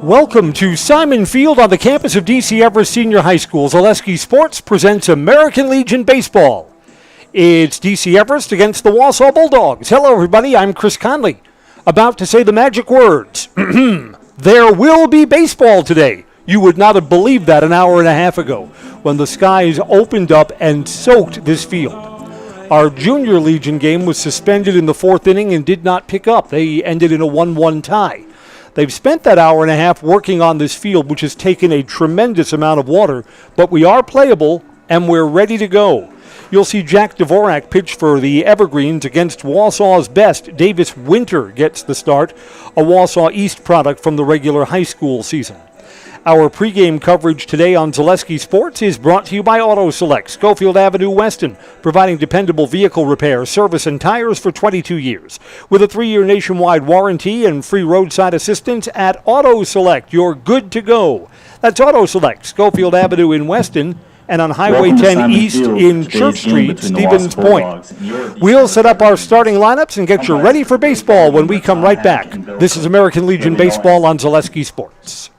Welcome to Simon Field on the campus of DC Everest Senior High School. Zaleski Sports presents American Legion Baseball. It's DC Everest against the Wausau Bulldogs. Hello, everybody. I'm Chris Conley, about to say the magic words. There will be baseball today. You would not have believed that an hour and a half ago when the skies opened up and soaked this field. Our Junior Legion game was suspended in the fourth inning and did not pick up. They ended in a 1-1 tie. They've spent that hour and a half working on this field, which has taken a tremendous amount of water, but we are playable and we're ready to go. You'll see Jack Dvorak pitch for the Evergreens against Wausau's best. Davis Winter gets the start, a Wausau East product from the regular high school season. Our pregame coverage today on Zaleski Sports is brought to you by Auto Select, Schofield Avenue, Weston, providing dependable vehicle repair, service, and tires for 22 years. With a 3-year nationwide warranty and free roadside assistance at Auto Select, you're good to go. That's Auto Select, Schofield Avenue in Weston, and on Highway 10 East in Church Street, Stevens Point. We'll set up our starting lineups and get you ready for baseball when we come right back. This is American Legion Baseball on Zaleski Sports.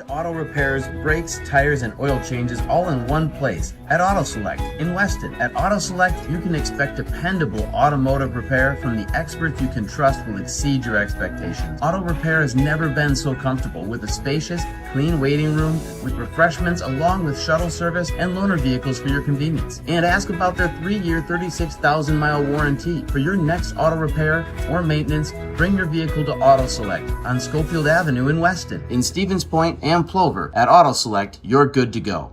Auto repairs, brakes, tires, and oil changes all in one place at Auto Select in Weston. At Auto Select, you can expect dependable automotive repair from the experts you can trust will exceed your expectations. Auto repair has never been so comfortable with a spacious, clean waiting room with refreshments along with shuttle service and loaner vehicles for your convenience. And ask about their 3-year, 36,000-mile warranty. For your next auto repair or maintenance, bring your vehicle to Auto Select on Schofield Avenue in Weston. In Stevens Point and Plover, at Auto Select, you're good to go.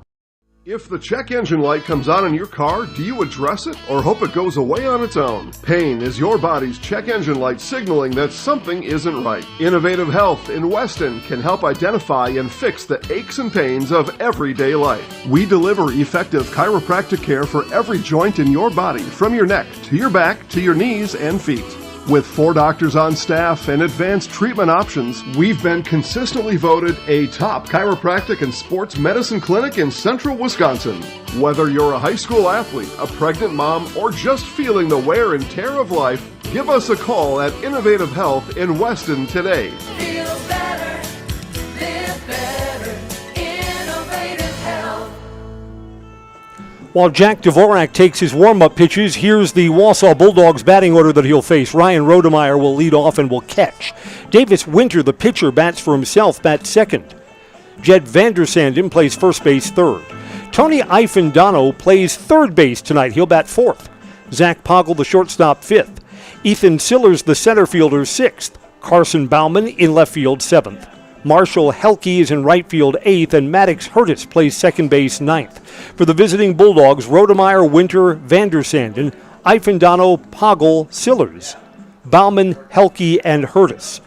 If the check engine light comes on in your car, do you address it or hope it goes away on its own? Pain is your body's check engine light signaling that something isn't right. Innovative Health in Weston can help identify and fix the aches and pains of everyday life. We deliver effective chiropractic care for every joint in your body, from your neck to your back to your knees and feet. With 4 doctors on staff and advanced treatment options, we've been consistently voted a top chiropractic and sports medicine clinic in central Wisconsin. Whether you're a high school athlete, a pregnant mom, or just feeling the wear and tear of life, give us a call at Innovative Health in Weston today. Feel better, live better, Innovative Health. While Jack Dvorak takes his warm-up pitches, here's the Wausau Bulldogs batting order that he'll face. Ryan Rodemeyer will lead off and will catch. Davis Winter, the pitcher, bats for himself, bats second. Jed Vandersanden plays first base third. Tony Ifendano plays third base tonight. He'll bat fourth. Zach Poggle, the shortstop, fifth. Ethan Sillers, the center fielder, sixth. Carson Bauman in left field, seventh. Marshall Helke is in right field, 8th, and Maddox Hurtis plays second base, 9th. For the visiting Bulldogs, Rodemeyer, Winter, Vandersanden, Ifendano, Poggle, Sillers, Bauman, Helke, and Hurtis.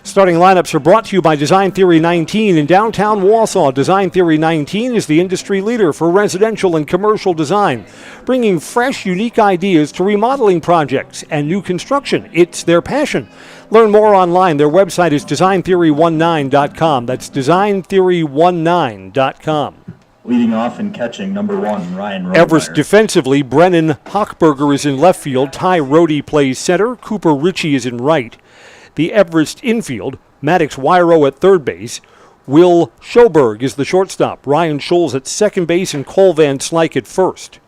Starting lineups are brought to you by Design Theory 19 in downtown Wausau. Design Theory 19 is the industry leader for residential and commercial design, bringing fresh, unique ideas to remodeling projects and new construction. It's their passion. Learn more online. Their website is designtheory19.com. That's designtheory19.com. Leading off and catching, number 1, Ryan Rodemeyer. Everest defensively, Brennan Hochberger is in left field. Ty Rohde plays center. Cooper Ritchie is in right. The Everest infield, Maddox Wyro at third base. Will Schoberg is the shortstop. Ryan Scholes at second base and Cole Van Slyke at first.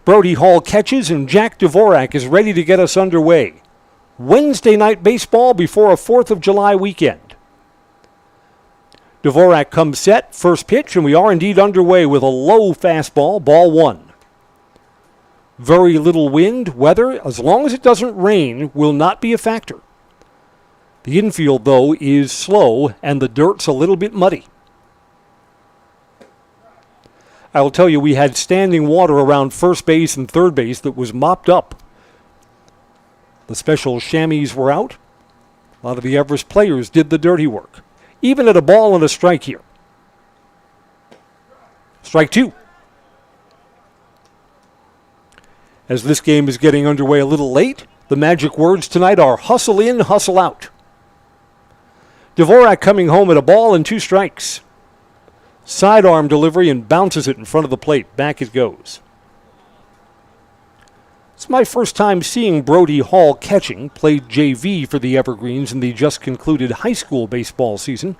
Brody Hall catches and Jack Dvorak is ready to get us underway. Wednesday night baseball before a 4th of July weekend. Dvorak comes set, first pitch, and we are indeed underway with a low fastball, ball 1. Very little wind, weather, as long as it doesn't rain, will not be a factor. The infield, though, is slow, and the dirt's a little bit muddy. I will tell you, we had standing water around first base and third base that was mopped up. The special chamois were out. A lot of the Everest players did the dirty work. Even at a ball and a strike here. Strike 2. As this game is getting underway a little late, the magic words tonight are hustle in, hustle out. Dvorak coming home at a ball and 2 strikes. Sidearm delivery and bounces it in front of the plate. Back it goes. It's my first time seeing Brody Hall catching. Played JV for the Evergreens in the just concluded high school baseball season.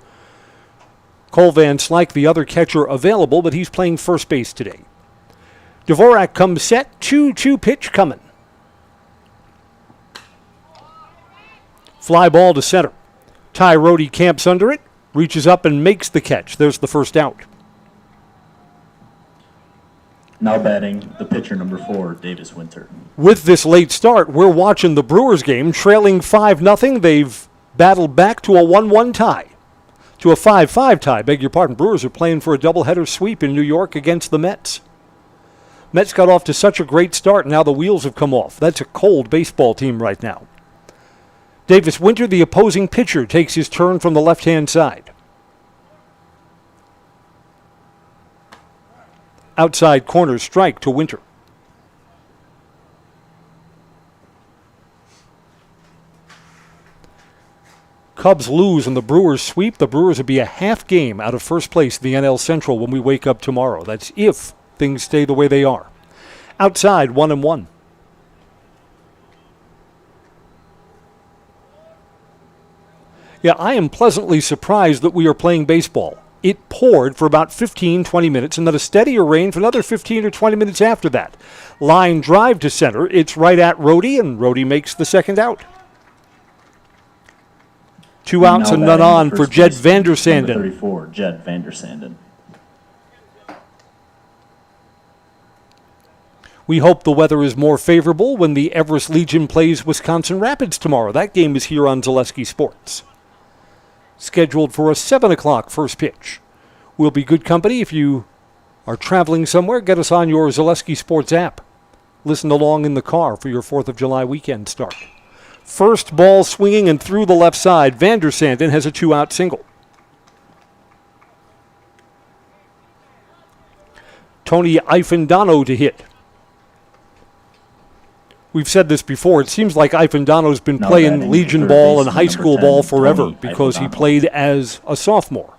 Cole Van Slyke, the other catcher available, but he's playing first base today. Dvorak comes set, 2-2 pitch coming. Fly ball to center. Ty Rhodey camps under it, reaches up and makes the catch. There's the first out. Now batting the pitcher number 4, Davis Winter. With this late start, we're watching the Brewers game, trailing 5-0. They've battled back to a 1-1 tie. To a 5-5 tie, beg your pardon. Brewers are playing for a doubleheader sweep in New York against the Mets. Mets got off to such a great start, now the wheels have come off. That's a cold baseball team right now. Davis Winter, the opposing pitcher, takes his turn from the left-hand side. Outside corner strike to Winter. Cubs lose and the Brewers sweep. The Brewers will be a half game out of first place in the NL Central when we wake up tomorrow. That's if things stay the way they are. Outside, 1-1. Yeah, I am pleasantly surprised that we are playing baseball. It poured for about 15, 20 minutes, and then a steadier rain for another 15 or 20 minutes after that. Line drive to center. It's right at Rhodey, and Rhodey makes the second out. 2 outs and none on for Jed Vandersanden. 34, Jed Vandersanden. We hope the weather is more favorable when the Everest Legion plays Wisconsin Rapids tomorrow. That game is here on Zaleski Sports. Scheduled for a 7 o'clock first pitch. We'll be good company if you are traveling somewhere. Get us on your Zaleski Sports app. Listen along in the car for your 4th of July weekend start. First ball swinging and through the left side. Vandersanden has a 2-out single. Tony Ifendano to hit. We've said this before. It seems like Ifendano's been playing Legion ball and high school ball forever because he played as a sophomore.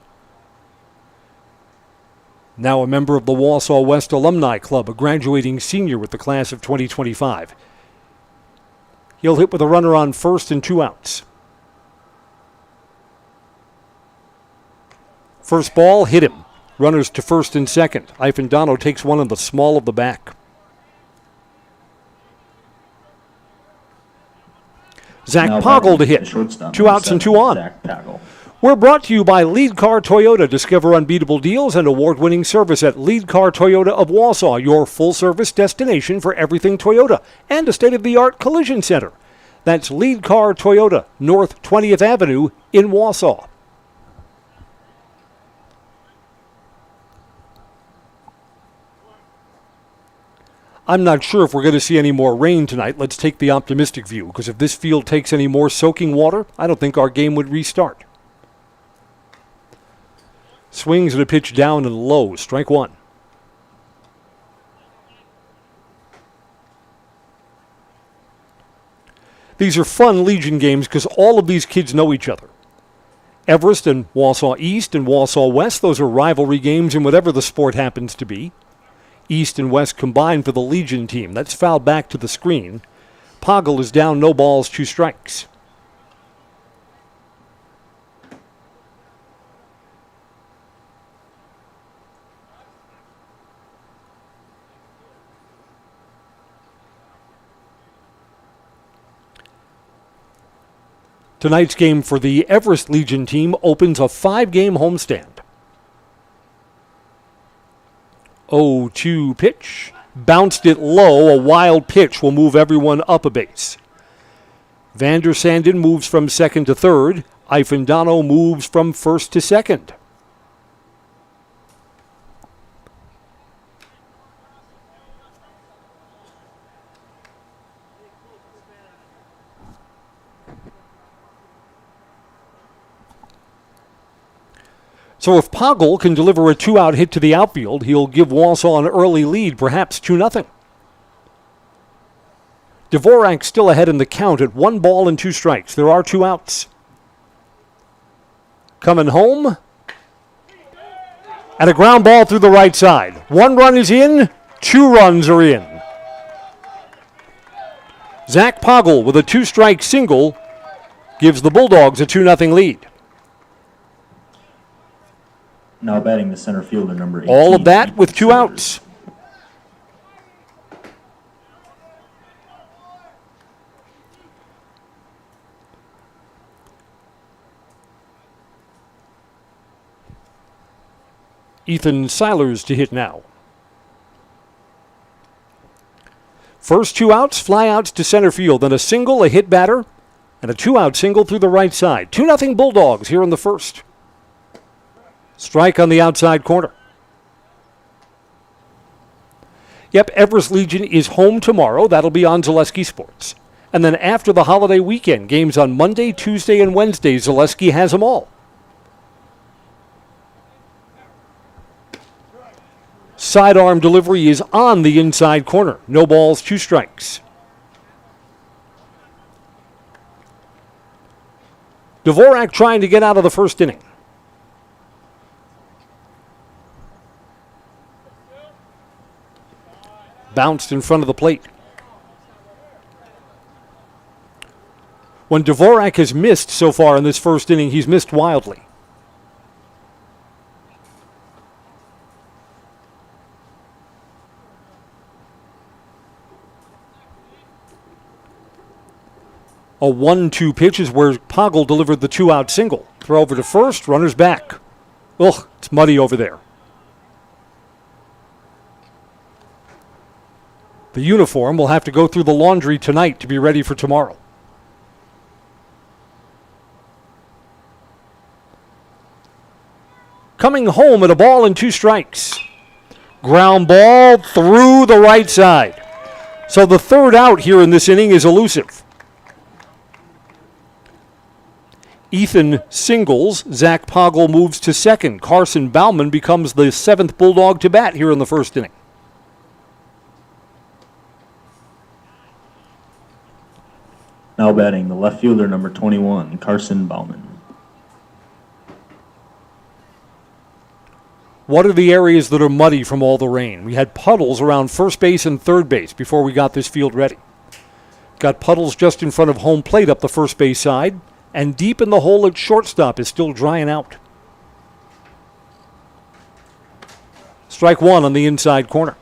Now a member of the Wausau West Alumni Club, a graduating senior with the class of 2025. He'll hit with a runner on first and 2 outs. First ball, hit him. Runners to first and second. Ifendano takes one in the small of the back. Zach Poggle to hit. 2 outs and 2 on. We're brought to you by Lead Car Toyota. Discover unbeatable deals and award-winning service at Lead Car Toyota of Wausau, your full-service destination for everything Toyota, and a state-of-the-art collision center. That's Lead Car Toyota, North 20th Avenue in Wausau. I'm not sure if we're going to see any more rain tonight. Let's take the optimistic view, because if this field takes any more soaking water, I don't think our game would restart. Swings and a pitch down and low. Strike 1. These are fun Legion games because all of these kids know each other. Everest and Wausau East and Wausau West, those are rivalry games in whatever the sport happens to be. East and West combined for the Legion team. That's fouled back to the screen. Poggle is down, no balls, 2 strikes. Tonight's game for the Everest Legion team opens a 5-game homestand. 0-2 pitch. Bounced it low. A wild pitch will move everyone up a base. Vandersanden moves from second to third. Ifendano moves from first to second. So if Poggle can deliver a 2-out hit to the outfield, he'll give Wausau an early lead, perhaps 2-0. Dvorak still ahead in the count at 1 ball and 2 strikes. There are 2 outs. Coming home. And a ground ball through the right side. 1 run is in, 2 runs are in. Zach Poggle with a 2-strike single gives the Bulldogs a 2-0 lead. Now batting the center fielder, number 18. All of that with 2 outs. Ethan Seilers to hit now. First 2 outs, fly outs to center field, then a single, a hit batter, and a 2-out single through the right side. 2-0 Bulldogs here in the first. Strike on the outside corner. Yep, Everest Legion is home tomorrow. That'll be on Zaleski Sports. And then after the holiday weekend, games on Monday, Tuesday, and Wednesday, Zaleski has them all. Sidearm delivery is on the inside corner. No balls, 2 strikes. Dvorak trying to get out of the first inning. Bounced in front of the plate. When Dvorak has missed so far in this first inning, he's missed wildly. A 1-2 pitch is where Poggle delivered the 2-out single. Throw over to first, runners back. Ugh, it's muddy over there. The uniform will have to go through the laundry tonight to be ready for tomorrow. Coming home at a ball and 2 strikes. Ground ball through the right side. So the third out here in this inning is elusive. Ethan singles. Zach Poggle moves to second. Carson Bauman becomes the 7th Bulldog to bat here in the first inning. Now batting the left fielder, number 21, Carson Bauman. What are the areas that are muddy from all the rain? We had puddles around first base and third base before we got this field ready. Got puddles just in front of home plate up the first base side, and deep in the hole at shortstop is still drying out. Strike 1 on the inside corner.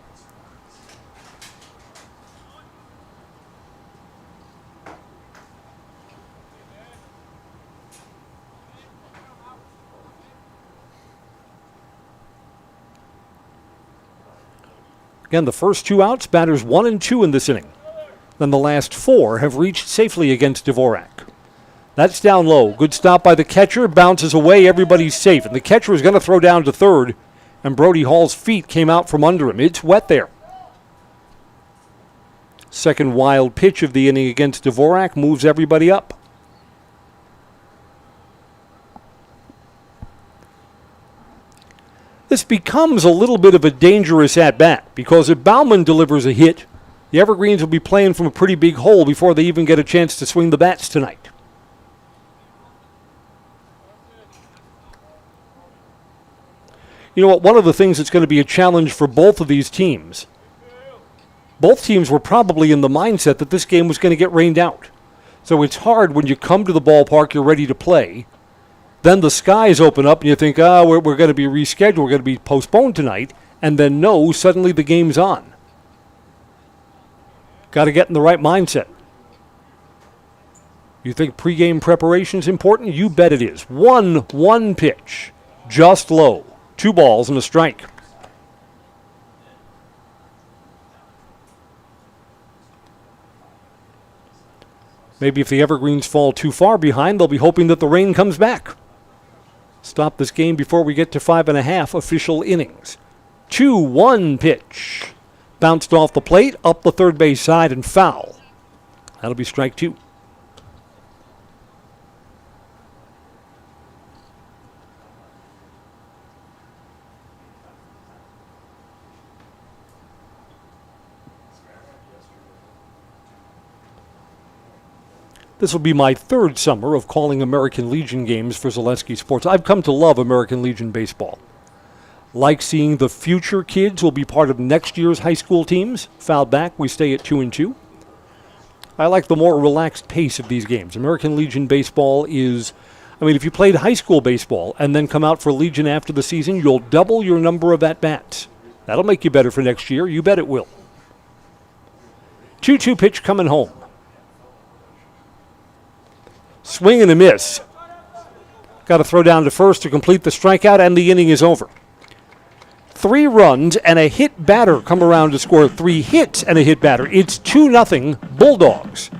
Again, the first 2 outs, batters 1 and 2 in this inning. Then the last 4 have reached safely against Dvorak. That's down low. Good stop by the catcher. Bounces away. Everybody's safe. And the catcher is going to throw down to third. And Brody Hall's feet came out from under him. It's wet there. Second wild pitch of the inning against Dvorak moves everybody up. This becomes a little bit of a dangerous at-bat because if Bauman delivers a hit, the Evergreens will be playing from a pretty big hole before they even get a chance to swing the bats tonight. You know what? One of the things that's going to be a challenge for both of these teams, both teams were probably in the mindset that this game was going to get rained out. So it's hard when you come to the ballpark, you're ready to play. Then the skies open up and you think, we're going to be rescheduled, we're going to be postponed tonight. And then no, suddenly the game's on. Got to get in the right mindset. You think pregame preparation is important? You bet it is. 1 pitch, just low. 2 balls and a strike. Maybe if the Evergreens fall too far behind, they'll be hoping that the rain comes back. Stop this game before we get to 5.5 official innings. 2-1 pitch. Bounced off the plate, up the third base side, and foul. That'll be strike 2. This will be my 3rd summer of calling American Legion games for Zaleski Sports. I've come to love American Legion baseball. Like seeing the future kids will be part of next year's high school teams. Fouled back, we stay at 2-2. I like the more relaxed pace of these games. American Legion baseball is, if you played high school baseball and then come out for Legion after the season, you'll double your number of at-bats. That'll make you better for next year. You bet it will. 2-2 pitch coming home. Swing and a miss. Got to throw down to first to complete the strikeout, and the inning is over. 3 runs and a hit batter come around to score. 3 hits and a hit batter. It's 2-0 Bulldogs.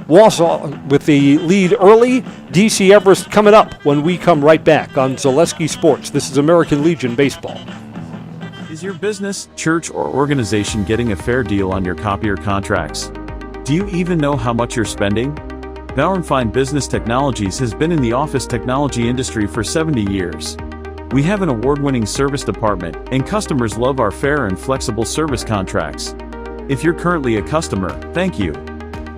Wausau with the lead early. DC Everest coming up when we come right back on Zaleski Sports. This is American Legion Baseball. Is your business, church, or organization getting a fair deal on your copier contracts? Do you even know how much you're spending? Bauer & Fine Business Technologies has been in the office technology industry for 70 years. We have an award-winning service department, and customers love our fair and flexible service contracts. If you're currently a customer, thank you.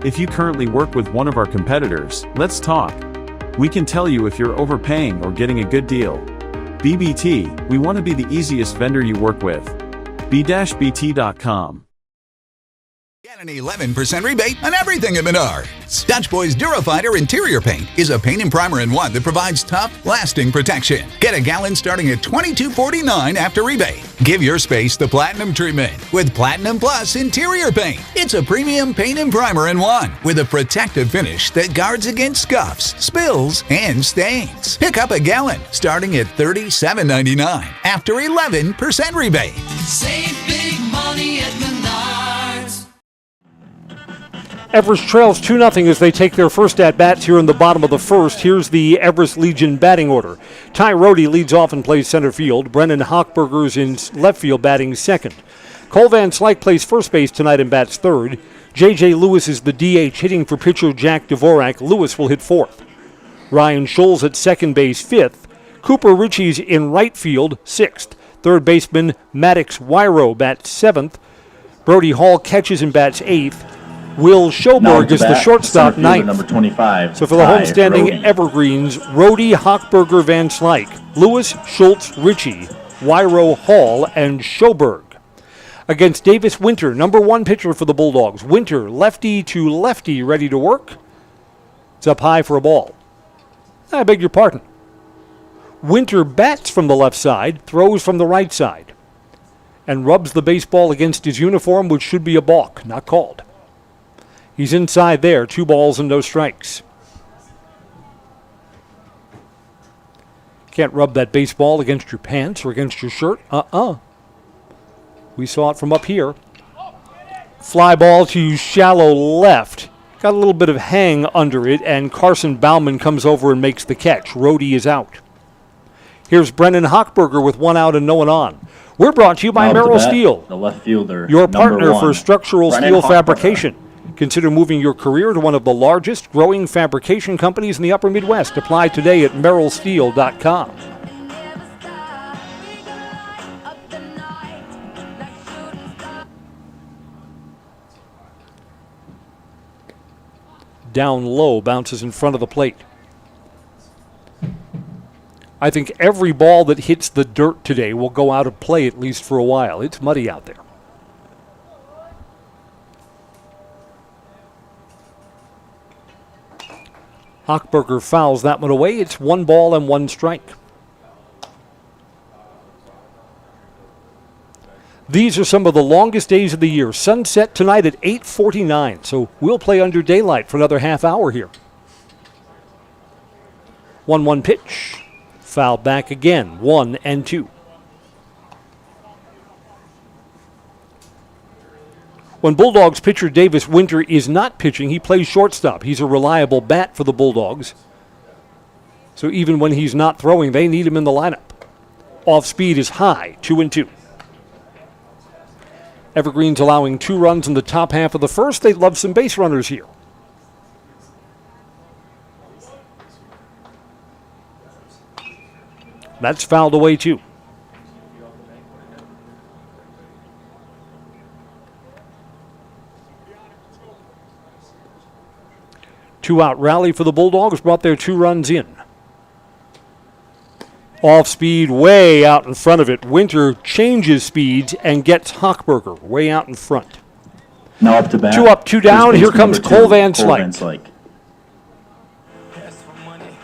If you currently work with one of our competitors, let's talk. We can tell you if you're overpaying or getting a good deal. BBT, we want to be the easiest vendor you work with. b-bt.com. Get an 11% rebate on everything at Menards. Dutch Boy's Durafighter interior paint is a paint and primer in one that provides tough, lasting protection. Get a gallon starting at $22.49 after rebate. Give your space the platinum treatment with Platinum Plus interior paint. It's a premium paint and primer in one with a protective finish that guards against scuffs, spills, and stains. Pick up a gallon starting at $37.99 after 11% rebate. Save big money at Menards. Everest trails 2-0 as they take their first at-bats here in the bottom of the first. Here's the Everest Legion batting order. Ty Rohde leads off and plays center field. Brennan Hochberger's in left field batting second. Cole Van Slyke plays first base tonight and bats third. J.J. Lewis is the DH hitting for pitcher Jack Dvorak. Lewis will hit fourth. Ryan Scholes at second base fifth. Cooper Ritchie's in right field sixth. Third baseman Maddox Wyro bats seventh. Brody Hall catches and bats eighth. Will Schoberg is the shortstop ninth. Number 25. So for the homestanding Evergreens, Rohde, Hochberger, Van Slyke, Lewis, Schultz, Ritchie, Wyro, Hall, and Schoberg. Against Davis Winter, number 1 pitcher for the Bulldogs. Winter, lefty to lefty, ready to work. It's up high for a ball. I beg your pardon. Winter bats from the left side, throws from the right side, and rubs the baseball against his uniform, which should be a balk, not called. He's inside there, 2 balls and no strikes. Can't rub that baseball against your pants or against your shirt. We saw it from up here. Fly ball to shallow left. Got a little bit of hang under it, and Carson Bauman comes over and makes the catch. Rohde is out. Here's Brennan Hochberger with 1 out and no one on. We're brought to you by Merrill Steel, the left fielder, your partner one, for structural Brennan steel Hochberger. fabrication. Consider moving your career to one of the largest growing fabrication companies in the upper Midwest. Apply today at merrillsteel.com. Down low, bounces in front of the plate. I think every ball that hits the dirt today will go out of play at least for a while. It's muddy out there. Hochberger fouls that one away. It's 1 ball and 1 strike. These are some of the longest days of the year. Sunset tonight at 8:49, so we'll play under daylight for another half hour here. 1-1 pitch. Foul back again, 1-2. When Bulldogs pitcher Davis Winter is not pitching, he plays shortstop. He's a reliable bat for the Bulldogs. So even when he's not throwing, they need him in the lineup. Off speed is high, 2-2. Evergreens allowing 2 runs in the top half of the first. They'd love some base runners here. That's fouled away too. Two-out rally for the Bulldogs brought their 2 runs in. Off speed, way out in front of it. Winter changes speeds and gets Hochberger way out in front. Now up to bat. 2 up, 2 down. First Here baseman comes number Cole 2, Van Cole Slyke. Van Slyke. Ask for money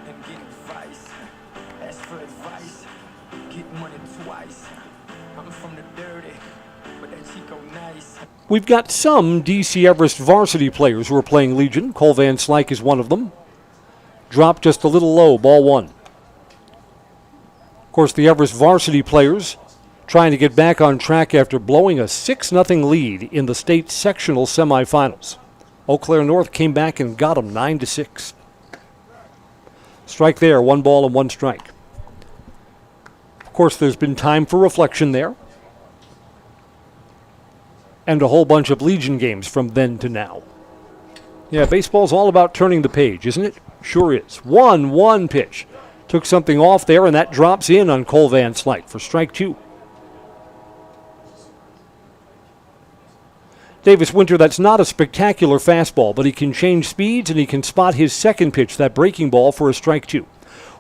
and get advice. Ask for advice, get money twice. I'm from the dirty, but that Chico nice. We've got some DC Everest varsity players who are playing Legion. Cole Van Slyke is one of them. Dropped just a little low, ball 1. Of course, the Everest varsity players trying to get back on track after blowing a 6-0 lead in the state sectional semifinals. Eau Claire North came back and got them 9-6. Strike there, 1 ball and 1 strike. Of course, there's been time for reflection there. And a whole bunch of Legion games from then to now. Yeah, baseball's all about turning the page, isn't it? Sure is. 1-1 pitch. Took something off there, and that drops in on Cole Van Slyke for strike 2. Davis Winter, that's not a spectacular fastball, but he can change speeds and he can spot his second pitch, that breaking ball, for a strike 2.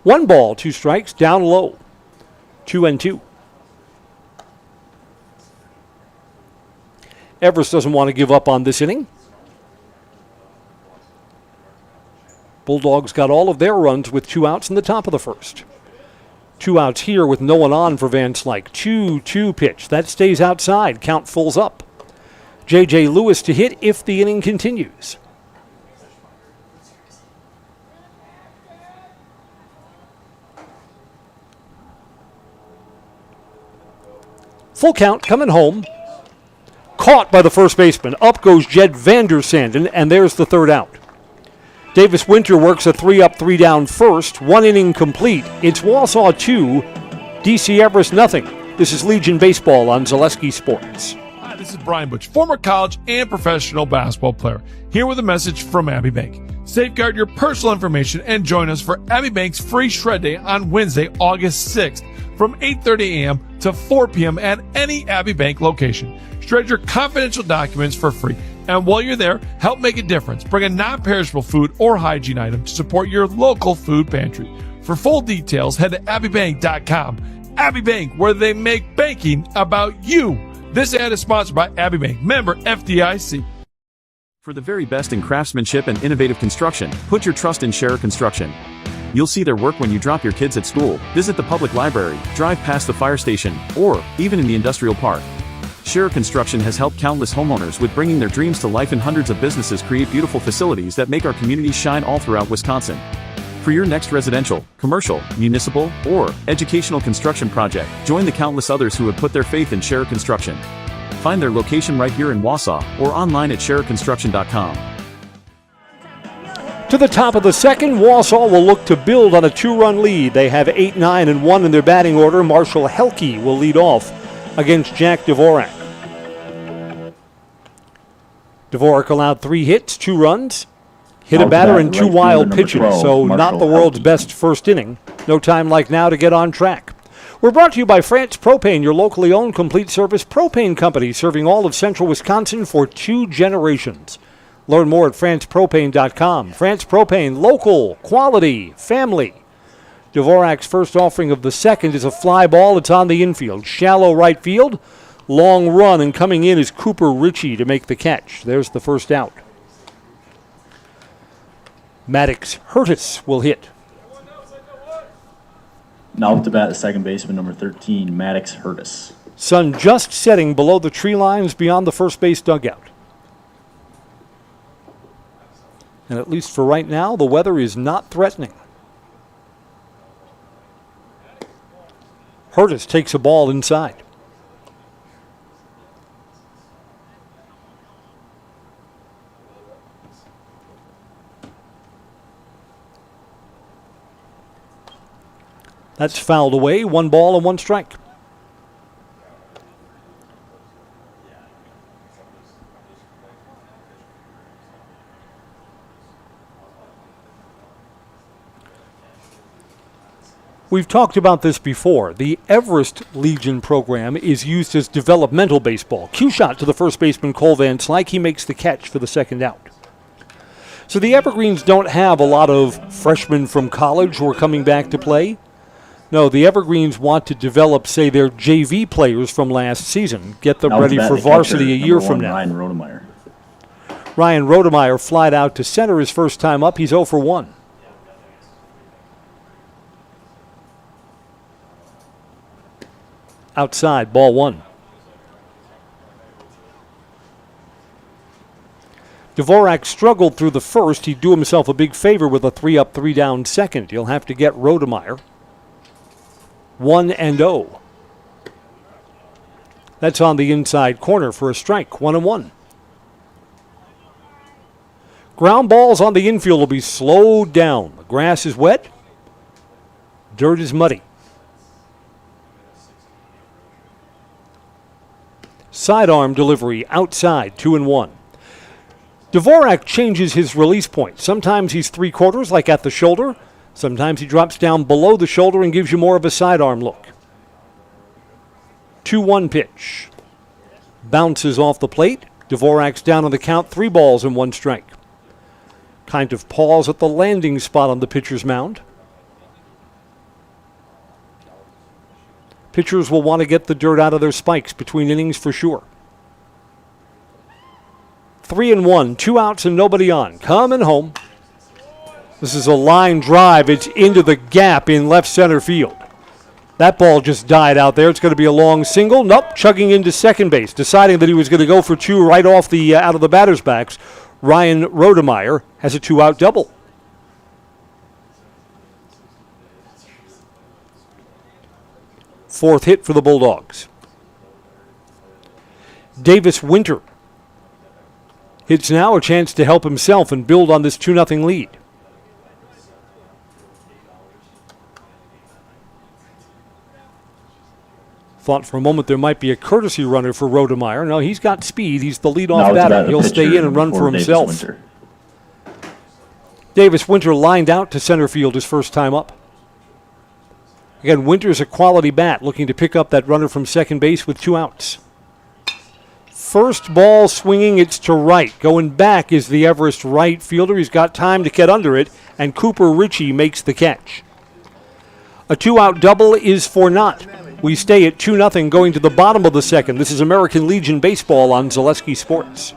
1 ball, 2 strikes, down low. 2-2. Everest doesn't want to give up on this inning. Bulldogs got all of their runs with 2 outs in the top of the first. 2 outs here with no one on for Van Slyke. 2-2 pitch. That stays outside. Count fulls up. J.J. Lewis to hit if the inning continues. Full count coming home. Caught by the first baseman. Up goes Jed Vandersanden, and there's the 3rd out. Davis Winter works a 3 up, 3 down first. 1 inning complete. It's Wausau 2, DC Everest nothing. This is Legion Baseball on Zaleski Sports. Hi, this is Brian Butch, former college and professional basketball player, here with a message from Abbey Bank. Safeguard your personal information and join us for Abbey Bank's free shred day on Wednesday, August 6th from 8:30 a.m. to 4 p.m. at any Abbey Bank location. Shred your confidential documents for free. And while you're there, help make a difference. Bring a non-perishable food or hygiene item to support your local food pantry. For full details, head to abbeybank.com. Abbey Bank, where they make banking about you. This ad is sponsored by Abbey Bank, member FDIC. For the very best in craftsmanship and innovative construction, put your trust in Scherer Construction. You'll see their work when you drop your kids at school, visit the public library, drive past the fire station, or even in the industrial park. Scherer Construction has helped countless homeowners with bringing their dreams to life, and hundreds of businesses create beautiful facilities that make our communities shine all throughout Wisconsin. For your next residential, commercial, municipal, or educational construction project, join the countless others who have put their faith in Scherer Construction. Find their location right here in Wausau or online at schererconstruction.com. To the top of the second, Wausau will look to build on a 2-run lead. They have 8, 9, and 1 in their batting order. Marshall Helke will lead off against Jack Dvorak. Dvorak allowed 3 hits, 2 runs, hit a batter and 2 wild pitches, so not the world's best first inning. No time like now to get on track. We're brought to you by France Propane, your locally owned complete service propane company, serving all of central Wisconsin for 2 generations. Learn more at francepropane.com. France Propane, local, quality, family. Dvorak's first offering of the second is a fly ball. It's on the infield. Shallow right field. Long run, and coming in is Cooper Ritchie to make the catch. There's the first out. Maddox Hurtis will hit. Now up to bat, the second baseman, number 13, Maddox Hurtis. Sun just setting below the tree lines beyond the first base dugout. And at least for right now, the weather is not threatening. Hurtis takes a ball inside. That's fouled away. 1 ball and 1 strike. We've talked about this before. The Everest Legion program is used as developmental baseball. Cue shot to the first baseman, Cole Van Slyke. He makes the catch for the second out. So the Evergreens don't have a lot of freshmen from college who are coming back to play. No, the Evergreens want to develop, say, their JV players from last season, get them ready for varsity a year from now. Ryan Rodemeyer. Ryan Rodemeyer flied out to center his first time up. He's 0 for 1. Outside, ball 1. Dvorak struggled through the first. He'd do himself a big favor with a 3-up, 3-down second. He'll have to get Rodemeyer. 1-0. That's on the inside corner for a strike. 1-1. Ground balls on the infield will be slowed down. The grass is wet. Dirt is muddy. Sidearm delivery outside. 2-1. Dvorak changes his release point. Sometimes he's 3/4 like at the shoulder. Sometimes he drops down below the shoulder and gives you more of a sidearm look. 2-1 pitch. Bounces off the plate. Dvorak's down on the count. 3 balls and 1 strike. Kind of pause at the landing spot on the pitcher's mound. Pitchers will want to get the dirt out of their spikes between innings for sure. 3-1, 2 outs and nobody on. Coming home. This is a line drive. It's into the gap in left center field. That ball just died out there. It's going to be a long single. Nope, chugging into second base, deciding that he was going to go for 2 right off the out of the batter's backs. Ryan Rodemeyer has a 2-out double. Fourth hit for the Bulldogs. Davis Winter. It's now a chance to help himself and build on this 2-0 lead. Thought for a moment there might be a courtesy runner for Rodemeyer. No, he's got speed. He's the leadoff batter. He'll stay in and run for himself. Davis Winter lined out to center field his first time up. Again, Winter's a quality bat looking to pick up that runner from second base with 2 outs. First ball swinging, it's to right. Going back is the Everest right fielder. He's got time to get under it, and Cooper Ritchie makes the catch. A 2-out double is for naught. We stay at 2-0 going to the bottom of the second. This is American Legion Baseball on Zaleski Sports.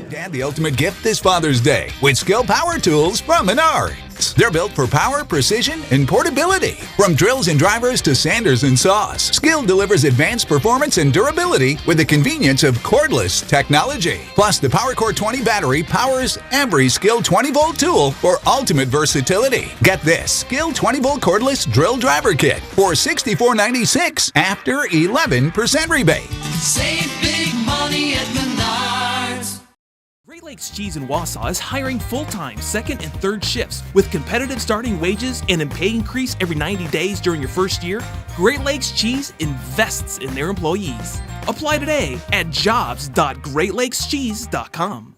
Dad the ultimate gift this Father's Day with Skill Power Tools from Menards. They're built for power, precision, and portability. From drills and drivers to sanders and saws, Skill delivers advanced performance and durability with the convenience of cordless technology. Plus, the PowerCore 20 battery powers every Skill 20-volt tool for ultimate versatility. Get this Skill 20-volt cordless drill driver kit for $64.96 after 11% rebate. Save big money at Menards. Great Lakes Cheese in Wausau is hiring full-time second and third shifts with competitive starting wages and a pay increase every 90 days during your first year. Great Lakes Cheese invests in their employees. Apply today at jobs.greatlakescheese.com.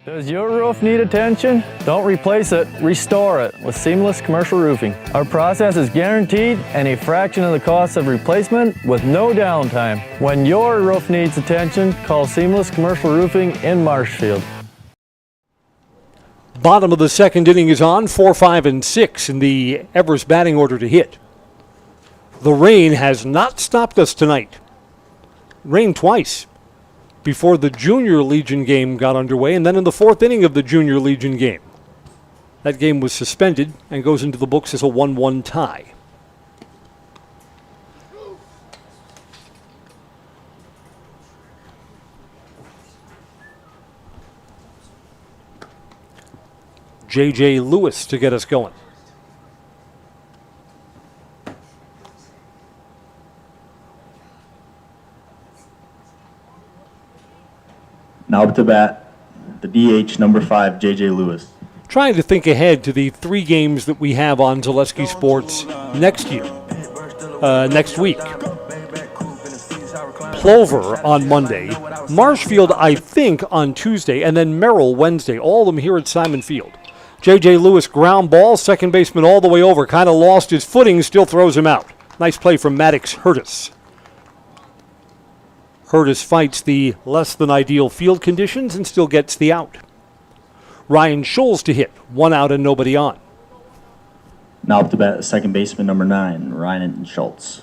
Does your roof need attention? Don't replace it, restore it with Seamless Commercial Roofing. Our process is guaranteed and a fraction of the cost of replacement with no downtime. When your roof needs attention, call Seamless Commercial Roofing in Marshfield. Bottom of the second inning is on, 4, 5, and 6 in the Everest batting order to hit. The rain has not stopped us tonight. Rained twice before the Junior Legion game got underway, and then in the 4th inning of the Junior Legion game. That game was suspended and goes into the books as a 1-1 tie. J.J. Lewis to get us going. Now up to bat, the DH number 5, J.J. Lewis. Trying to think ahead to the 3 games that we have on Zaleski Sports next year, next week. Plover on Monday, Marshfield, I think, on Tuesday, and then Merrill Wednesday. All of them here at Simon Field. J.J. Lewis, ground ball, second baseman all the way over. Kind of lost his footing, still throws him out. Nice play from Maddox Hurtis. Hurtis fights the less than ideal field conditions and still gets the out. Ryan Scholes to hit, 1 out and nobody on. Now up to bat, second baseman number 9, Ryan Schultz.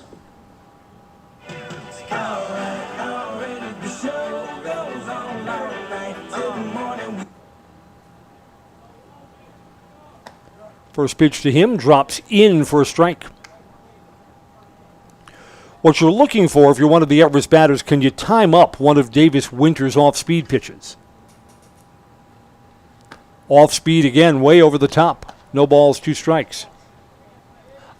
First pitch to him drops in for a strike. What you're looking for if you're one of the Everest batters, can you time up one of Davis Winter's off-speed pitches? Off-speed again, way over the top. No balls, 2 strikes.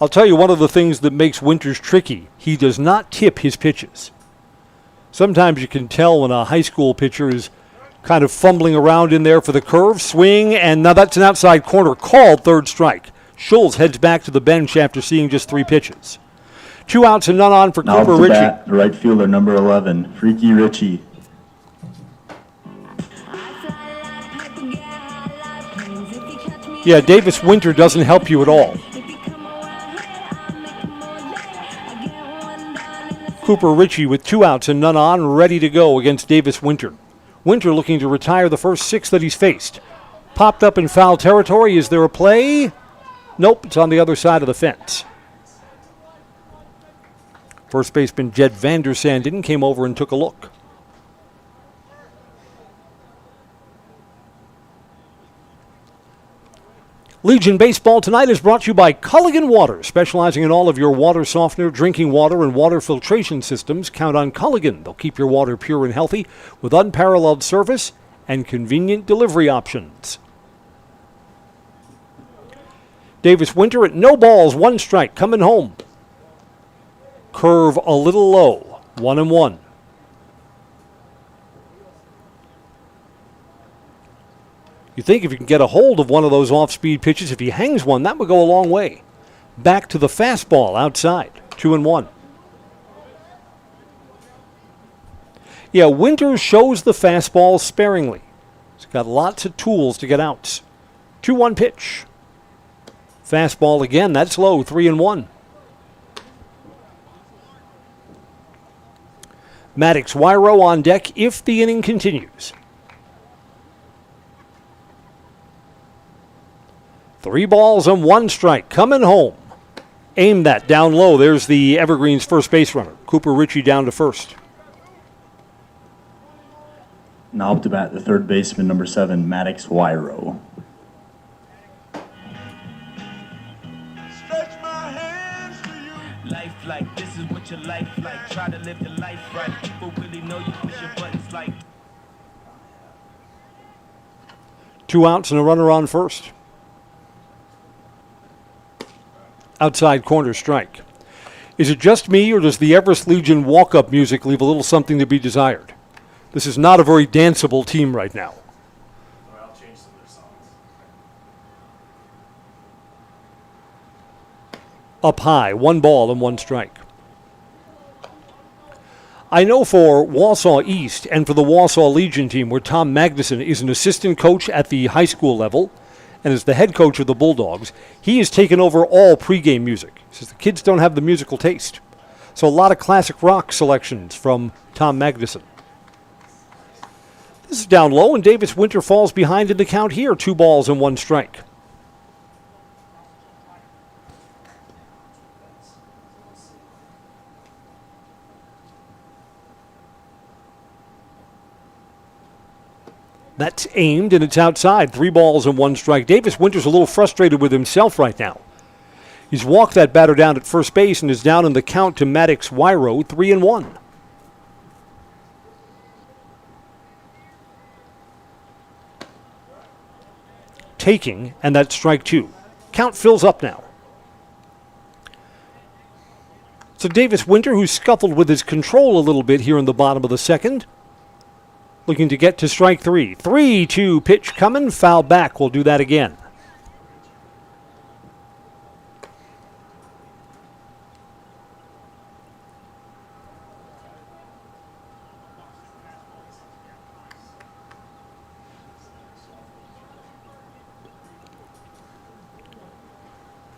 I'll tell you one of the things that makes Winters tricky. He does not tip his pitches. Sometimes you can tell when a high school pitcher is kind of fumbling around in there for the curve, swing, and now that's an outside corner called, 3rd strike. Schultz heads back to the bench after seeing just 3 pitches. 2 outs and none on for now Cooper Ritchie. Bat, the right fielder number 11, Freaky Ritchie. Yeah, Davis Winter doesn't help you at all. Cooper Ritchie with 2 outs and none on, ready to go against Davis Winter. Winter looking to retire the first 6 that he's faced. Popped up in foul territory. Is there a play? Nope, it's on the other side of the fence. First baseman Jed Vandersanden came over and took a look. Legion Baseball tonight is brought to you by Culligan Water, specializing in all of your water softener, drinking water, and water filtration systems. Count on Culligan. They'll keep your water pure and healthy with unparalleled service and convenient delivery options. Davis Winter at no balls, 1 strike, coming home. Curve a little low, 1-1. You think if you can get a hold of one of those off-speed pitches, if he hangs one, that would go a long way. Back to the fastball outside, 2-1. Yeah, Winter shows the fastball sparingly. He's got lots of tools to get outs. 2-1 pitch. Fastball again, that's low, 3-1. Maddox Wyro on deck if the inning continues. 3 balls and 1 strike coming home. Aim that down low. There's the Evergreens first base runner. Cooper Ritchie down to first. Now up to bat, the third baseman number 7, Maddox Wyro. Life like this is what your life like. Try to live your life right. People really know you push your buttons like. 2 outs and a runner on first. Outside corner strike. Is it just me, or does the Everest Legion walk-up music leave a little something to be desired? This is not a very danceable team right now. I'll change some of their songs. Up high, 1 ball and 1 strike. I know for Wausau East and for the Wausau Legion team, where Tom Magnuson is an assistant coach at the high school level and is the head coach of the Bulldogs, he has taken over all pregame music. He says the kids don't have the musical taste. So a lot of classic rock selections from Tom Magnuson. This is down low, and Davis Winter falls behind in the count here. 2 balls and 1 strike. That's aimed, and it's outside. 3 balls and 1 strike. Davis Winter's a little frustrated with himself right now. He's walked that batter down at first base and is down in the count to Maddox Wyro, 3-1. Taking, and that's strike 2. Count fills up now. So Davis Winter, who scuffled with his control a little bit here in the bottom of the second, looking to get to strike 3. 3-2 pitch coming, foul back. We'll do that again.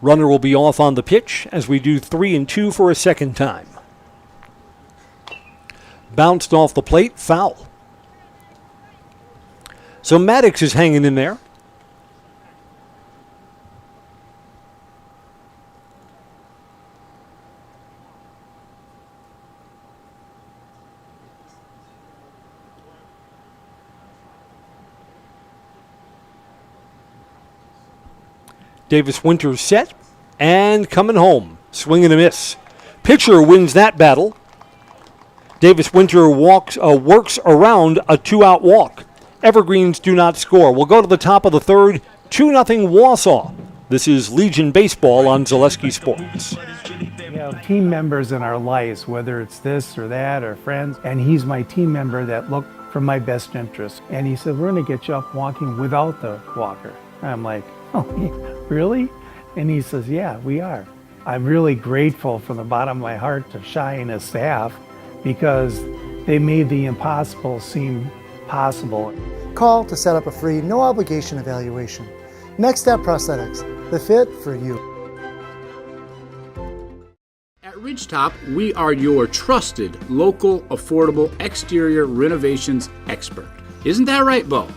Runner will be off on the pitch as we do 3-2 for a second time. Bounced off the plate, foul. So Maddox is hanging in there. Davis Winters set and coming home. Swing and a miss. Pitcher wins that battle. Davis Winter works around a 2-out walk. Evergreens do not score. We'll go to the top of the third. 2-0 Wausau. This is Legion Baseball on Zaleski Sports. We have team members in our lives, whether it's this or that or friends, and he's my team member that look for my best interest. And he said, we're going to get you up walking without the walker. I'm like, oh, really? And he says, yeah, we are. I'm really grateful from the bottom of my heart to Shai and his staff because they made the impossible seem possible. Call to set up a free, no obligation evaluation. Next Step Prosthetics, the fit for you. At Ridgetop, we are your trusted, local, affordable exterior renovations expert. Isn't that right, Bo?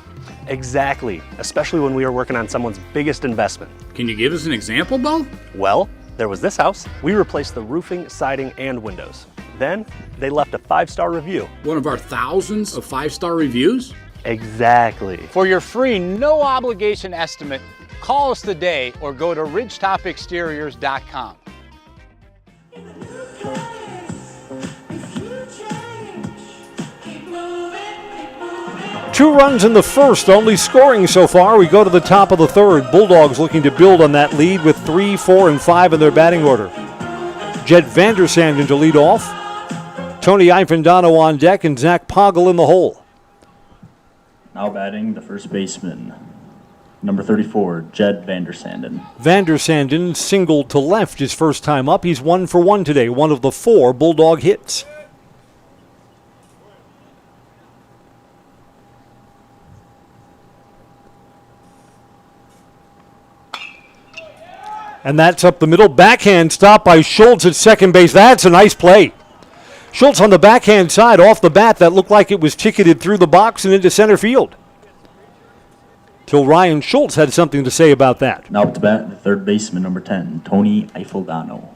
Exactly, especially when we are working on someone's biggest investment. Can you give us an example, Bo? Well, there was this house. We replaced the roofing, siding, and windows. Then, they left a 5-star review. One of our thousands of 5-star reviews? Exactly. For your free, no obligation estimate, call us today or go to ridgetopexteriors.com. 2 runs in the first, only scoring so far. We go to the top of the third. Bulldogs looking to build on that lead with 3, 4, and 5 in their batting order. Jed Vandersanden to lead off. Tony Ifendano on deck and Zach Poggle in the hole. Now batting the first baseman, number 34, Jed Vandersanden. Vandersanden singled to left his first time up. He's 1 for 1 today, one of the 4 Bulldog hits. And that's up the middle. Backhand stop by Schultz at second base. That's a nice play. Schultz on the backhand side off the bat. That looked like it was ticketed through the box and into center field. Till Ryan Schultz had something to say about that. Now up to bat, the third baseman, number 10, Tony Ifendano.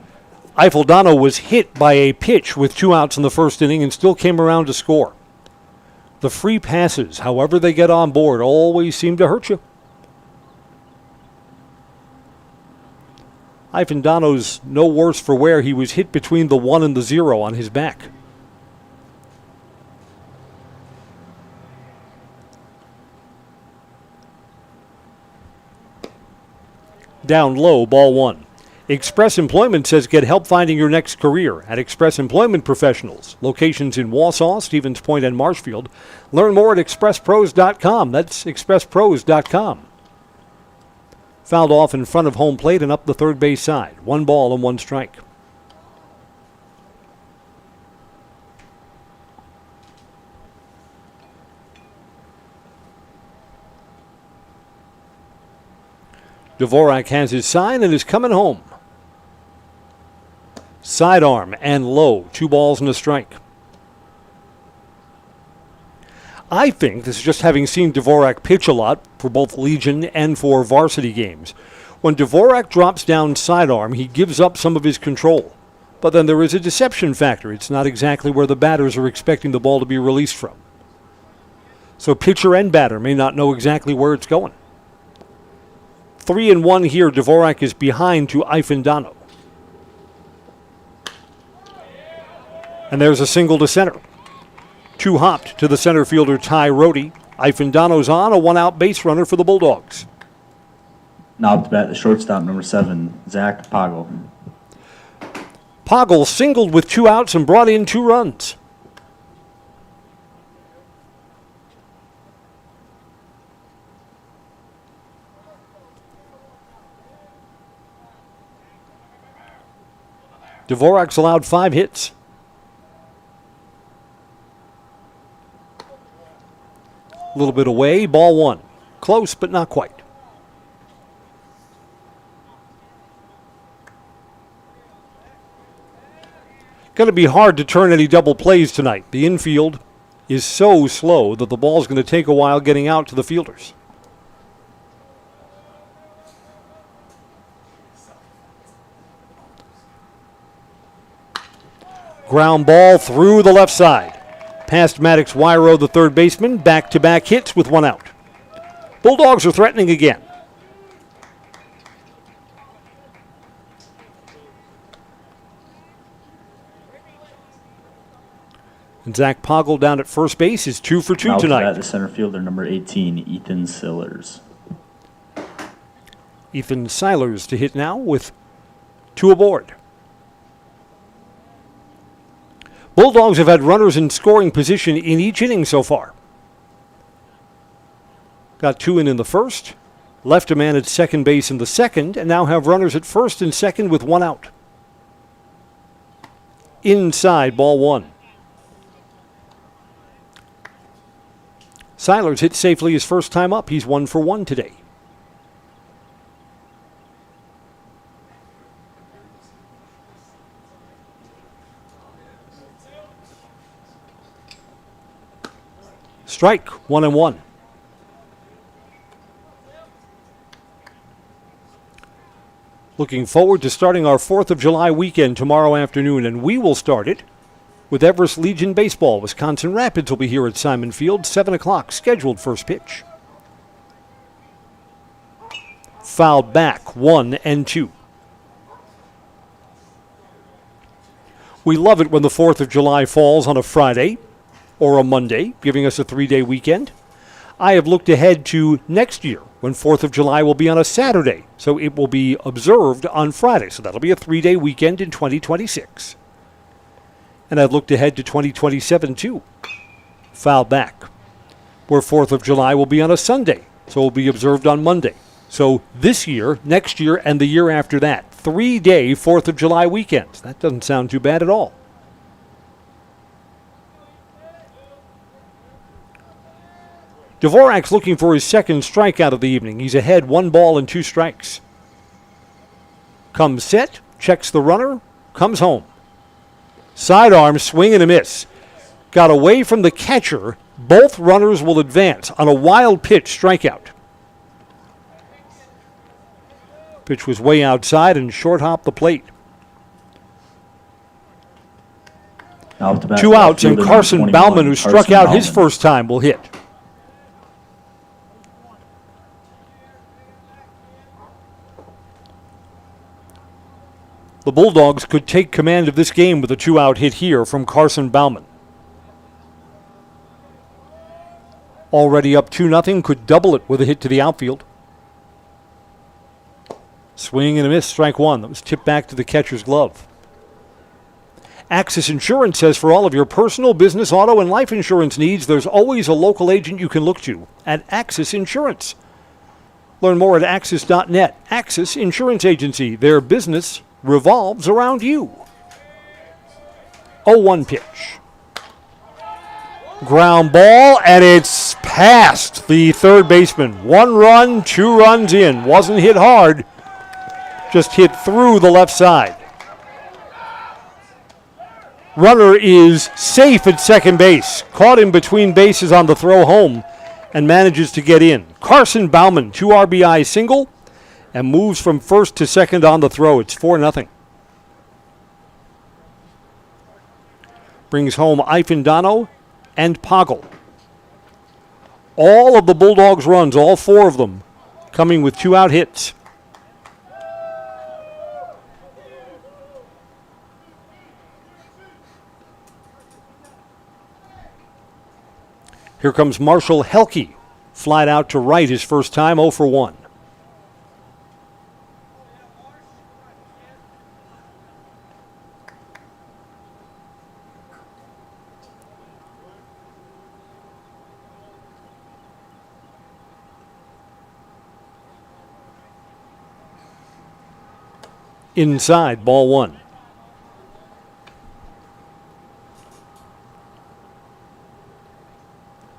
Ifendano was hit by a pitch with 2 outs in the first inning and still came around to score. The free passes, however they get on board, always seem to hurt you. Ifendano's no worse for wear. He was hit between the 1 and the 0 on his back. Down low, ball 1. Express Employment says get help finding your next career at Express Employment Professionals. Locations in Wausau, Stevens Point, and Marshfield. Learn more at expresspros.com. That's expresspros.com. Fouled off in front of home plate and up the third base side. 1 ball and 1 strike. Dvorak has his sign and is coming home. Sidearm and low. 2 balls and a strike. I think this is just having seen Dvorak pitch a lot for both Legion and for varsity games. When Dvorak drops down sidearm, he gives up some of his control. But then there is a deception factor. It's not exactly where the batters are expecting the ball to be released from. So pitcher and batter may not know exactly where it's going. 3-1 here. Dvorak is behind to Ifendano. And there's a single to center. 2 hopped to the center fielder Ty Rohde. Ifendano's on, a 1-out base runner for the Bulldogs. Now up to bat, the shortstop, number 7, Zach Poggle. Poggle singled with 2 outs and brought in 2 runs. Dvorak's allowed 5 hits. A little bit away, ball 1. Close, but not quite. Going to be hard to turn any double plays tonight. The infield is so slow that the ball's going to take a while getting out to the fielders. Ground ball through the left side. Past Maddox Wyro, the third baseman. Back-to-back hits with 1 out. Bulldogs are threatening again. And Zach Poggle down at first base is 2 for 2 Now tonight. to bat, the center fielder, number 18, Ethan Sillers. Ethan Seilers to hit now with 2 aboard. Bulldogs have had runners in scoring position in each inning so far. Got 2 in the first, left a man at second base in the second, and now have runners at first and second with 1 out. Inside, ball 1. Seilers hit safely his first time up. He's 1 for 1 today. Strike, 1-1. Looking forward to starting our 4th of July weekend tomorrow afternoon, and we will start it with Everest Legion Baseball. Wisconsin Rapids will be here at Simon Field, 7 o'clock, scheduled first pitch. Fouled back, 1-2. We love it when the 4th of July falls on a Friday or a Monday, giving us a 3-day weekend. I have looked ahead to next year when 4th of July will be on a Saturday, so it will be observed on Friday. So that'll be a 3-day weekend in 2026. And I've looked ahead to 2027 too. Foul back, where 4th of July will be on a Sunday, so it will be observed on Monday. So this year, next year, and the year after that, 3-day 4th of July weekends. That doesn't sound too bad at all. Dvorak's looking for his second strikeout of the evening. He's ahead 1 ball and 2 strikes. Comes set, checks the runner, comes home. Sidearm swing and a miss. Got away from the catcher. Both runners will advance on a wild pitch strikeout. Pitch was way outside and short hopped the plate. 2 outs, and Carson Bauman, who struck out his first time, will hit. The Bulldogs could take command of this game with a 2-out hit here from Carson Bauman. Already up 2-0, could double it with a hit to the outfield. Swing and a miss, strike 1. That was tipped back to the catcher's glove. Axis Insurance says for all of your personal, business, auto, and life insurance needs, there's always a local agent you can look to at Axis Insurance. Learn more at axis.net. Axis Insurance Agency. Their business revolves around you. 0-1 pitch. Ground ball, and it's past the third baseman. 1 run, 2 runs in. Wasn't hit hard, just hit through the left side. Runner is safe at second base. Caught in between bases on the throw home and manages to get in. Carson Bauman, 2 RBI single, and moves from first to second on the throw. It's 4-0. Brings home Ifendano and Poggle. All of the Bulldogs' runs, all 4 of them, coming with 2-out hits. Here comes Marshall Helke. Flied out to right his first time, 0 for 1. Inside, ball 1.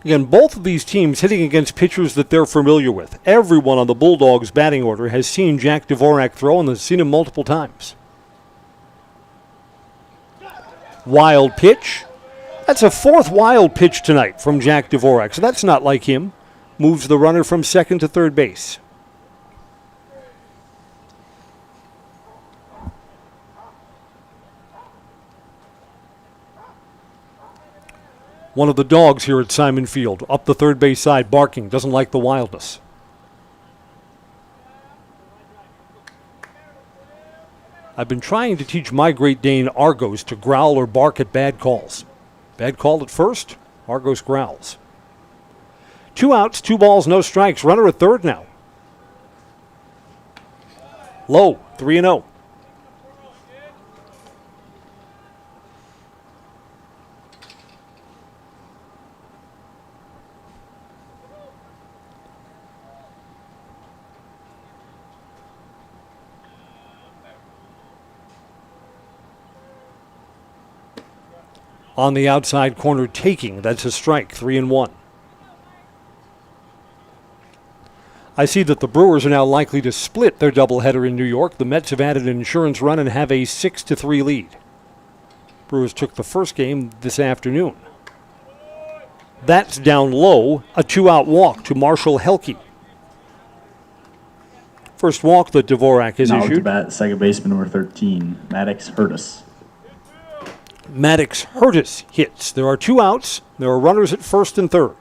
Again, both of these teams hitting against pitchers that they're familiar with. Everyone on the Bulldogs batting order has seen Jack Dvorak throw and has seen him multiple times. Wild pitch. That's a 4th wild pitch tonight from Jack Dvorak, so that's not like him. Moves the runner from second to third base. One of the dogs here at Simon Field, up the third base side, barking, doesn't like the wildness. I've been trying to teach my Great Dane Argos to growl or bark at bad calls. Bad call at first. Argos growls. 2 outs, 2 balls, no strikes. Runner at third now. Low, 3-0. On the outside corner, taking. That's a strike, 3-1. I see that the Brewers are now likely to split their doubleheader in New York. The Mets have added an insurance run and have a 6-3 lead. Brewers took the first game this afternoon. That's down low, a 2-out walk to Marshall Helke. First walk that Dvorak has Now issued. to bat, second baseman number 13, Maddox Hurtis. Maddox Hurtis hits. There are 2 outs. There are runners at first and third.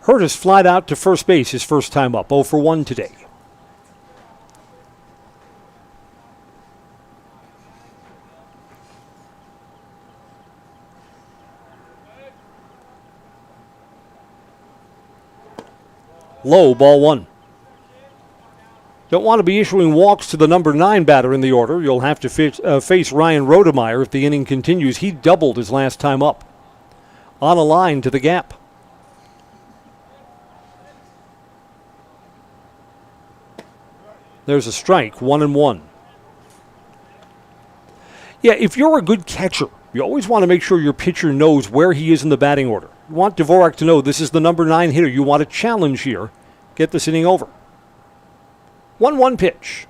Hurtis flied out to first base his first time up, 0 for 1 today. Low, ball 1. Don't want to be issuing walks to the number 9 batter in the order. You'll have to face Ryan Rodemeyer if the inning continues. He doubled his last time up. On a line to the gap. There's a strike, 1-1. Yeah, if you're a good catcher, you always want to make sure your pitcher knows where he is in the batting order. You want Dvorak to know this is the number 9 hitter. You want a challenge here. Get this inning over. 1-1 pitch.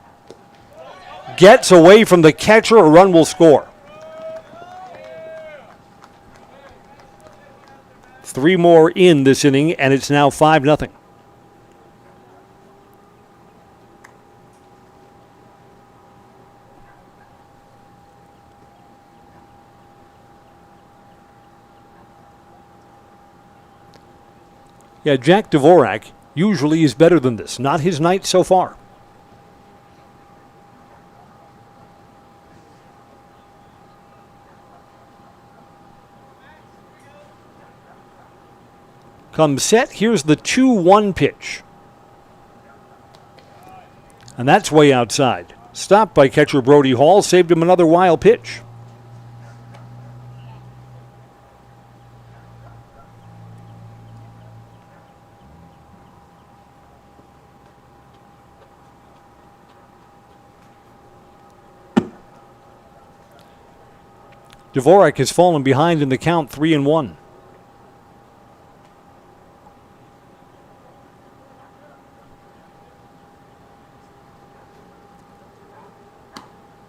Gets away from the catcher, a run will score. 3 more in this inning, and it's now 5-0. Yeah, Jack Dvorak usually is better than this. Not his night so far. Comes set. Here's the 2-1 pitch. And that's way outside. Stopped by catcher Brody Hall. Saved him another wild pitch. Dvorak has fallen behind in the count, 3-1.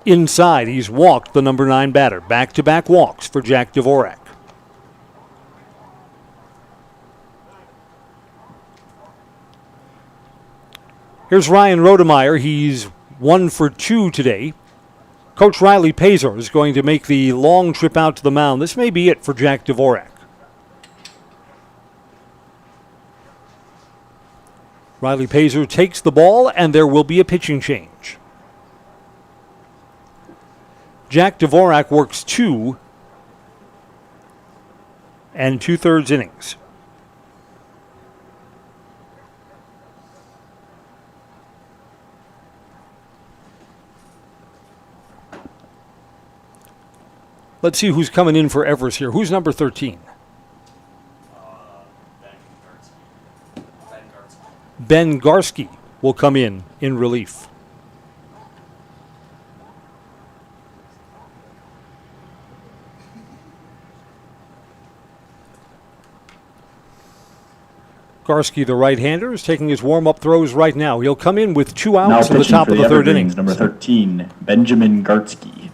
Inside, he's walked the number 9 batter. Back-to-back walks for Jack Dvorak. Here's Ryan Rodemeyer. He's 1 for 2 today. Coach Riley Pazor is going to make the long trip out to the mound. This may be it for Jack Dvorak. Riley Pazor takes the ball, and there will be a pitching change. Jack Dvorak works 2 2/3 innings. Let's see who's coming in for Everest here. Who's number 13? Ben Garski will come in relief. Garski, the right-hander, is taking his warm-up throws right now. He'll come in with 2 outs in the top of the third inning. Number 13, Benjamin Gartsky.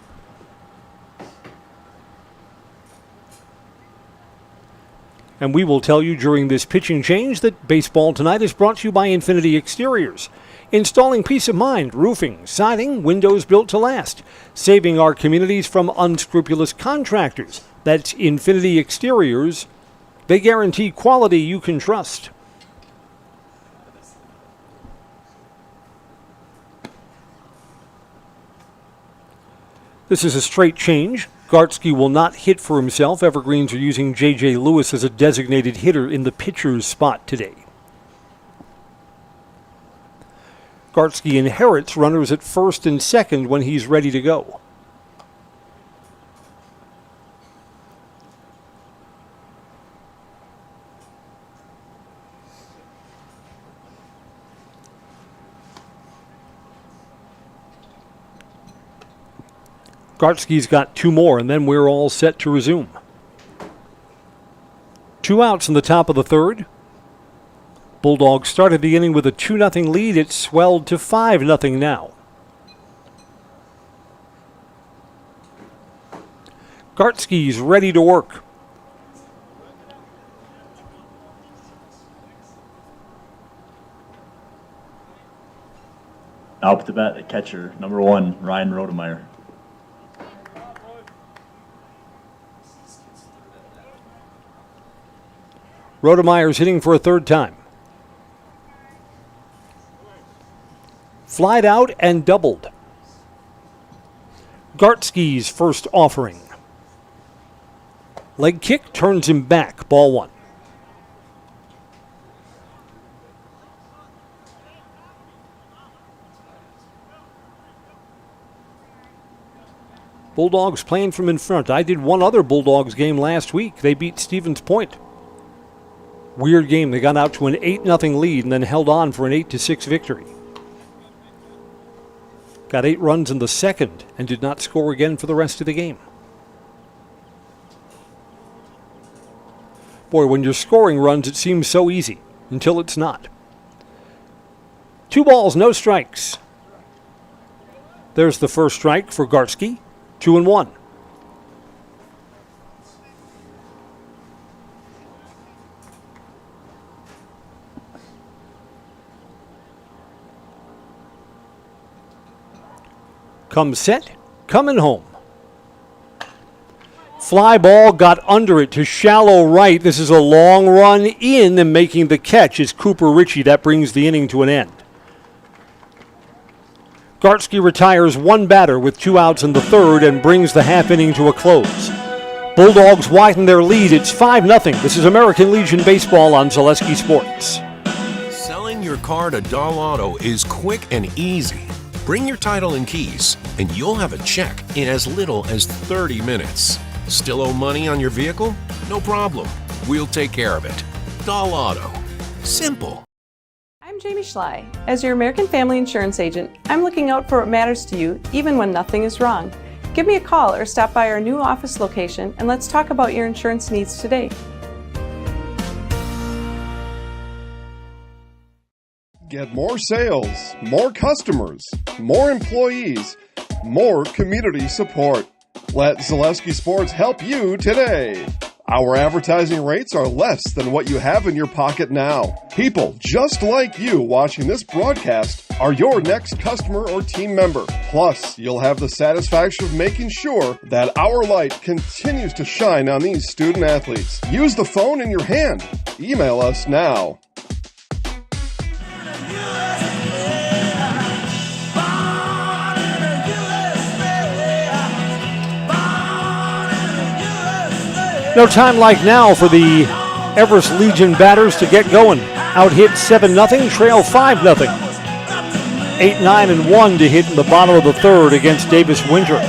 And we will tell you during this pitching change that Baseball Tonight is brought to you by Infinity Exteriors. Installing peace of mind, roofing, siding, windows built to last. Saving our communities from unscrupulous contractors. That's Infinity Exteriors. They guarantee quality you can trust. This is a straight change. Gartsky will not hit for himself. Evergreens are using J.J. Lewis as a designated hitter in the pitcher's spot today. Gartsky inherits runners at first and second when he's ready to go. Gartsky's got 2 more, and then we're all set to resume. 2 outs in the top of the third. Bulldogs started the inning with a 2-0 lead. It's swelled to 5-0 now. Gartsky's ready to work. Now up to bat, the catcher, number 1, Ryan Rodemeyer. Rodemeyer's hitting for a third time. Flied out and doubled. Gartsky's first offering. Leg kick turns him back. Ball 1. Bulldogs playing from in front. I did one other Bulldogs game last week. They beat Stevens Point. Weird game. They got out to an 8-0 lead and then held on for an 8-6 victory. Got 8 runs in the second and did not score again for the rest of the game. Boy, when you're scoring runs, it seems so easy until it's not. 2 balls, no strikes. There's the first strike for Gartsky. 2-1. Come set, coming home. Fly ball got under it to shallow right. This is a long run in, and making the catch is Cooper Ritchie. That brings the inning to an end. Gartsky retires 1 batter with 2 outs in the third and brings the half inning to a close. Bulldogs widen their lead. It's 5-0. This is American Legion Baseball on Zaleski Sports. Selling your car to Doll Auto is quick and easy. Bring your title and keys, and you'll have a check in as little as 30 minutes. Still owe money on your vehicle? No problem. We'll take care of it. Doll Auto. Simple. I'm Jamie Schley. As your American Family Insurance agent, I'm looking out for what matters to you, even when nothing is wrong. Give me a call or stop by our new office location, and let's talk about your insurance needs today. Get more sales, more customers, more employees, more community support. Let Zaleski Sports help you today. Our advertising rates are less than what you have in your pocket now. People just like you watching this broadcast are your next customer or team member. Plus, you'll have the satisfaction of making sure that our light continues to shine on these student athletes. Use the phone in your hand. Email us now. No time like now for the Everest Legion batters to get going. Out hit 7-0, trail 5-0. 8-9-1 to hit in the bottom of the third against Davis Winter.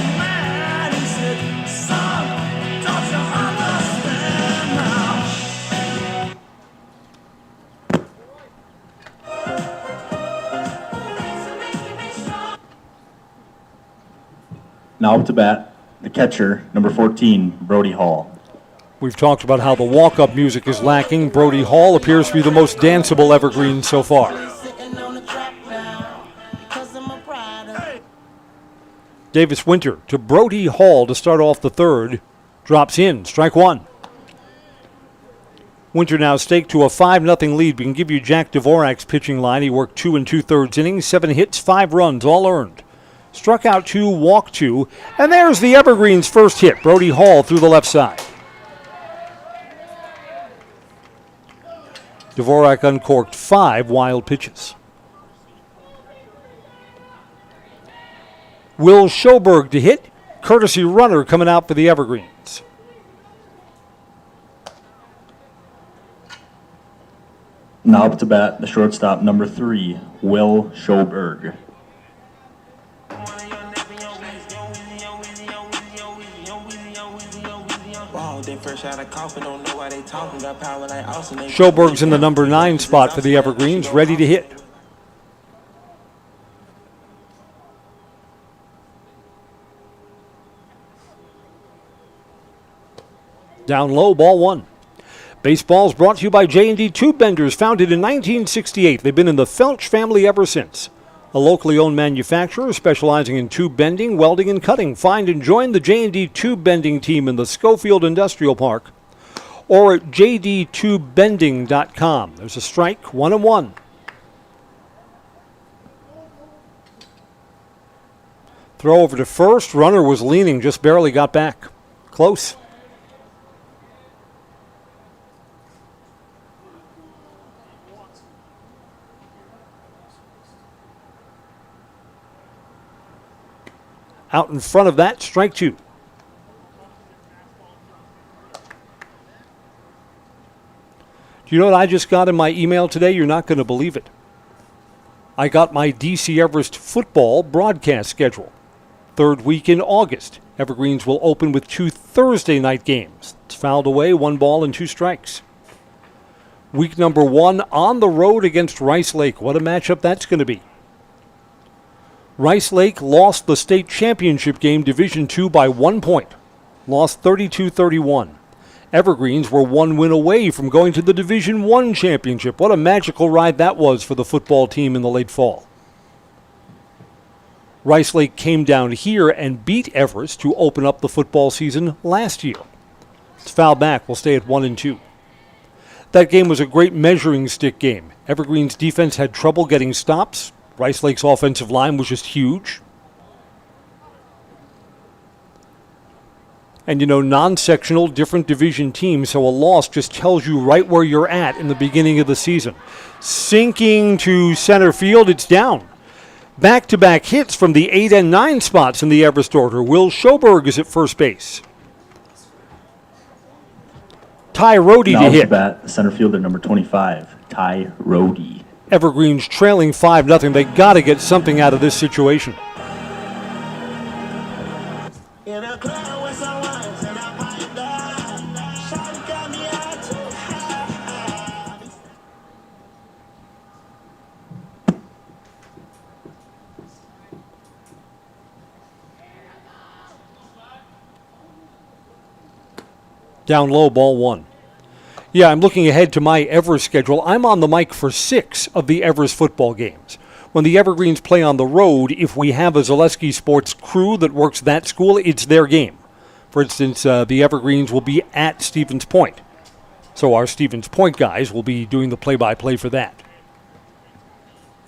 Now up to bat, the catcher, number 14, Brody Hall. We've talked about how the walk-up music is lacking. Brody Hall appears to be the most danceable evergreen so far. Davis Winter to Brody Hall to start off the third. Drops in, strike 1. Winter now staked to a 5-0 lead. We can give you Jack Dvorak's pitching line. He worked 2 2/3 innings, 7 hits, 5 runs, all earned. Struck out 2, walked 2, and there's the Evergreen's first hit. Brody Hall through the left side. Dvorak uncorked 5 wild pitches. Will Schoberg to hit. Courtesy runner coming out for the Evergreens. Now up to bat, the shortstop, number 3, Will Schoberg. Schoberg's in the number 9 spot for the Evergreens, ready to hit. Down low, ball 1. Baseball's brought to you by J&D Tube Benders, founded in 1968. They've been in the Felch family ever since. A locally owned manufacturer specializing in tube bending, welding, and cutting. Find and join the J&D Tube Bending team in the Schofield Industrial Park or at jdtubebending.com. There's a strike, 1-1. Throw over to first. Runner was leaning, just barely got back. Close. Out in front of that, strike 2. Do you know what I just got in my email today? You're not going to believe it. I got my DC Everest football broadcast schedule. 3rd week in August. Evergreens will open with 2 Thursday night games. It's fouled away, 1 ball and 2 strikes. Week number 1 on the road against Rice Lake. What a matchup that's going to be. Rice Lake lost the state championship game, Division II, by 1 point. Lost 32-31. Evergreens were 1 win away from going to the Division I championship. What a magical ride that was for the football team in the late fall. Rice Lake came down here and beat Everest to open up the football season last year. It's fouled back. We'll stay at 1-2. That game was a great measuring stick game. Evergreen's defense had trouble getting stops. Rice Lake's offensive line was just huge. And, you know, non-sectional, different division teams, so a loss just tells you right where you're at in the beginning of the season. Sinking to center field, it's down. Back-to-back hits from the 8 and 9 spots in the Everest order. Will Schoberg is at first base. Ty Rhodey to hit. Now bat, the center fielder, number 25, Ty Rhodey. Evergreens trailing 5-0. They got to get something out of this situation. Down low, ball 1. Yeah, I'm looking ahead to my Everest schedule. I'm on the mic for 6 of the Everest football games. When the Evergreens play on the road, if we have a Zaleski Sports crew that works that school, it's their game. For instance, the Evergreens will be at Stevens Point. So our Stevens Point guys will be doing the play-by-play for that.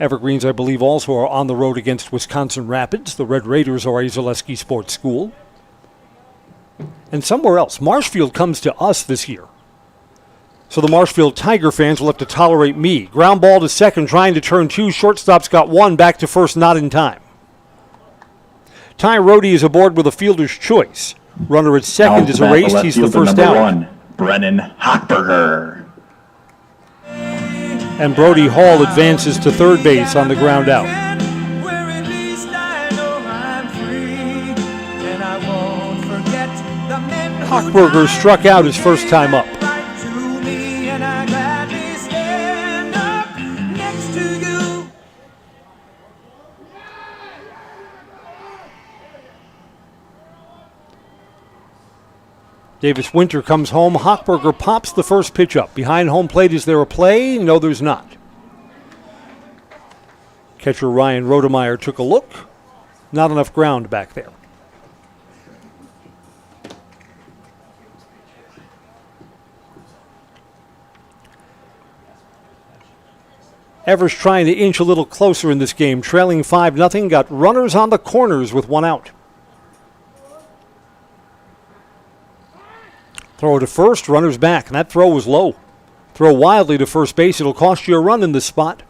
Evergreens, I believe, also are on the road against Wisconsin Rapids. The Red Raiders are a Zaleski Sports school. And somewhere else. Marshfield comes to us this year. So the Marshfield Tiger fans will have to tolerate me. Ground ball to second, trying to turn 2. Shortstop's got 1, back to first, not in time. Ty Rhodey is aboard with a fielder's choice. Runner at second is erased. He's the first out. 1, Brennan Hochberger. And Brody Hall advances to third base on the ground out. Hochberger struck out his first time up. Davis Winter comes home. Hochberger pops the first pitch up. Behind home plate, is there a play? No, there's not. Catcher Ryan Rodemeyer took a look. Not enough ground back there. Everest trying to inch a little closer in this game. Trailing 5-0. Got runners on the corners with 1 out. Throw to first, runners back, and that throw was low. Throw wildly to first base, it'll cost you a run in this spot.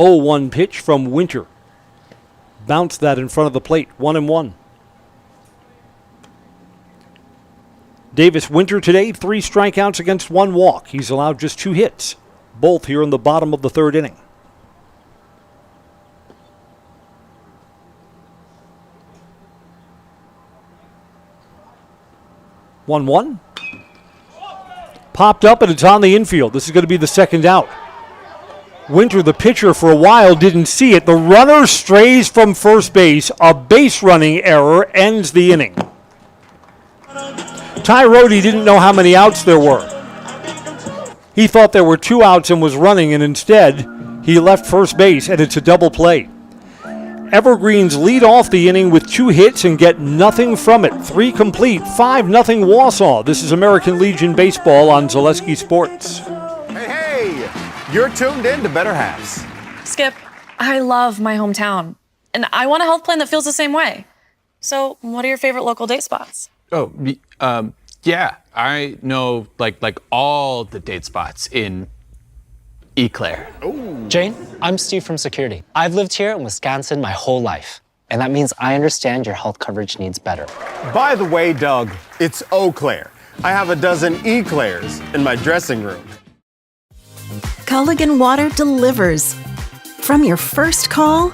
0-1 pitch from Winter. Bounced that in front of the plate. 1-1. Davis Winter today, 3 strikeouts against 1 walk. He's allowed just 2 hits, both here in the bottom of the 3rd inning. One. Popped up and it's on the infield. This is going to be the 2nd out. Winter, the pitcher, for a while didn't see it. The runner strays from first base. A base running error ends the inning. Ty Rohde didn't know how many outs there were. He thought there were 2 outs and was running, and instead he left first base, and it's a double play. Evergreens lead off the inning with 2 hits and get nothing from it. 3 complete, 5-0 Wausau. This is American Legion Baseball on Zaleski Sports. Hey, you're tuned in to Better Halves. Skip, I love my hometown, and I want a health plan that feels the same way. So, what are your favorite local date spots? Oh, yeah, I know like all the date spots in Eclair. Jane, I'm Steve from security. I've lived here in Wisconsin my whole life, and that means I understand your health coverage needs better. By the way, Doug, it's Eau Claire. I have a dozen Eclairs in my dressing room. Culligan Water delivers. From your first call,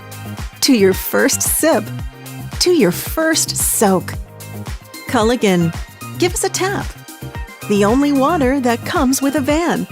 to your first sip, to your first soak. Culligan, give us a tap. The only water that comes with a van.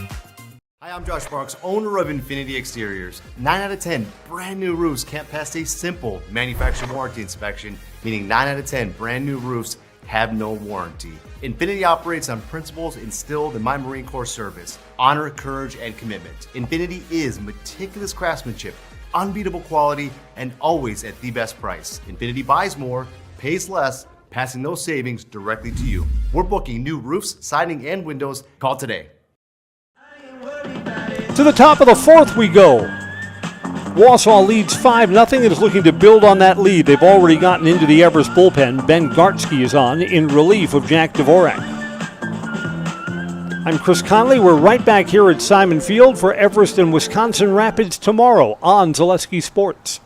Hi, I'm Josh Marks, owner of Infinity Exteriors. 9 out of 10 brand new roofs can't pass a simple manufacturer warranty inspection, meaning 9 out of 10 brand new roofs have no warranty. Infinity operates on principles instilled in my Marine Corps service: honor, courage, and commitment. Infinity is meticulous craftsmanship, unbeatable quality, and always at the best price. Infinity buys more, pays less, passing those savings directly to you. We're booking new roofs, siding, and windows. Call today. To the top of the 4th we go. Wausau leads 5-0 and is looking to build on that lead. They've already gotten into the Everest bullpen. Ben Gartsky is on in relief of Jack Dvorak. I'm Chris Conley. We're right back here at Simon Field for Everest and Wisconsin Rapids tomorrow on Zaleski Sports.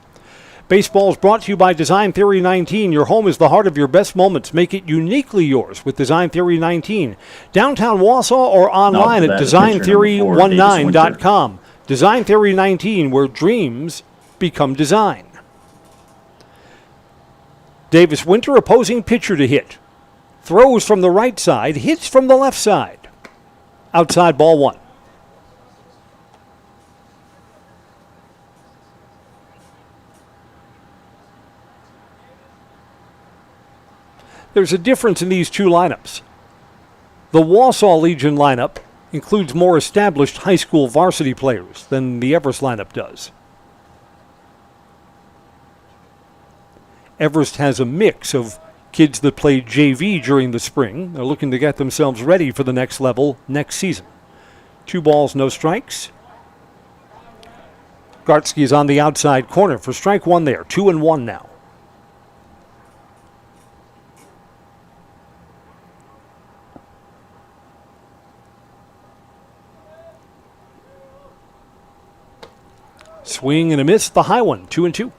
Baseball is brought to you by Design Theory 19. Your home is the heart of your best moments. Make it uniquely yours with Design Theory 19. Downtown Wausau or online at designtheory19.com. Design Theory 19, where dreams become design. Davis Winter, opposing pitcher to hit. Throws from the right side, hits from the left side. Outside, ball 1. There's a difference in these 2 lineups. The Wausau Legion lineup includes more established high school varsity players than the Everest lineup does. Everest has a mix of kids that played JV during the spring. They're looking to get themselves ready for the next level next season. 2 balls, no strikes. Gartsky is on the outside corner for strike 1 there. 2-1 now. Swing and a miss, the high one, 2-2.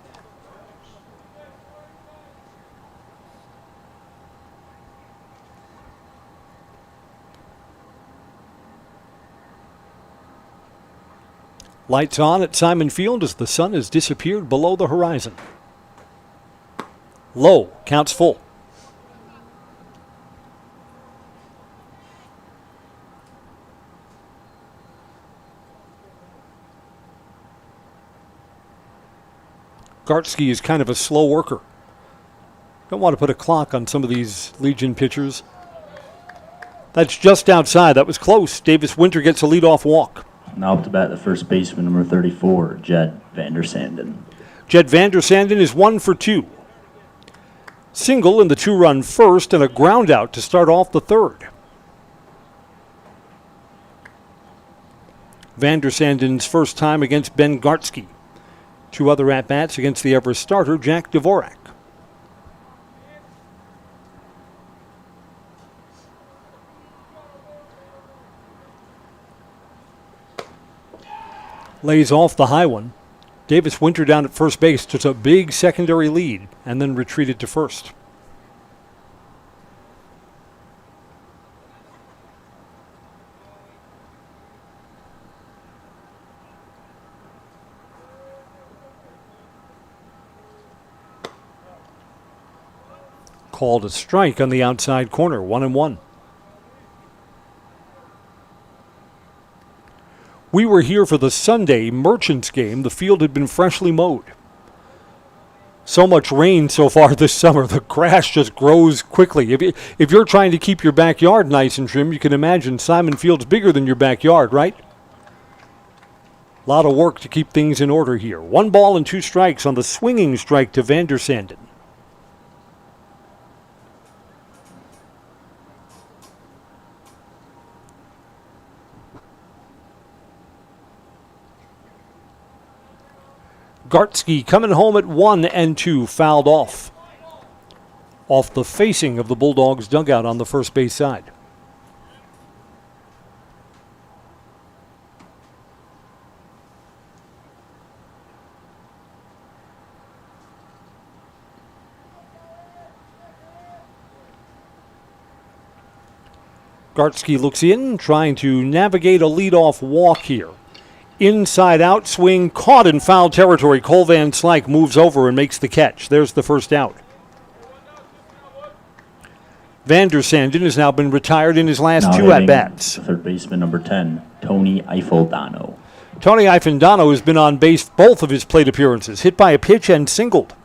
Lights on at Simon Field as the sun has disappeared below the horizon. Low, counts full. Gartsky is kind of a slow worker. Don't want to put a clock on some of these Legion pitchers. That's just outside. That was close. Davis Winter gets a leadoff walk. Now up to bat the first baseman, number 34, Jed Vandersanden. Jed Vandersanden is 1 for 2. Single in the 2-run first and a ground out to start off the 3rd. Vandersanden's first time against Ben Gartsky. 2 other at-bats against the Everest starter, Jack Dvorak. Lays off the high one. Davis Winter down at first base took a big secondary lead and then retreated to first. Called a strike on the outside corner, 1-1. We were here for the Sunday Merchants game. The field had been freshly mowed. So much rain so far this summer, the grass just grows quickly. If you're trying to keep your backyard nice and trim, you can imagine Simon Field's bigger than your backyard, right? A lot of work to keep things in order here. 1 ball and 2 strikes on the swinging strike to Vandersanden. Gartsky coming home at 1-2, fouled off. Off the facing of the Bulldogs dugout on the first base side. Gartsky looks in, trying to navigate a leadoff walk here. Inside out swing, caught in foul territory. Cole Van Slyke moves over and makes the catch. There's the first out. Vandersanden has now been retired in his last 2 at-bats. Third baseman number 10, Tony Eiffeldano. Tony Eiffeldano has been on base both of his plate appearances, hit by a pitch and singled.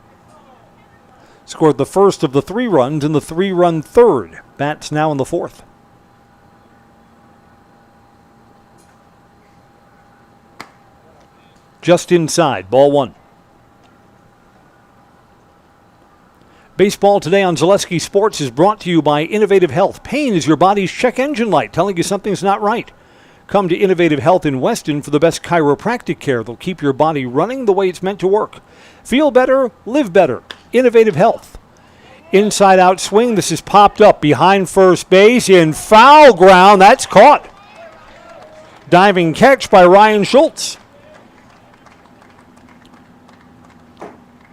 Scored the first of the 3 runs in the 3-run third. Bats now in the 4th. Just inside, ball 1. Baseball today on Zaleski Sports is brought to you by Innovative Health. Pain is your body's check engine light telling you something's not right. Come to Innovative Health in Weston for the best chiropractic care. They'll keep your body running the way it's meant to work. Feel better, live better. Innovative Health. Inside out swing. This is popped up behind first base in foul ground. That's caught. Diving catch by Ryan Schultz.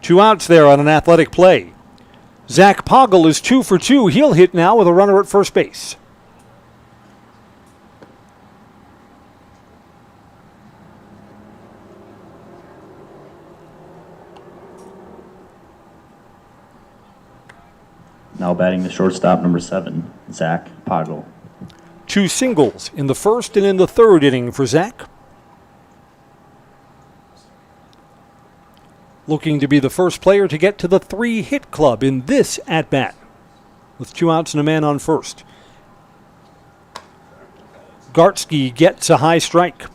2 outs there on an athletic play. Zach Poggle is 2 for 2. He'll hit now with a runner at first base. Now batting the shortstop, number 7, Zach Poggle. 2 singles in the first and in the third inning for Zach. Looking to be the first player to get to the 3-hit club in this at-bat. With 2 outs and a man on first. Gartsky gets a high strike.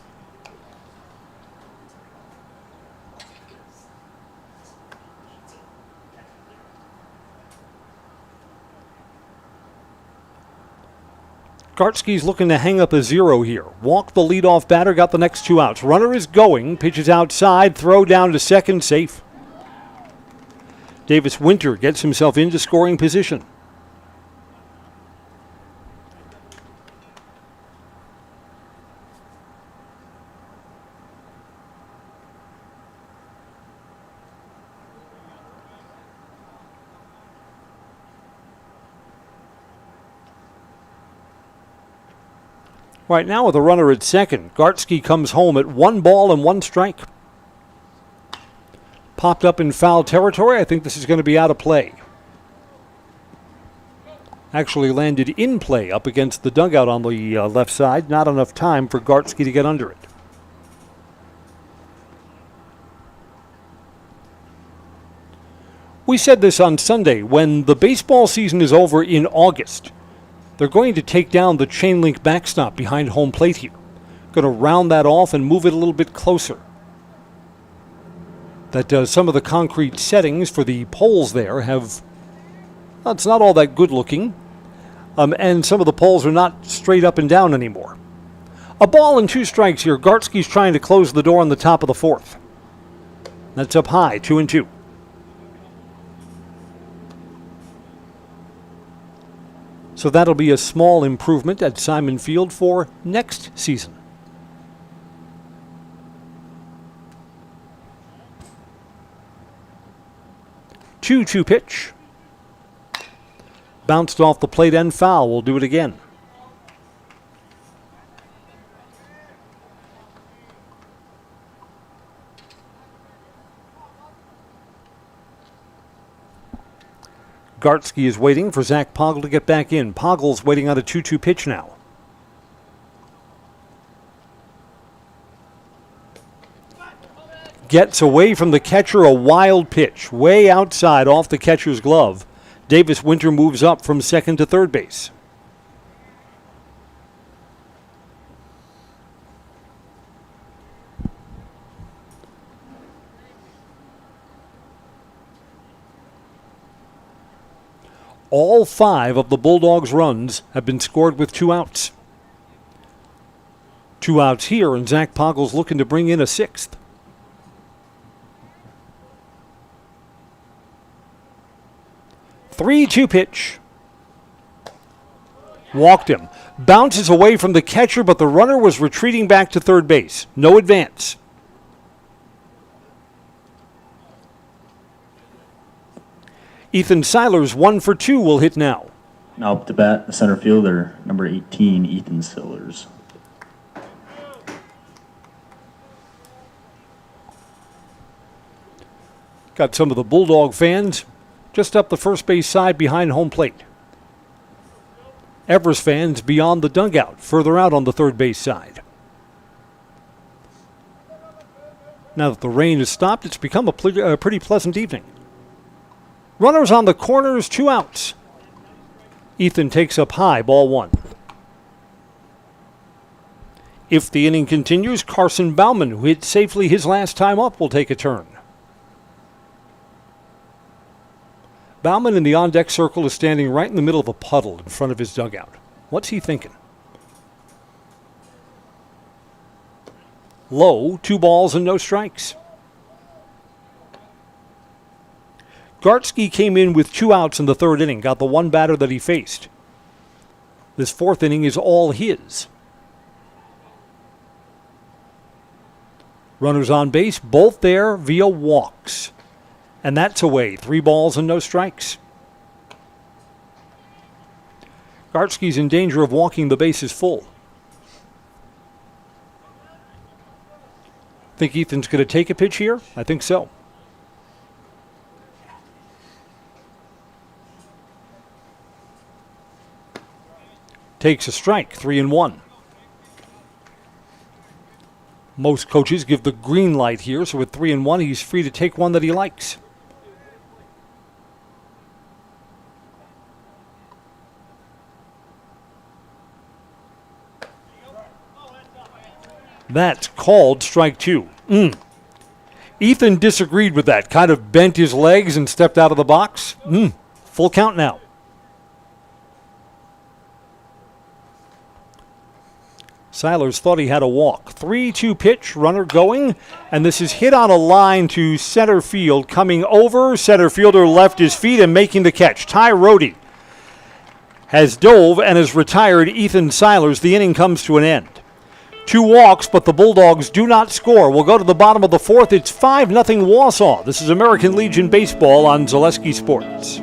Gartsky's looking to hang up a 0 here. Walk the leadoff batter, got the next 2 outs. Runner is going, pitches outside, throw down to second, safe. Davis Winter gets himself into scoring position. Right now with a runner at second, Gartsky comes home at 1 ball and 1 strike. Popped up in foul territory. I think this is going to be out of play. Actually landed in play up against the dugout on the left side. Not enough time for Gartsky to get under it. We said this on Sunday. When the baseball season is over in August, they're going to take down the chain link backstop behind home plate here. Going to round that off and move it a little bit closer. That some of the concrete settings for the poles there have, well, it's not all that good looking. And some of the poles are not straight up and down anymore. A ball and 2 strikes here. Gartsky's trying to close the door on the top of the 4th. That's up high, 2-2. So that'll be a small improvement at Simon Field for next season. 2-2 pitch. Bounced off the plate and foul. We'll do it again. Gartsky is waiting for Zach Poggle to get back in. Poggle's waiting on a 2-2 pitch now. Gets away from the catcher, a wild pitch, way outside off the catcher's glove. Davis Winter moves up from second to third base. All 5 of the Bulldogs' runs have been scored with 2 outs. 2 outs here, and Zach Poggle's looking to bring in a 6th. Three-two pitch. Walked him. Bounces away from the catcher, but the runner was retreating back to third base. No advance. Ethan Seilers, 1 for 2, will hit now. Now up to bat, the center fielder, number 18, Ethan Seilers. Got some of the Bulldog fans just up the first base side behind home plate. Everest fans beyond the dugout, further out on the third base side. Now that the rain has stopped, it's become a pretty pleasant evening. Runners on the corners, 2 outs. Ethan takes up high, ball 1. If the inning continues, Carson Bauman, who hit safely his last time up, will take a turn. Bauman in the on-deck circle is standing right in the middle of a puddle in front of his dugout. What's he thinking? Low, 2 balls and no strikes. Gartsky came in with 2 outs in the third inning, got the 1 batter that he faced. This 4th inning is all his. Runners on base, both there via walks. And that's away. 3 balls and no strikes. Gartsky's in danger of walking the bases full. Think Ethan's going to take a pitch here? I think so. Takes a strike, 3-1. Most coaches give the green light here, so with 3-1, he's free to take one that he likes. That's called strike 2. Ethan disagreed with that, kind of bent his legs and stepped out of the box. Full count now. Seilers thought he had a walk. 3-2 pitch, runner going, and this is hit on a line to center field. Coming over, center fielder left his feet and making the catch. Ty Rohde has dove and has retired Ethan Seilers. The inning comes to an end. 2 walks, but the Bulldogs do not score. We'll go to the bottom of the 4th. It's 5-0 Wausau. This is American Legion Baseball on Zaleski Sports.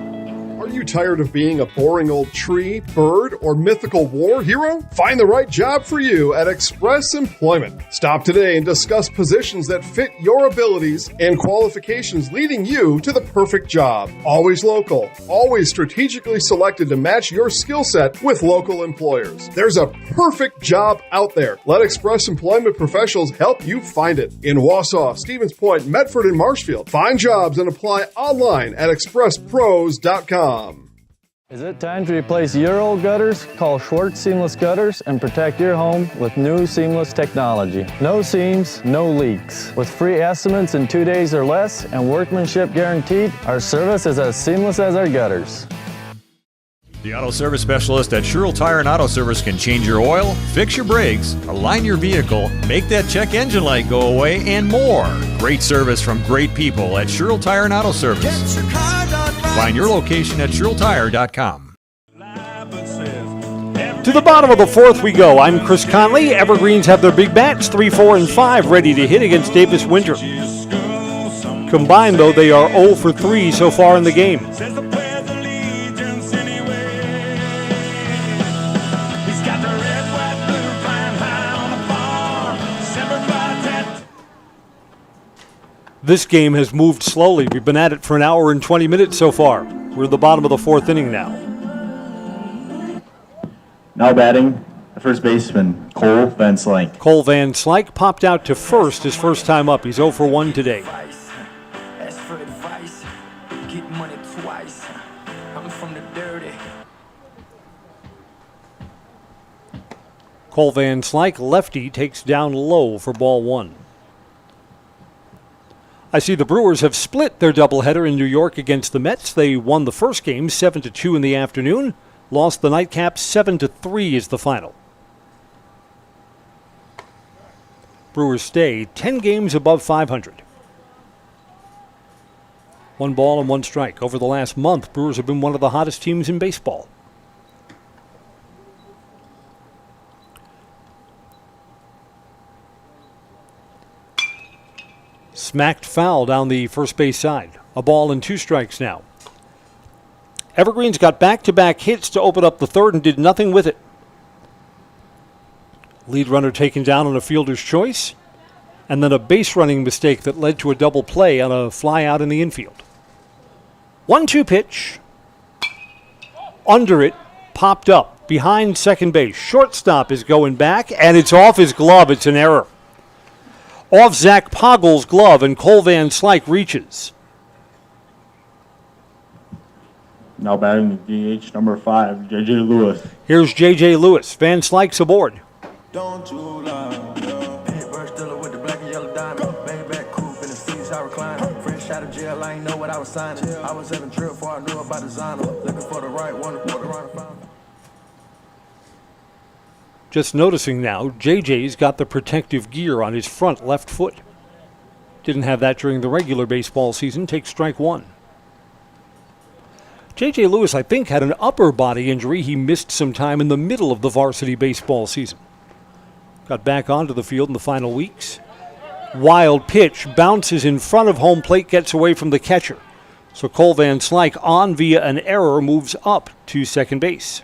Are you tired of being a boring old tree, bird, or mythical war hero? Find the right job for you at Express Employment. Stop today and discuss positions that fit your abilities and qualifications, leading you to the perfect job. Always local, always strategically selected to match your skill set with local employers. There's a perfect job out there. Let Express Employment professionals help you find it. In Wausau, Stevens Point, Medford, and Marshfield. Find jobs and apply online at expresspros.com. Is it time to replace your old gutters? Call Schwartz Seamless Gutters and protect your home with new seamless technology. No seams, no leaks. With free estimates in 2 days or less and workmanship guaranteed, our service is as seamless as our gutters. The Auto Service Specialist at Sherrill Tire and Auto Service can change your oil, fix your brakes, align your vehicle, make that check engine light go away, and more. Great service from great people at Sherrill Tire and Auto Service. Find your location at SherrillTire.com. To the bottom of the 4th we go. I'm Chris Conley. Evergreens have their big bats, 3, 4, and 5, ready to hit against Davis Winter. Combined, though, they are 0 for 3 so far in the game. This game has moved slowly. We've been at it for an hour and 20 minutes so far. We're at the bottom of the 4th inning now. Now batting, the first baseman, Cole Van Slyke. Cole Van Slyke popped out to first his first time up. He's 0 for 1 today. Ask for advice, get money twice. I'm from the dirty. Cole Van Slyke, lefty, takes down low for ball 1. I see the Brewers have split their doubleheader in New York against the Mets. They won the first game 7-2 in the afternoon. Lost the nightcap 7-3 is the final. Brewers stay 10 games above 500. 1 ball and 1 strike. Over the last month, Brewers have been one of the hottest teams in baseball. Smacked foul down the first base side. A ball and 2 strikes now. Evergreen's got back-to-back hits to open up the third and did nothing with it. Lead runner taken down on a fielder's choice, and then a base running mistake that led to a double play on a fly out in the infield. 1-2 pitch. Under it, popped up, behind second base. Shortstop is going back, and it's off his glove. It's an error. Off Zach Poggle's glove, and Cole Van Slyke reaches. Now batting the DH, number 5, J.J. Lewis. Here's J.J. Lewis. Van Slyke's aboard. Don't you lie, paintbrush dealer with the black and yellow diamond. Maybach coupe in the seats I recline. Fresh out of jail, I ain't know what I was signing. I was having trip before I knew about designer. Looking for the right one, for the right found. Just noticing now, JJ's got the protective gear on his front left foot. Didn't have that during the regular baseball season. Takes strike 1. J.J. Lewis, I think, had an upper body injury. He missed some time in the middle of the varsity baseball season. Got back onto the field in the final weeks. Wild pitch, bounces in front of home plate, gets away from the catcher. So Cole Van Slyke, on via an error, moves up to second base.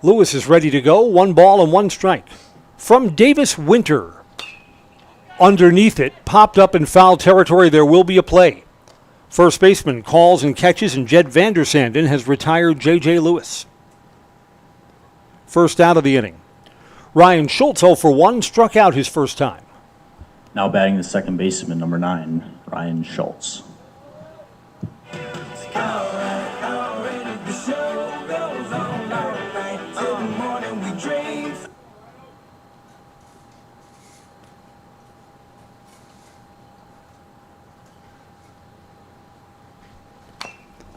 Lewis is ready to go. 1 ball and 1 strike. From Davis Winter. Underneath it, popped up in foul territory. There will be a play. First baseman calls and catches, and Jed Vandersanden has retired J.J. Lewis. First out of the inning. Ryan Schultz 0 for 1, struck out his first time. Now batting the second baseman, number 9, Ryan Schultz.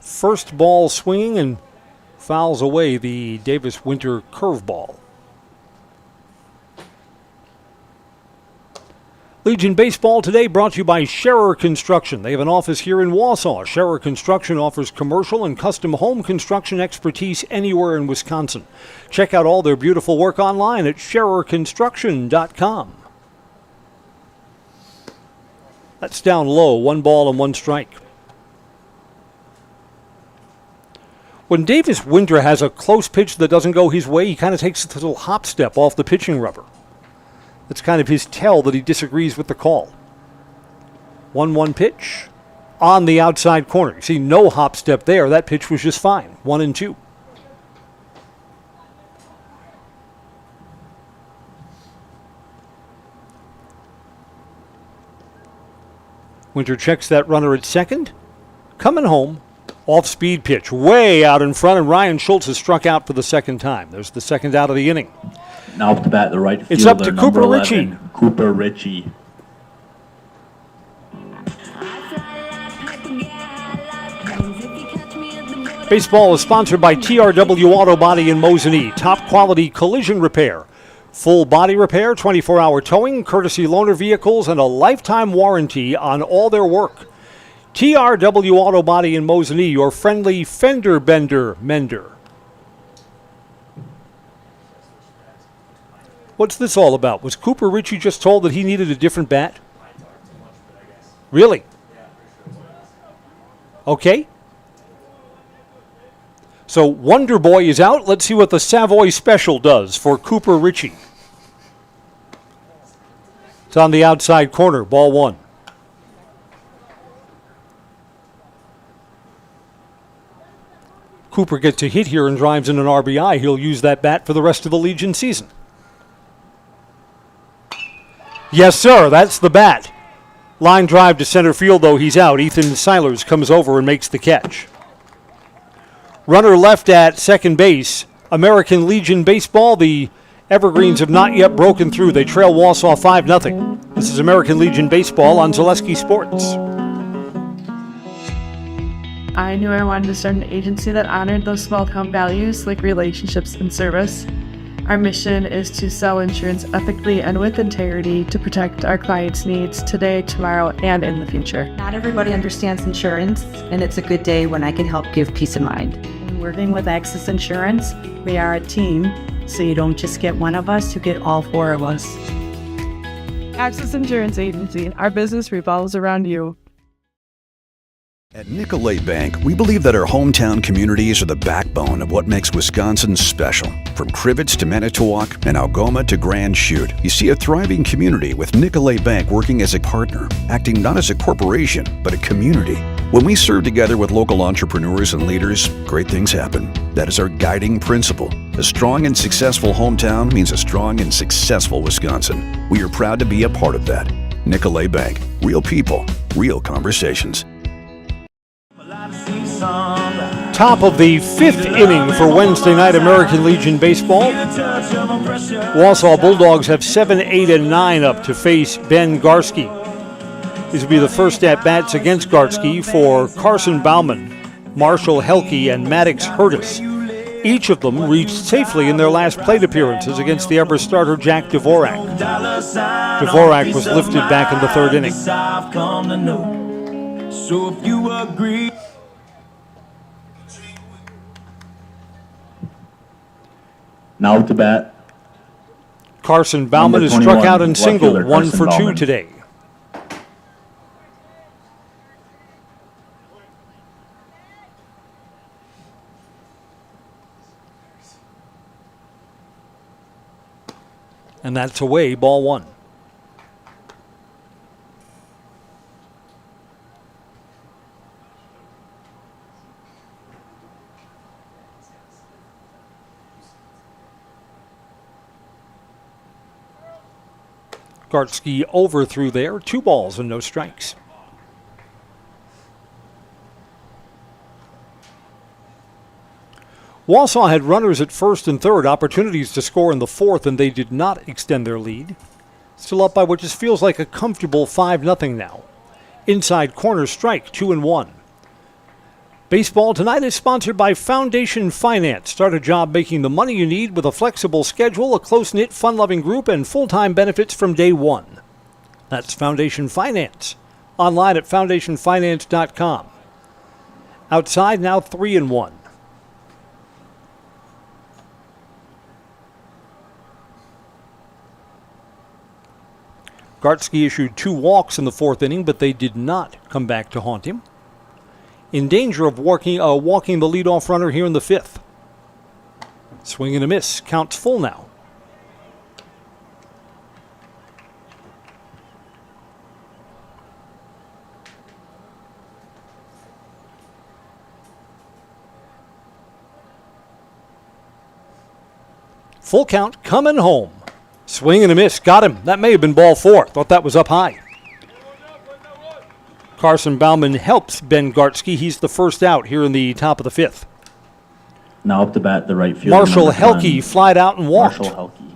First ball swinging and fouls away the Davis Winter curveball. Legion Baseball today brought to you by Scherer Construction. They have an office here in Wausau. Scherer Construction offers commercial and custom home construction expertise anywhere in Wisconsin. Check out all their beautiful work online at schererconstruction.com. That's down low, 1 ball and 1 strike. When Davis Winter has a close pitch that doesn't go his way, he kind of takes a little hop step off the pitching rubber. That's kind of his tell that he disagrees with the call. 1-1 pitch on the outside corner. You see, no hop step there. That pitch was just fine. 1-2. Winter checks that runner at second. Coming home. Off-speed pitch, way out in front, and Ryan Schultz has struck out for the second time. There's the second out of the inning. Now up to bat, the right fielder, it's up to number Cooper 11, Ritchie. Cooper Ritchie. Baseball is sponsored by TRW Auto Body in Mosinee. Top quality collision repair. Full body repair, 24-hour towing, courtesy loaner vehicles, and a lifetime warranty on all their work. TRW Auto Body in Mosinee, your friendly fender bender mender. What's this all about? Was Cooper Ritchie just told that he needed a different bat? Really? Okay. So Wonder Boy is out. Let's see what the Savoy Special does for Cooper Ritchie. It's on the outside corner, ball one. Cooper gets a hit here and drives in an RBI. He'll use that bat for the rest of the Legion season. Yes, sir, that's the bat. Line drive to center field, though he's out. Ethan Seilers comes over and makes the catch. Runner left at second base. American Legion baseball. The Evergreens have not yet broken through. They trail Wausau 5-0. This is American Legion baseball on Zaleski Sports. I knew I wanted to start an agency that honored those small town values like relationships and service. Our mission is to sell insurance ethically and with integrity to protect our clients' needs today, tomorrow, and in the future. Not everybody understands insurance, and it's a good day when I can help give peace of mind. When working with Access Insurance, we are a team, so you don't just get one of us, you get all four of us. Access Insurance Agency, our business revolves around you. At Nicolay Bank, we believe that our hometown communities are the backbone of what makes Wisconsin special. From Crivets to Manitowoc and Algoma to Grand Chute, you see a thriving community with Nicolay Bank working as a partner, acting not as a corporation, but a community. When we serve together with local entrepreneurs and leaders, great things happen. That is our guiding principle. A strong and successful hometown means a strong and successful Wisconsin. We are proud to be a part of that. Nicolay Bank. Real people, real conversations. Top of the fifth inning for Wednesday night American Legion baseball. Wausau Bulldogs have 7, 8, and 9 up to face Ben Garski. These will be the first at-bats against Garski for Carson Bauman, Marshall Helke, and Maddox Hurtis. Each of them reached safely in their last plate appearances against the Everest starter Jack Dvorak. Dvorak was lifted back in the third inning. So if you agree. Now to bat. Carson Bauman is struck out and singled, 1 for 2 today. And that's away, ball one. Gartsky overthrew there, 2 balls and no strikes. Wausau had runners at first and third, opportunities to score in the fourth, and they did not extend their lead. Still up by what just feels like a comfortable 5-0 now. Inside corner strike, 2-1. Baseball tonight is sponsored by Foundation Finance. Start a job making the money you need with a flexible schedule, a close-knit, fun-loving group, and full-time benefits from day one. That's Foundation Finance. Online at foundationfinance.com. Outside now 3-1. Gartsky issued 2 walks in the fourth inning, but they did not come back to haunt him. In danger of walking the leadoff runner here in the fifth. Swing and a miss. Counts full now. Full count coming home. Swing and a miss. Got him. That may have been ball 4. Thought that was up high. Carson Bauman helps Ben Gartsky. He's the first out here in the top of the fifth. Now up to bat the right fielder. Marshall Helke flied out and walked. Marshall Helke.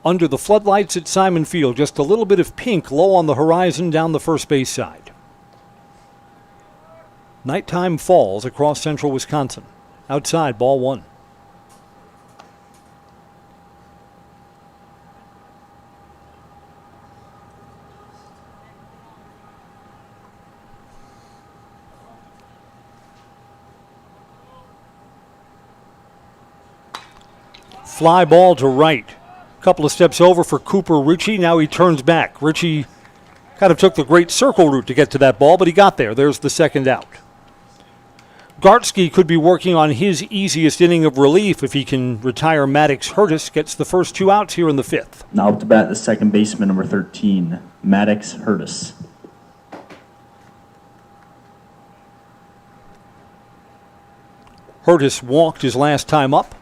Under the floodlights at Simon Field, just a little bit of pink low on the horizon down the first base side. Nighttime falls across central Wisconsin. Outside, ball 1. Fly ball to right. Couple of steps over for Cooper Ritchie. Now he turns back. Ritchie kind of took the great circle route to get to that ball, but he got there. There's the second out. Gartsky could be working on his easiest inning of relief if he can retire Maddox Hurtis. Gets the first 2 outs here in the 5th. Now up to bat, the second baseman, number 13, Maddox Hurtis. Hurtis walked his last time up.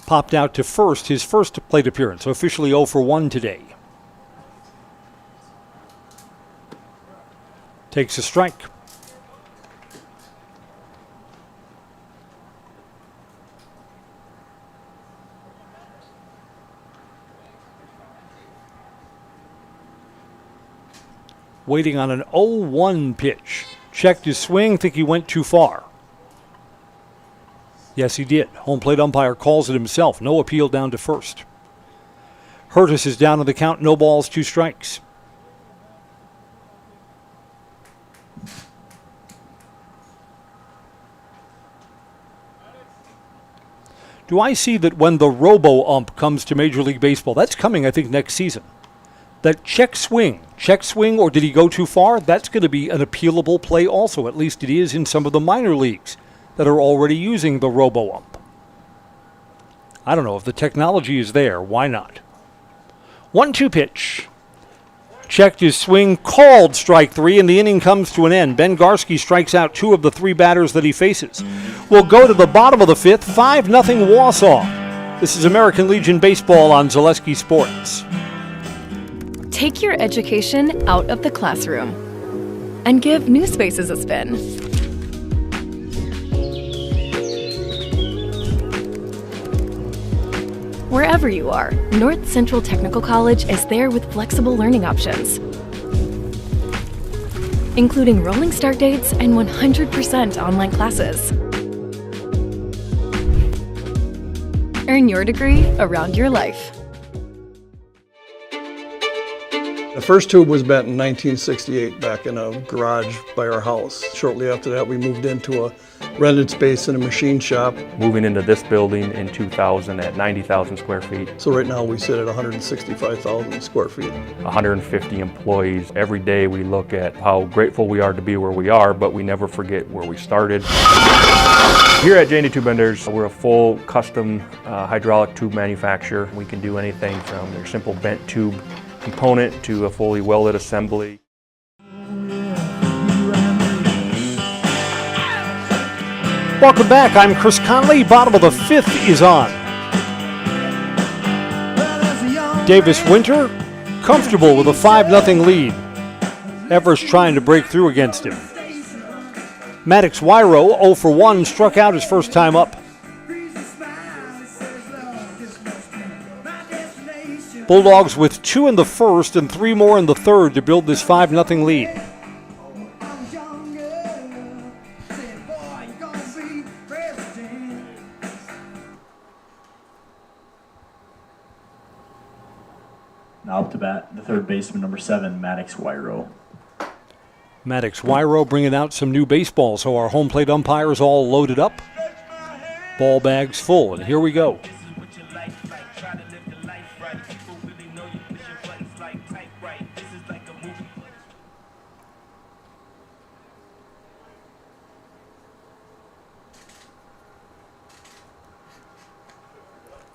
Popped out to first, his first plate appearance, so officially 0 for 1 today. Takes a strike. Waiting on an 0-1 pitch. Checked his swing, think he went too far. Yes, he did. Home plate umpire calls it himself. No appeal down to first. Hurtis is down on the count. No balls, 2 strikes. Do I see that when the robo-ump comes to Major League Baseball, that's coming, I think, next season, that check swing, or did he go too far? That's going to be an appealable play also. At least it is in some of the minor leagues that are already using the robo-ump. I don't know, if the technology is there, why not? 1-2 pitch. Checked his swing, called strike 3, and the inning comes to an end. Ben Gartsky strikes out 2 of the 3 batters that he faces. We'll go to the bottom of the 5th, 5-0 Wausau. This is American Legion Baseball on Zaleski Sports. Take your education out of the classroom and give New Spaces a spin. Wherever you are, North Central Technical College is there with flexible learning options, including rolling start dates and 100% online classes. Earn your degree around your life. The first tube was bent in 1968 back in a garage by our house. Shortly after that, we moved into a rented space in a machine shop. Moving into this building in 2000 at 90,000 square feet. So right now we sit at 165,000 square feet. 150 employees. Every day we look at how grateful we are to be where we are, but we never forget where we started. Here at J&D Tube Benders, we're a full custom hydraulic tube manufacturer. We can do anything from your simple bent tube component to a fully welded assembly. Welcome back. I'm Chris Conley. Bottom of the 5th is on. Davis Winter, comfortable with a 5-0 lead. Everest trying to break through against him. Maddox Wyro, 0 for 1, struck out his first time up. Bulldogs with 2 in the first and 3 more in the third to build this 5-0 lead. Now up to bat, the third baseman, number 7, Maddox Wyro. Maddox Wyro bringing out some new baseball, so our home plate umpires all loaded up. Ball bags full, and here we go.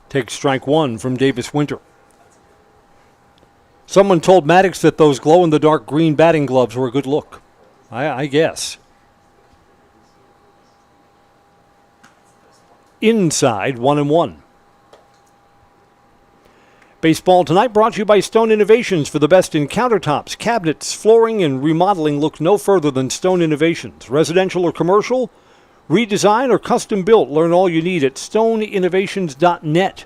Takes strike 1 from Davis Winter. Someone told Maddox that those glow-in-the-dark green batting gloves were a good look. I guess. Inside, 1-1. Baseball tonight brought to you by Stone Innovations. For the best in countertops, cabinets, flooring, and remodeling, look no further than Stone Innovations. Residential or commercial, redesign or custom built, learn all you need at stoneinnovations.net.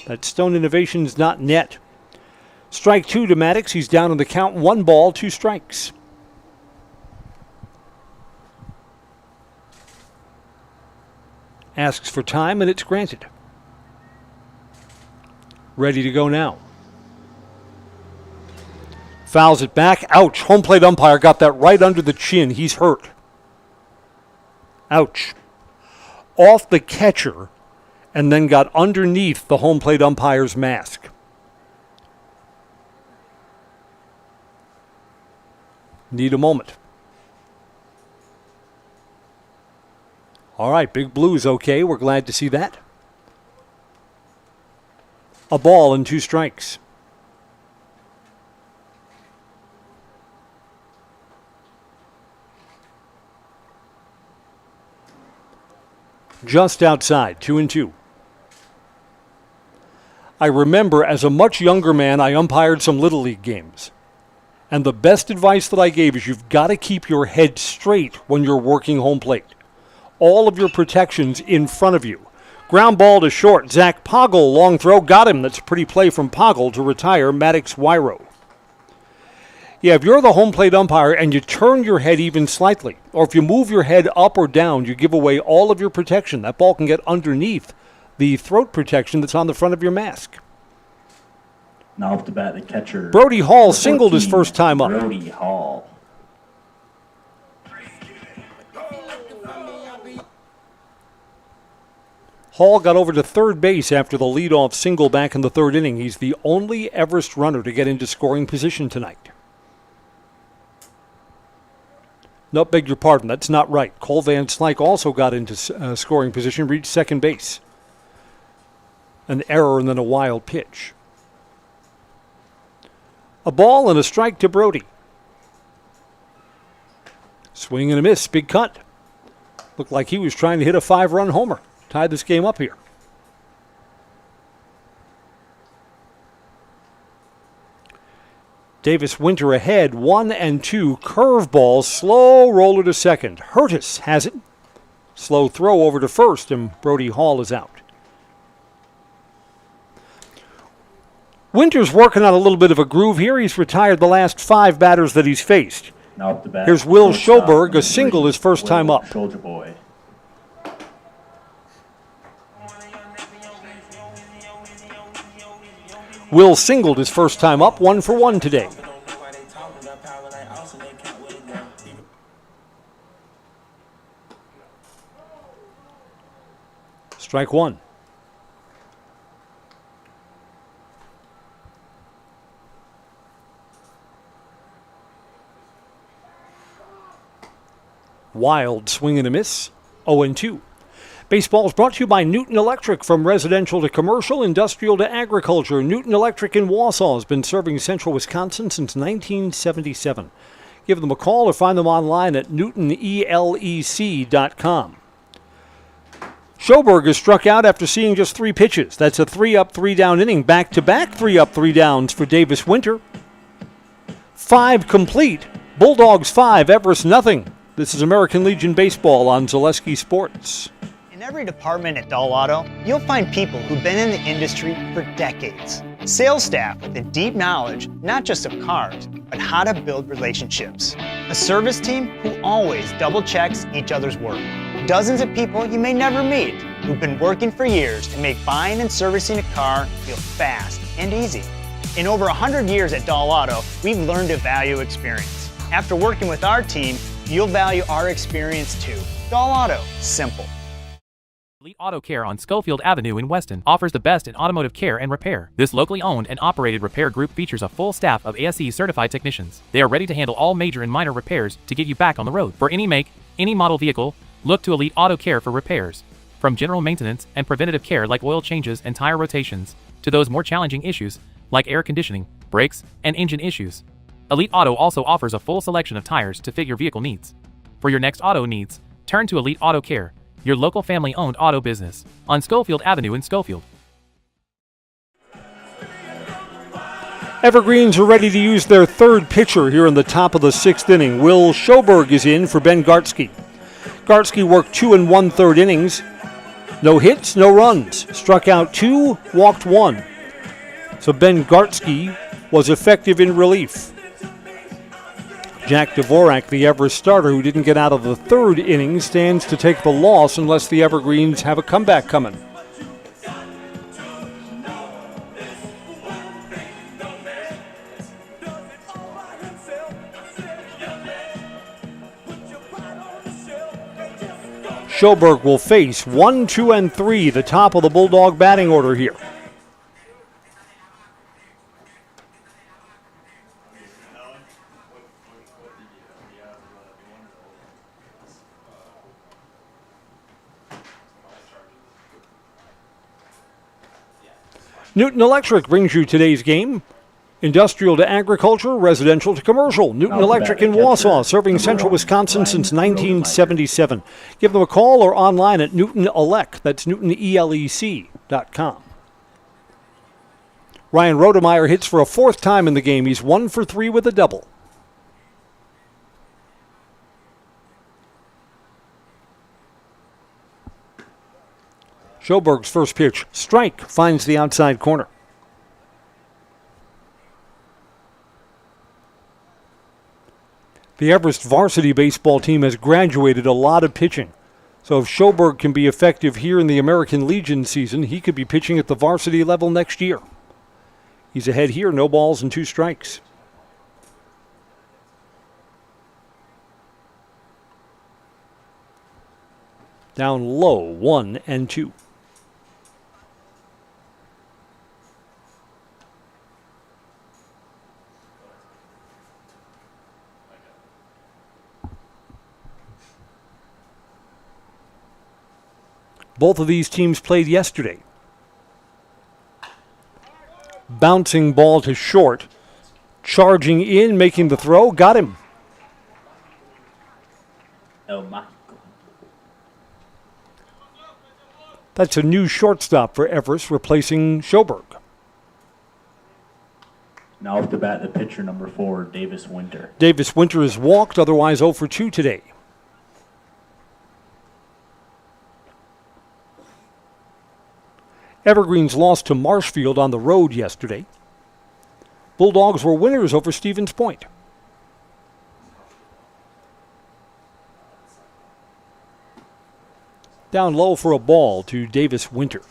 That's stoneinnovations.net. Strike 2 to Maddox. He's down on the count. 1 ball, 2 strikes. asks for time, and it's granted. Ready to go now. Fouls it back. Ouch. Home plate umpire got that right under the chin. He's hurt. Ouch. Off the catcher, and then got underneath the home plate umpire's mask. Need a moment. All right, Big Blue's okay. We're glad to see that. A ball and 2 strikes. Just outside, 2-2. I remember as a much younger man, I umpired some Little League games. And the best advice that I gave is you've got to keep your head straight when you're working home plate. All of your protections in front of you. Ground ball to short. Zach Poggle, long throw, got him. That's a pretty play from Poggle to retire Maddox Wyro. Yeah, if you're the home plate umpire and you turn your head even slightly, or if you move your head up or down, you give away all of your protection. That ball can get underneath the throat protection that's on the front of your mask. Now up to bat, the catcher. Brody Hall singled his first time up. Brody Hall. Hall got over to third base after the leadoff single back in the third inning. He's the only Everest runner to get into scoring position tonight. No, beg your pardon, that's not right. Cole Van Slyke also got into scoring position, reached second base. An error and then a wild pitch. A ball and a strike to Brody. Swing and a miss, big cut. Looked like he was trying to hit a 5-run homer. Tied this game up here. Davis Winter ahead, 1-2. Curveball, slow roller to second. Hurtis has it. Slow throw over to first, and Brody Hall is out. Winter's working on a little bit of a groove here. He's retired the last 5 batters that he's faced. Now up the bat. Here's Will Schoberg, a single his first time up. Soldier boy. Will singled his first time up, 1 for 1 today. Strike 1. Wild swing and a miss, 0-2. Baseball is brought to you by Newton Electric. From residential to commercial, industrial to agriculture, Newton Electric in Wausau has been serving central Wisconsin since 1977. Give them a call or find them online at newtonelec.com. Schoberg is struck out after seeing just 3 pitches. That's a 3-up, 3-down inning. Back-to-back 3-up, 3-downs for Davis Winter. 5 complete. Bulldogs 5, Everest nothing. This is American Legion Baseball on Zaleski Sports. In every department at Dahl Auto, you'll find people who've been in the industry for decades. Sales staff with a deep knowledge, not just of cars, but how to build relationships. A service team who always double checks each other's work. Dozens of people you may never meet who've been working for years to make buying and servicing a car feel fast and easy. In over 100 years at Dahl Auto, we've learned to value experience. After working with our team, you'll value our experience too. Dahl Auto, simple. Elite Auto Care on Schofield Avenue in Weston offers the best in automotive care and repair. This locally owned and operated repair group features a full staff of ASE certified technicians. They are ready to handle all major and minor repairs to get you back on the road. For any make, any model vehicle, look to Elite Auto Care for repairs. From general maintenance and preventative care like oil changes and tire rotations, to those more challenging issues like air conditioning, brakes, and engine issues. Elite Auto also offers a full selection of tires to fit your vehicle needs. For your next auto needs, turn to Elite Auto Care, your local family-owned auto business, on Schofield Avenue in Schofield. Evergreens are ready to use their third pitcher here in the top of the 6th inning. Will Schoberg is in for Ben Gartsky. Gartsky worked 2 1/3 innings. No hits, no runs. Struck out 2, walked 1. So Ben Gartsky was effective in relief. Jack Dvorak, the Everest starter who didn't get out of the third inning, stands to take the loss unless the Evergreens have a comeback coming. Schoberg will face 1, 2, and 3, the top of the Bulldog batting order here. Newton Electric brings you today's game. Industrial to agriculture, residential to commercial. Newton Electric in Wausau, serving central Wisconsin since 1977. Give them a call or online at NewtonElec. That's NewtonElec.com. Ryan Rodemeyer hits for a fourth time in the game. He's 1 for 3 with a double. Schoberg's first pitch, strike, finds the outside corner. The Everest varsity baseball team has graduated a lot of pitching. So if Schoberg can be effective here in the American Legion season, he could be pitching at the varsity level next year. He's ahead here, no balls and 2 strikes. Down low, 1 and 2. Both of these teams played yesterday. Bouncing ball to short. Charging in, making the throw. Got him. That's a new shortstop for Everest, replacing Schoberg. Now off the bat, the pitcher, number 4, Davis Winter. Davis Winter is walked, otherwise 0 for 2 today. Evergreens lost to Marshfield on the road yesterday. Bulldogs were winners over Stevens Point. Down low for a ball to Davis Winter.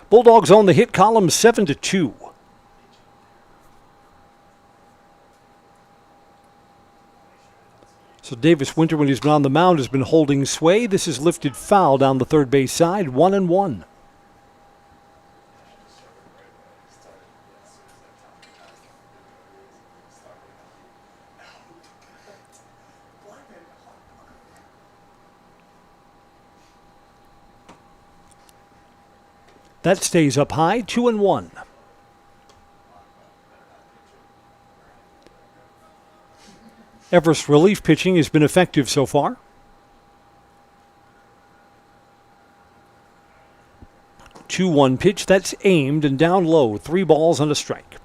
Bulldogs own the hit column 7-2. So Davis Winter, when he's been on the mound, has been holding sway. This is lifted foul down the third base side, 1-1. That stays up high, 2-1. Everest relief pitching has been effective so far. Two 2-1 pitch, that's aimed and down low, 3 balls and a strike.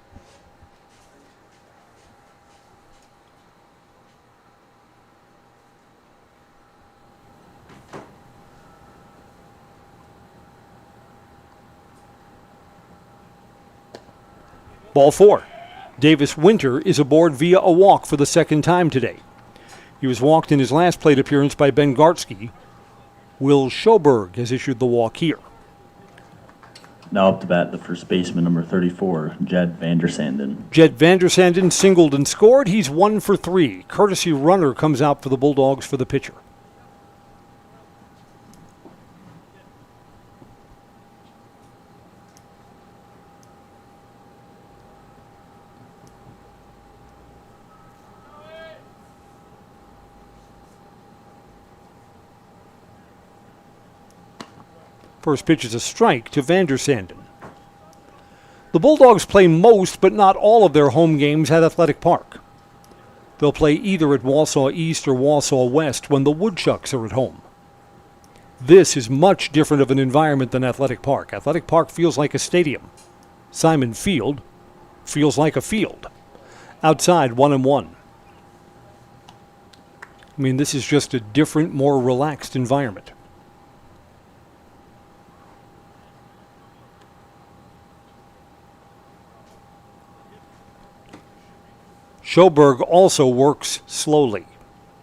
Ball 4. Davis Winter is aboard via a walk for the second time today. He was walked in his last plate appearance by Ben Gartsky. Will Schoberg has issued the walk here. Now up to bat, the first baseman, number 34, Jed Vandersanden. Jed Vandersanden singled and scored. He's 1 for 3. Courtesy runner comes out for the Bulldogs for the pitcher. First pitch is a strike to Vandersanden. The Bulldogs play most but not all of their home games at Athletic Park. They'll play either at Wausau East or Wausau West when the Woodchucks are at home. This is much different of an environment than Athletic Park. Athletic Park feels like a stadium. Simon Field feels like a field. Outside, 1-1. I mean, this is just a different, more relaxed environment. Schoberg also works slowly,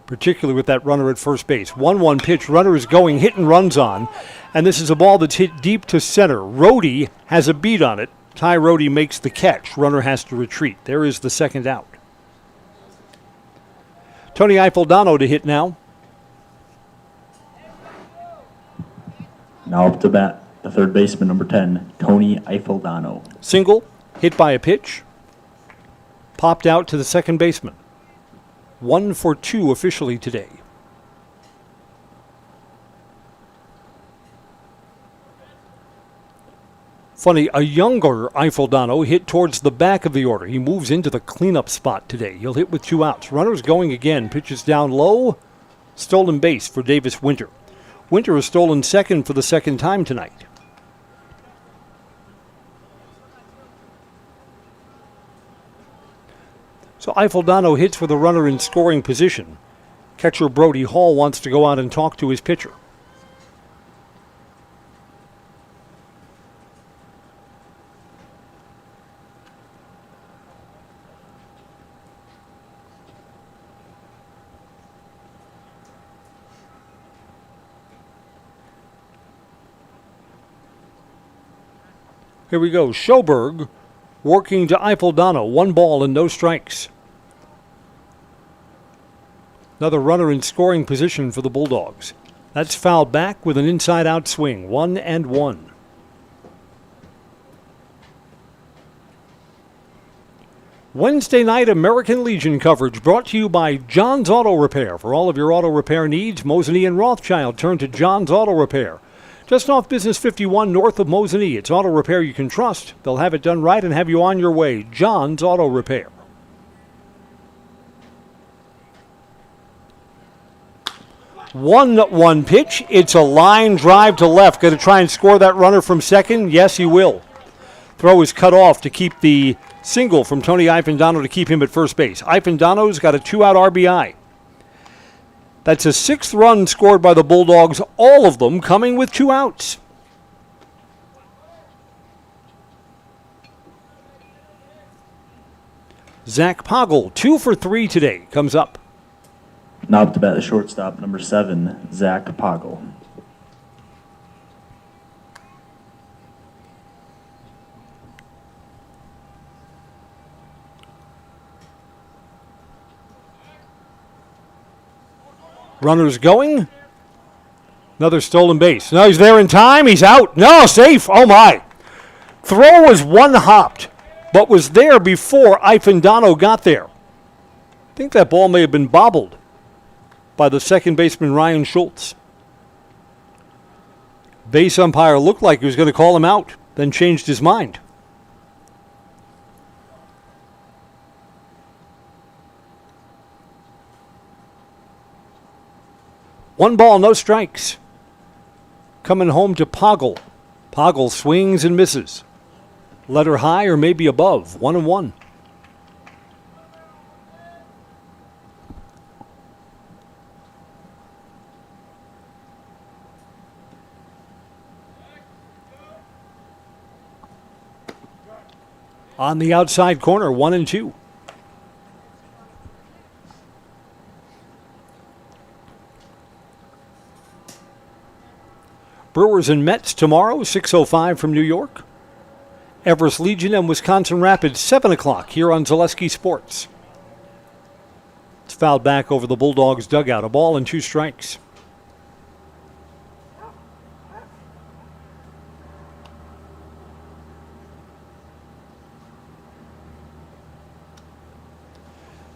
particularly with that runner at first base. 1-1 pitch, runner is going, hit and runs on, and this is a ball that's hit deep to center. Rohde has a beat on it. Ty Rohde makes the catch. Runner has to retreat. There is the second out. Tony Eiffeldano to hit now. Now up to bat, the third baseman, number 10, Tony Eiffeldano. Single, hit by a pitch, popped out to the second baseman. 1 for 2 officially today. Funny, a younger Eiffeldano hit towards the back of the order. He moves into the cleanup spot today. He'll hit with 2 outs. Runner's going again. Pitches down low. Stolen base for Davis Winter. Winter has stolen second for the second time tonight. So Eiffeldano hits with a runner in scoring position. Catcher Brody Hall wants to go out and talk to his pitcher. Here we go. Schoberg working to Eiffeldano. 1 ball and no strikes. Another runner in scoring position for the Bulldogs. That's fouled back with an inside-out swing. 1-1. Wednesday night American Legion coverage brought to you by John's Auto Repair. For all of your auto repair needs, Mosinee and Rothschild turn to John's Auto Repair. Just off Business 51 north of Mosinee. It's auto repair you can trust. They'll have it done right and have you on your way. John's Auto Repair. One pitch. It's a line drive to left. Going to try and score that runner from second? Yes, he will. Throw is cut off to keep the single from Tony Eiffeldano to keep him at first base. Eiffeldano's got a 2-out RBI. That's a 6th run scored by the Bulldogs, all of them coming with 2 outs. Zach Poggle, 2 for 3 today, comes up. Now up to bat, the shortstop, number 7, Zach Poggle. Runners going. Another stolen base. No, he's there in time. He's out. No, safe. Oh, my. Throw was one-hopped, but was there before Eiffeldano got there. I think that ball may have been bobbled by the second baseman, Ryan Schultz. Base umpire looked like he was going to call him out, then changed his mind. One ball, no strikes. Coming home to Poggle. Poggle swings and misses. Letter high or maybe above. 1-1. On the outside corner, 1-2. Brewers and Mets tomorrow, 6:05 from New York. Everest Legion and Wisconsin Rapids, 7 o'clock here on Zaleski Sports. It's fouled back over the Bulldogs' dugout. A ball and 2 strikes.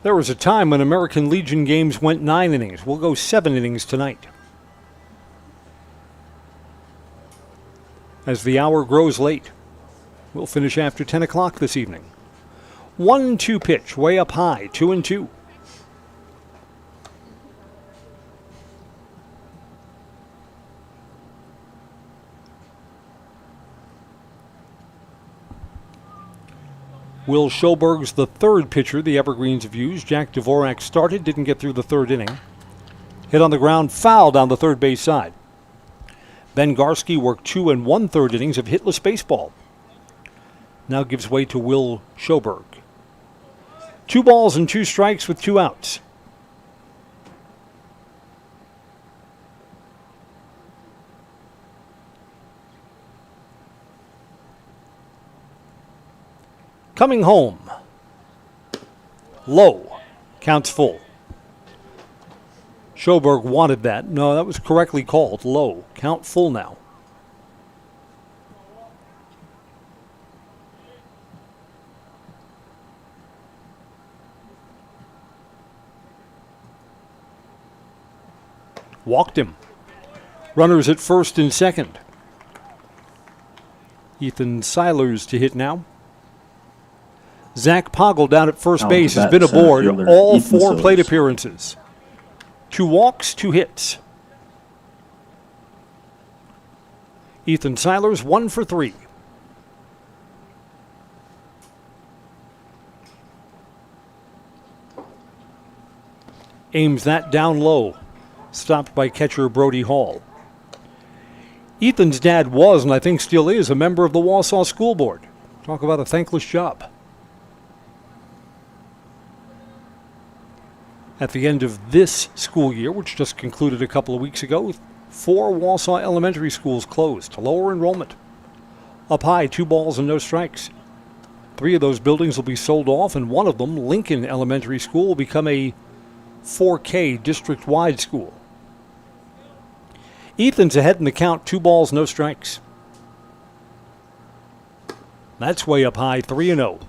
There was a time when American Legion games went 9 innings. We'll go 7 innings tonight. As the hour grows late, we'll finish after 10 o'clock this evening. 1-2 pitch, way up high, 2-2. Will Schoberg's the 3rd pitcher the Evergreens have used. Jack Dvorak started, didn't get through the 3rd inning. Hit on the ground, foul down the third base side. Ben Garski worked 2 1/3 innings of hitless baseball. Now gives way to Will Schoberg. 2 balls and 2 strikes with 2 outs. Coming home. Low. Counts full. Schoberg wanted that. No, that was correctly called. Low. Count full now. Walked him. Runners at first and second. Ethan Seilers to hit now. Zach Poggle down at first base has been aboard all 4 plate appearances. 2 walks, 2 hits. Ethan Seilers 1 for 3. Aims that down low. Stopped by catcher Brody Hall. Ethan's dad was, and I think still is, a member of the Wausau School Board. Talk about a thankless job. At the end of this school year, which just concluded a couple of weeks ago, 4 Wausau elementary schools closed to lower enrollment. Up high, 2 balls and no strikes. 3 of those buildings will be sold off, and one of them, Lincoln Elementary School, will become a 4K district-wide school. Ethan's ahead in the count, 2 balls, no strikes. That's way up high, 3-0.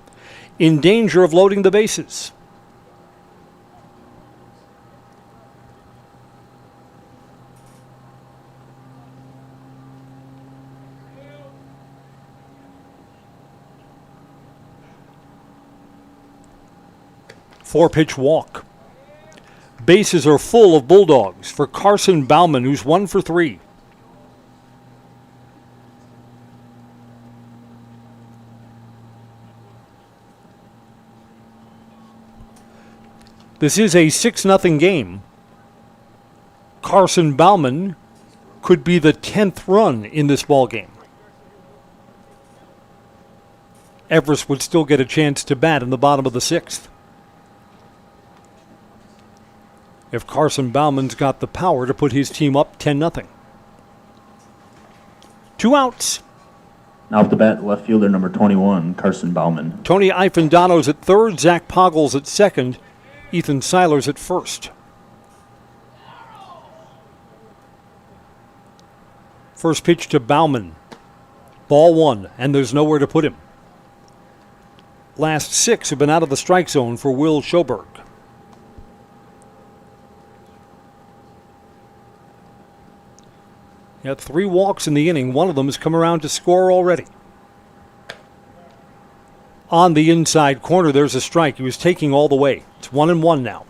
In danger of loading the bases. Four-pitch walk. Bases are full of Bulldogs for Carson Bauman, who's 1 for 3. This is a 6-0 game. Carson Bauman could be the 10th run in this ball game. Everest would still get a chance to bat in the bottom of the 6th. If Carson Bauman's got the power to put his team up 10-0. 2 outs. Now up the bat, left fielder number 21, Carson Bauman. Tony Ifendano's at third, Zach Poggle's at second, Ethan Seilers at first. First pitch to Bauman. Ball 1, and there's nowhere to put him. Last 6 have been out of the strike zone for Will Schoberg. He had 3 walks in the inning. One of them has come around to score already. On the inside corner, there's a strike. He was taking all the way. It's 1-1 now.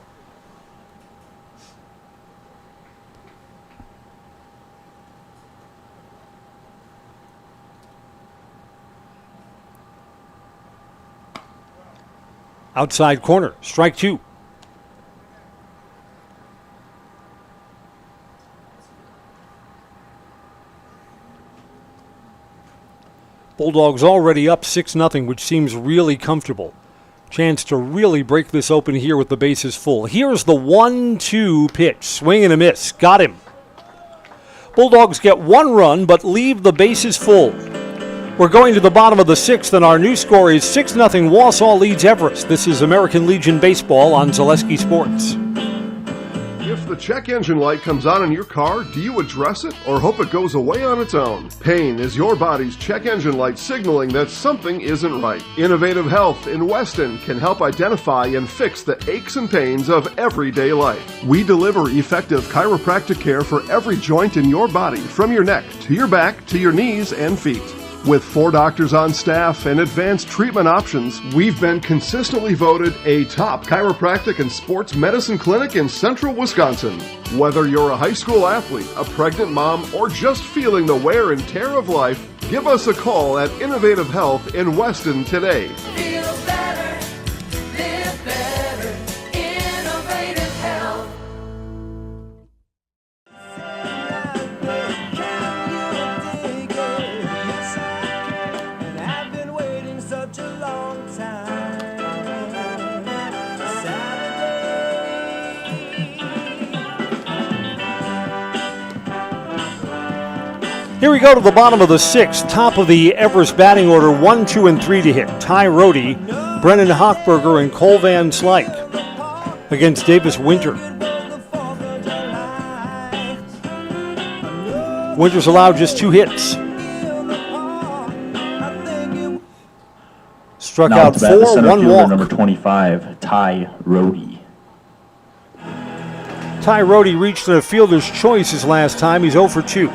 Outside corner, strike 2. Bulldogs already up 6-0, which seems really comfortable. Chance to really break this open here with the bases full. Here's the 1-2 pitch. Swing and a miss. Got him. Bulldogs get 1 run, but leave the bases full. We're going to the bottom of the 6th, and our new score is 6-0. Wausau leads Everest. This is American Legion Baseball on Zaleski Sports. If the check engine light comes on in your car, do you address it or hope it goes away on its own? Pain is your body's check engine light signaling that something isn't right. Innovative Health in Weston can help identify and fix the aches and pains of everyday life. We deliver effective chiropractic care for every joint in your body, from your neck to your back to your knees and feet. With 4 doctors on staff and advanced treatment options, we've been consistently voted a top chiropractic and sports medicine clinic in central Wisconsin. Whether you're a high school athlete, a pregnant mom, or just feeling the wear and tear of life, give us a call at Innovative Health in Weston today. Feel better, live better, Innovative Health. Here we go to the bottom of the 6th. Top of the Everest batting order, 1, 2, and 3 to hit. Ty Rohde, Brennan Hochberger, and Cole Van Slyke against Davis Winter. Winter's allowed just 2 hits. Struck Now out to bat, the 4, center 1 fielder, walk. number 25, Ty Rohde. Ty Rohde reached the fielder's choice his last time. He's 0 for 2.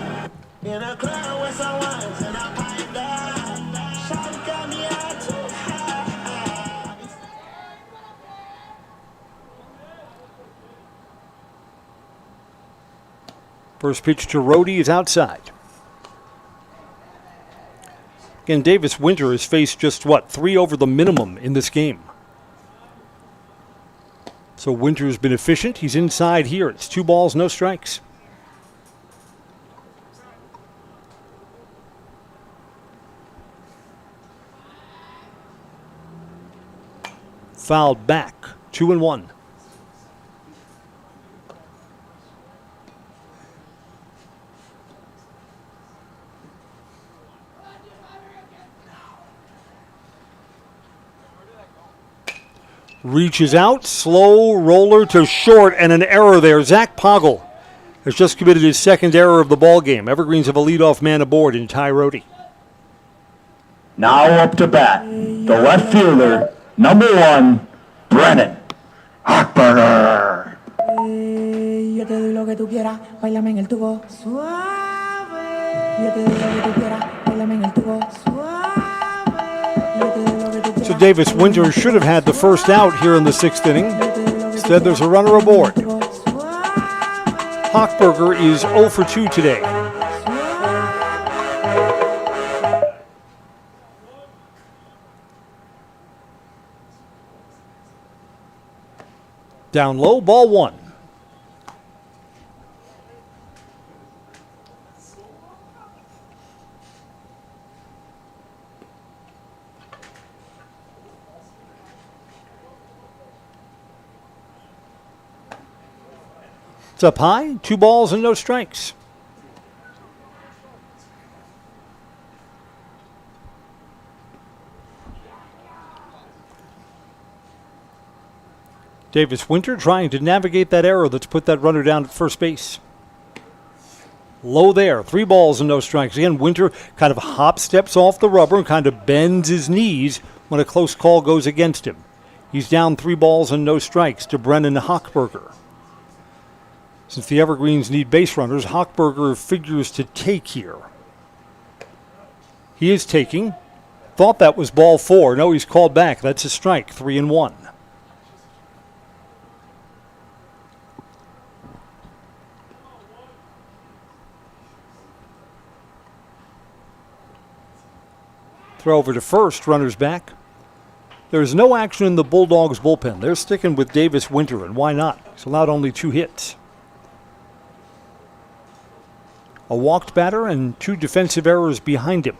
First pitch to Rohde is outside. Again, Davis Winter has faced just, 3 over the minimum in this game. So Winter's been efficient. He's inside here. It's 2 balls, no strikes. Fouled back, 2-1. Reaches out, slow roller to short, and an error there. Zach Poggle has just committed his 2nd error of the ball game. Evergreens have a leadoff man aboard in Ty Rohde. Now up to bat, the left fielder, number 1, Brennan Hochberger. Yo te doy lo que tú quieras, bailame en el tubo suave. Yo te doy lo que tú quieras, bailame en el tubo suave. Yo te doy lo que tú quieras. So Davis Winter should have had the first out here in the 6th inning. Instead, there's a runner aboard. Hochberger is 0 for 2 today. Down low, ball 1. It's up high, 2 balls and no strikes. Davis Winter trying to navigate that error that's put that runner down at first base. Low there, 3 balls and no strikes. Again, Winter kind of hop steps off the rubber and kind of bends his knees when a close call goes against him. He's down 3 balls and no strikes to Brennan Hochberger. Since the Evergreens need base runners, Hochberger figures to take here. He is taking. Thought that was ball 4. No, he's called back. That's a strike, 3-1. Throw over to first, runners back. There's no action in the Bulldogs bullpen. They're sticking with Davis Winter, and why not? He's allowed only 2 hits. A walked batter and 2 defensive errors behind him.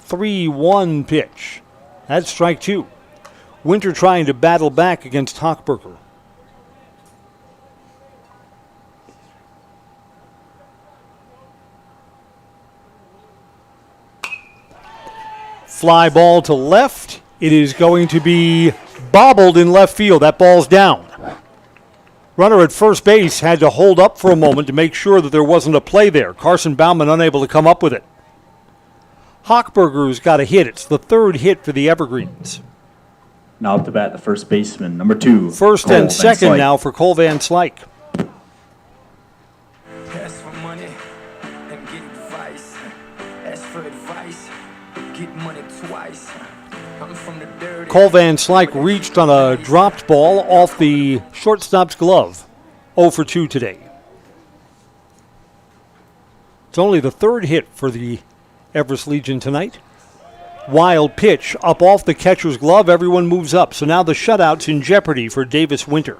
3-1 pitch. That's strike 2. Winter trying to battle back against Hochberger. Fly ball to left. It is going to be bobbled in left field. That ball's down. Runner at first base had to hold up for a moment to make sure that there wasn't a play there. Carson Baumann unable to come up with it. Hochberger's got a hit. It's the 3rd hit for the Evergreens. Now up to bat, the first baseman, number 2. First Cole and Van second Slyke. now for Cole Van Slyke. Ask for money and get advice. Ask for advice, get money twice. I'm from the dirty. Cole Van Slyke reached on a dropped ball off the shortstop's glove. 0 for 2 today. It's only the 3rd hit for the Everest Legion tonight. Wild pitch up off the catcher's glove. Everyone moves up. So now the shutout's in jeopardy for Davis Winter.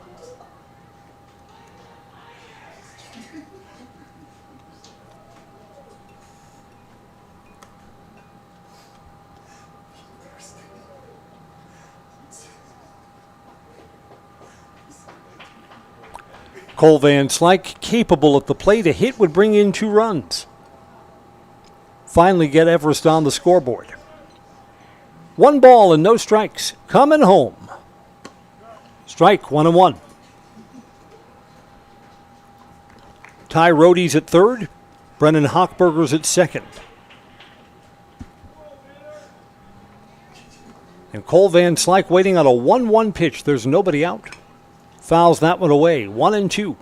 Cole Van Slyke capable at the plate. A hit would bring in 2 runs. Finally get Everest on the scoreboard. 1 ball and no strikes. Coming home. Strike, 1-1. Ty Rohde's at third. Brennan Hochberger's at second. And Cole Van Slyke waiting on a 1-1 pitch. There's nobody out. Fouls that one away. 1-2.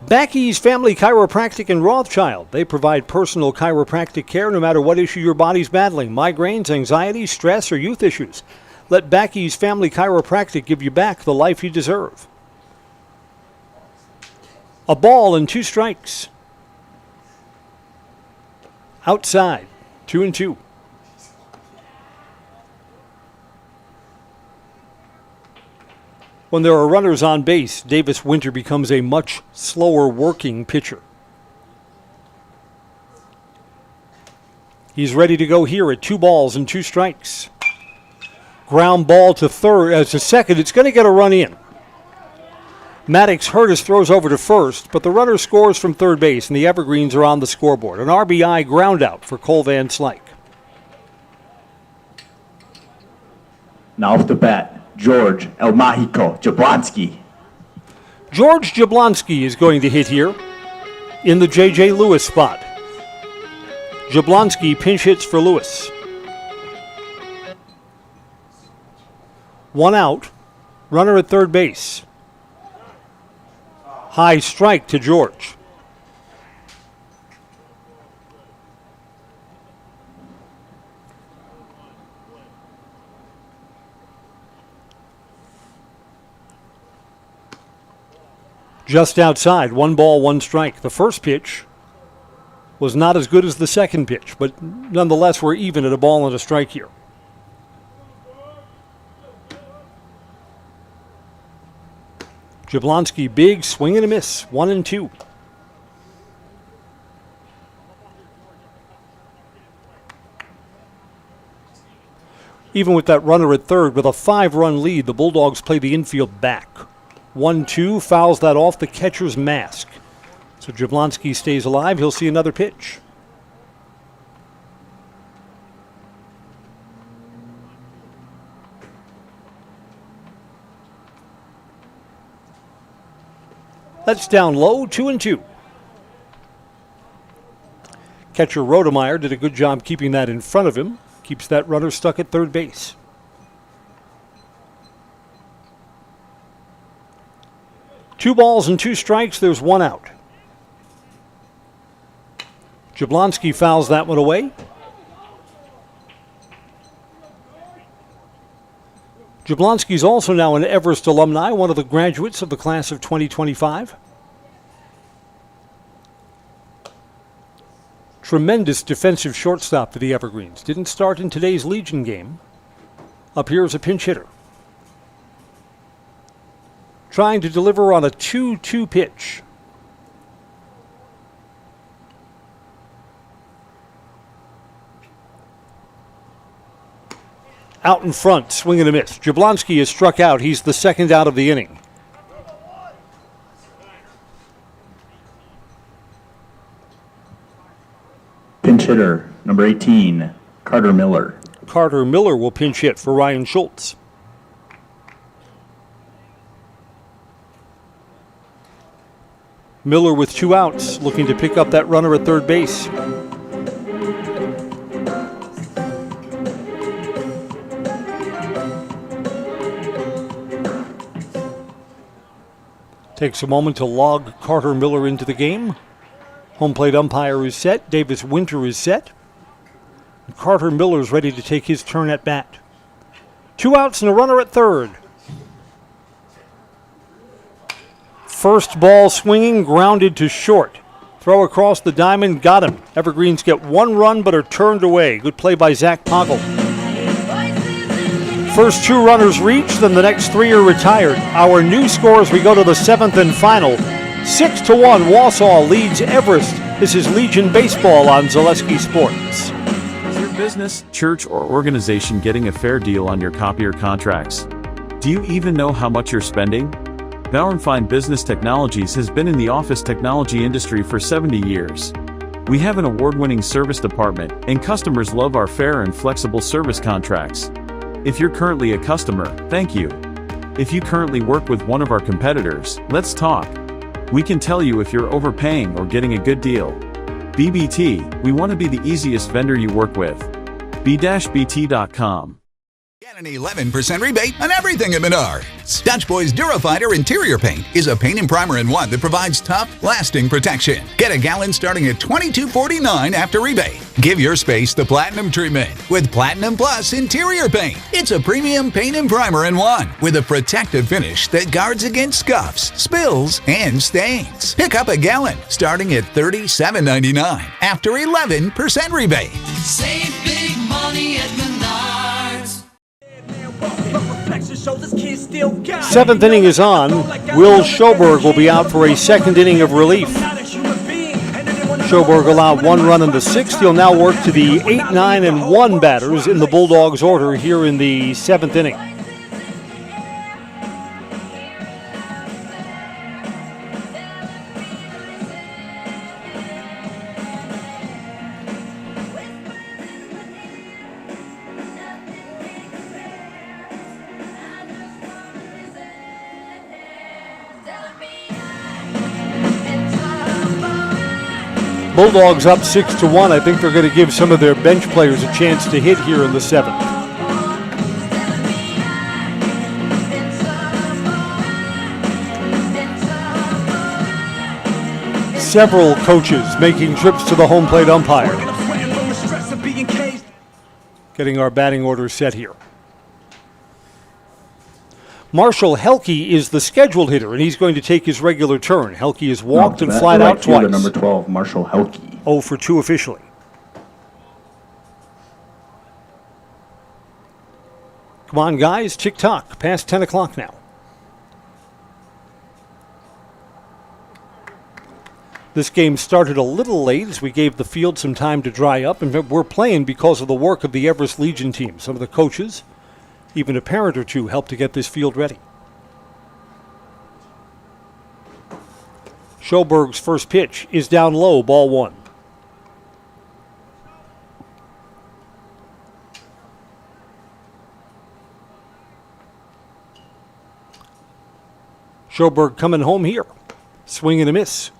Backey's Family Chiropractic in Rothschild. They provide personal chiropractic care no matter what issue your body's battling. Migraines, anxiety, stress, or youth issues. Let Backey's Family Chiropractic give you back the life you deserve. A ball and 2 strikes. Outside. 2-2. When there are runners on base, Davis Winter becomes a much slower working pitcher. He's ready to go here at 2 balls and 2 strikes. Ground ball to second. It's going to get a run in. Maddox Hurtis throws over to first, but the runner scores from third base, and the Evergreens are on the scoreboard. An RBI ground out for Cole Van Slyke. Now off the bat, George El Mágico Jablonski. George Jablonski is going to hit here in the J.J. Lewis spot. Jablonski pinch hits for Lewis. 1 out, runner at third base. High strike to George. Just outside, 1 ball, 1 strike. The first pitch was not as good as the second pitch, but nonetheless we're even at a ball and a strike here. Jablonski, big swing and a miss, 1-2. Even with that runner at third, with a 5-run lead, the Bulldogs play the infield back. 1-2, fouls that off the catcher's mask. So Jablonski stays alive. He'll see another pitch. That's down low, 2-2. Catcher Rodemeyer did a good job keeping that in front of him. Keeps that runner stuck at third base. Two balls and 2 strikes. There's 1 out. Jablonski fouls that one away. Jablonski's also now an Everest alumni, one of the graduates of the class of 2025. Tremendous defensive shortstop for the Evergreens. Didn't start in today's Legion game. Up here is a pinch hitter. Trying to deliver on a 2-2 pitch. Out in front, swing and a miss. Jablonski is struck out. He's the second out of the inning. Pinch hitter, number 18, Carter Miller. Carter Miller will pinch hit for Ryan Schultz. Miller with 2 outs, looking to pick up that runner at third base. Takes a moment to log Carter Miller into the game. Home plate umpire is set. Davis Winter is set. Carter Miller's ready to take his turn at bat. 2 outs and a runner at third. First ball swinging, grounded to short. Throw across the diamond, got him. Evergreens get 1 run but are turned away. Good play by Zach Poggle. First 2 runners reach, then the next 3 are retired. Our new score as we go to the 7th and final. 6-1, Wausau leads Everest. This is Legion Baseball on Zaleski Sports. Is your business, church, or organization getting a fair deal on your copier contracts? Do you even know how much you're spending? Bauernfeind Business Technologies has been in the office technology industry for 70 years. We have an award-winning service department, and customers love our fair and flexible service contracts. If you're currently a customer, thank you. If you currently work with one of our competitors, let's talk. We can tell you if you're overpaying or getting a good deal. BBT, we want to be the easiest vendor you work with. b-bt.com. Get an 11% rebate on everything at Menards. Dutch Boy's Durafighter Interior Paint is a paint and primer in one that provides tough, lasting protection. Get a gallon starting at $22.49 after rebate. Give your space the Platinum treatment with Platinum Plus Interior Paint. It's a premium paint and primer in one with a protective finish that guards against scuffs, spills, and stains. Pick up a gallon starting at $37.99 after 11% rebate. Save big money at Menards. Seventh inning is on. Will Schoberg will be out for a second inning of relief. Schoberg allowed one run in the sixth. He'll now work to the 8, 9, and 1 batters in the Bulldogs' order here in the seventh inning. Bulldogs up 6-1. I think they're going to give some of their bench players a chance to hit here in the seventh. Several coaches making trips to the home plate umpire. Getting our batting order set here. Marshall Helke is the scheduled hitter, and he's going to take his regular turn. Helke has walked and flied out twice. Number 12, Marshall Helke. 0 for 2 officially. Come on, guys, tick-tock. Past 10 o'clock now. This game started a little late as we gave the field some time to dry up, and we're playing because of the work of the Everest Legion team. Some of the coaches, even a parent or two, helped to get this field ready. Schoberg's first pitch is down low, ball 1. Schoberg coming home here. Swing and a miss.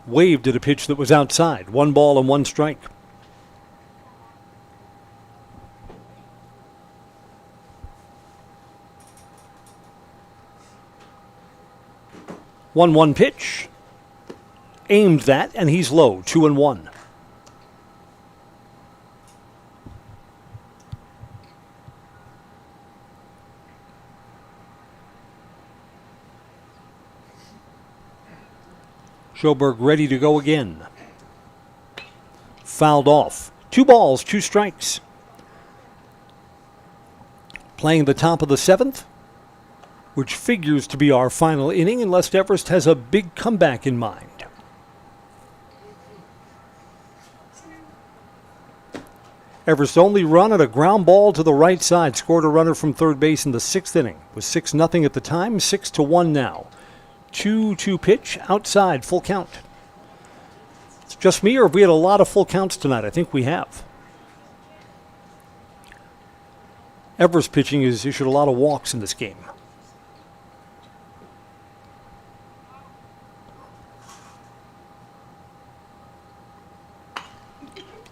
Waved at a pitch that was outside. 1 ball and 1 strike. One pitch. Aimed that, and he's low, 2-1. Schoberg ready to go again. Fouled off. 2 balls, 2 strikes. Playing the top of the 7th, which figures to be our final inning unless Everest has a big comeback in mind. Everest's only run at a ground ball to the right side scored a runner from third base in the 6th inning. It was 6-0 at the time, 6-1 now. 2-2 pitch outside, full count. It's just me, or have we had a lot of full counts tonight? I think we have. Everest pitching has issued a lot of walks in this game.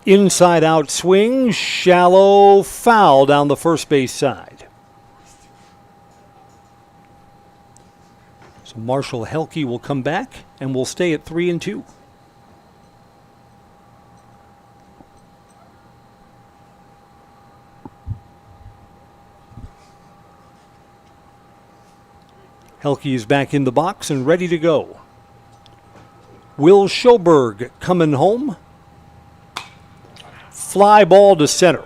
Inside out swing, shallow foul down the first base side. So Marshall Helke will come back and will stay at 3-2. Helke is back in the box and ready to go. Will Schoberg coming home. Fly ball to center.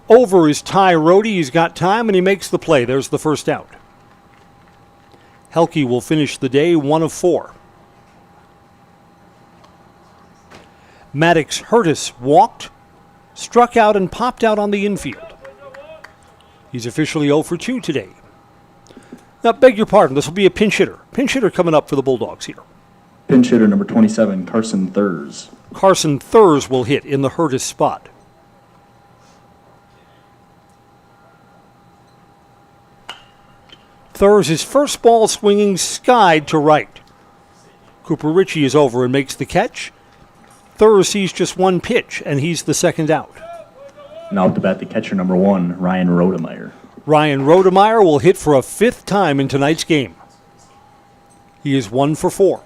Over is Ty Rohde. He's got time and he makes the play. There's the first out. Helke will finish the day 1 of 4. Maddox Hurtis walked, struck out, and popped out on the infield. He's officially 0 for 2 today. Now, beg your pardon, this will be a pinch hitter. Pinch hitter coming up for the Bulldogs here. Pinch hitter number 27, Carson Thurs. Carson Thurs will hit in the hurtest spot. Thurs, his first ball swinging skied to right. Cooper Ritchie is over and makes the catch. Thurs sees just one pitch, and he's the second out. Now up to bat the catcher number 1, Ryan Rodemeyer. Ryan Rodemeyer will hit for a 5th time in tonight's game. He is 1 for 4.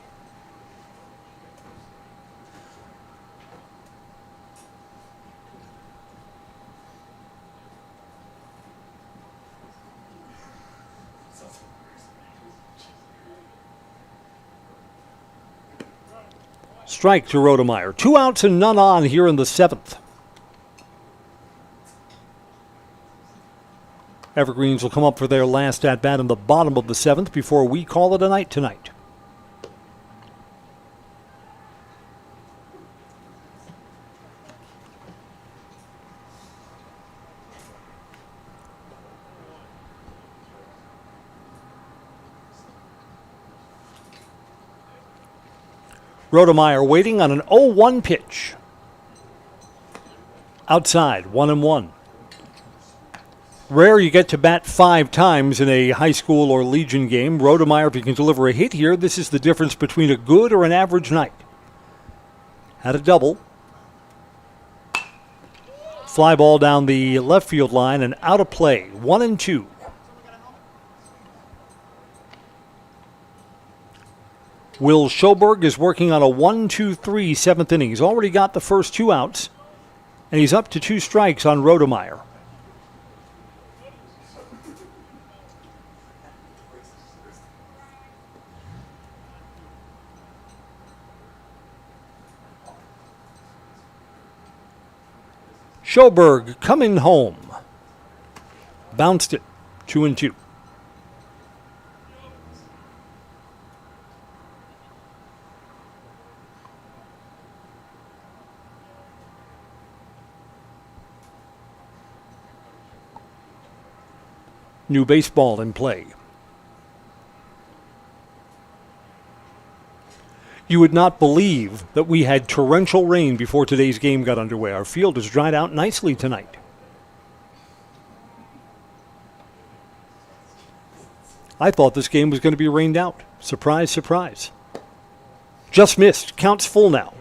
Strike to Rodemeyer. 2 outs and none on here in the 7th. Evergreens will come up for their last at-bat in the bottom of the 7th before we call it a night tonight. Rodemeyer waiting on an 0-1 pitch. Outside, 1-1. Rare you get to bat 5 times in a high school or Legion game. Rodemeyer, if he can deliver a hit here, this is the difference between a good or an average night. Had a double. Fly ball down the left field line and out of play. 1-2. Will Schoberg is working on a 1-2-3 7th inning. He's already got the first 2 outs, and he's up to 2 strikes on Rodemeyer. Schoberg coming home. Bounced it. 2-2. New baseball in play. You would not believe that we had torrential rain before today's game got underway. Our field has dried out nicely tonight. I thought this game was going to be rained out. Surprise, surprise. Just missed. Counts full now.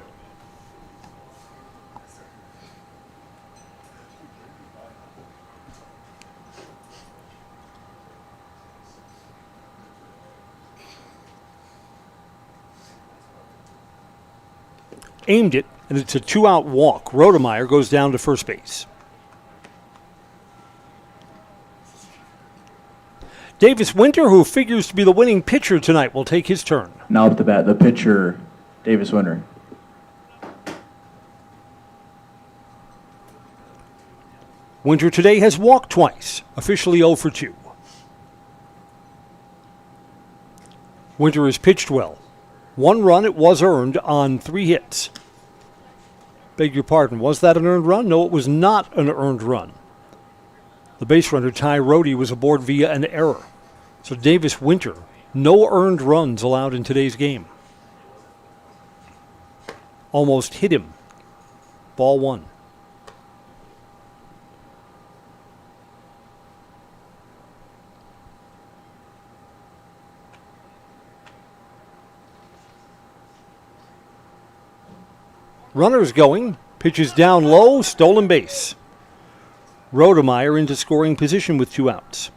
Aimed it, and it's a 2-out walk. Rodemeyer goes down to first base. Davis Winter, who figures to be the winning pitcher tonight, will take his turn. Now up to bat the pitcher, Davis Winter. Winter today has walked twice, officially 0 for 2. Winter has pitched well. 1 run, it was earned on 3 hits. Beg your pardon, was that an earned run? No, it was not an earned run. The base runner, Ty Rohde, was aboard via an error. So Davis Winter, no earned runs allowed in today's game. Almost hit him. Ball 1. Runners going. Pitches down low. Stolen base. Rodemeyer into scoring position with 2 outs.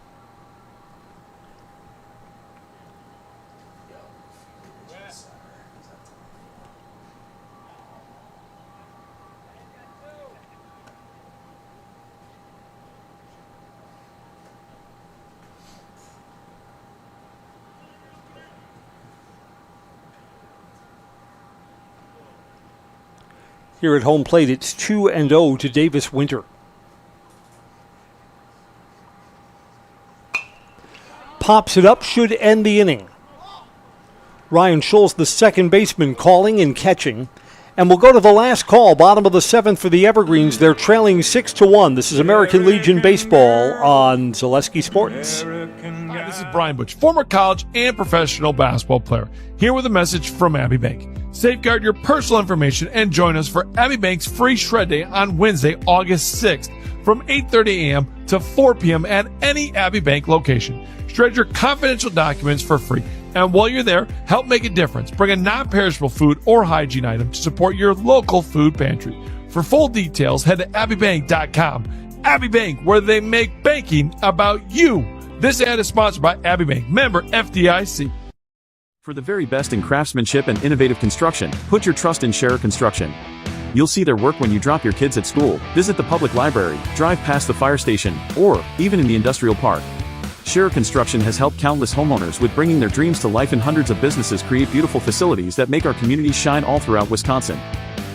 Here at home plate, it's 2-0 to Davis Winter. Pops it up, should end the inning. Ryan Schulz, the second baseman, calling and catching. And we'll go to the last call, bottom of the 7th for the Evergreens. They're trailing 6-1. This is American Legion Baseball on Zaleski Sports. Hi, this is Brian Butch, former college and professional basketball player, here with a message from Abbey Bank. Safeguard your personal information and join us for Abbey Bank's free shred day on Wednesday, August 6th from 8:30 a.m. to 4 p.m. at any Abbey Bank location. Shred your confidential documents for free. And while you're there, help make a difference. Bring a non-perishable food or hygiene item to support your local food pantry. For full details, head to abbeybank.com. Abbey Bank, where they make banking about you. This ad is sponsored by Abbey Bank, member FDIC. For the very best in craftsmanship and innovative construction, put your trust in Scherer Construction. You'll see their work when you drop your kids at school, visit the public library, drive past the fire station, or even in the industrial park. Scherer Construction has helped countless homeowners with bringing their dreams to life, and hundreds of businesses create beautiful facilities that make our communities shine all throughout Wisconsin.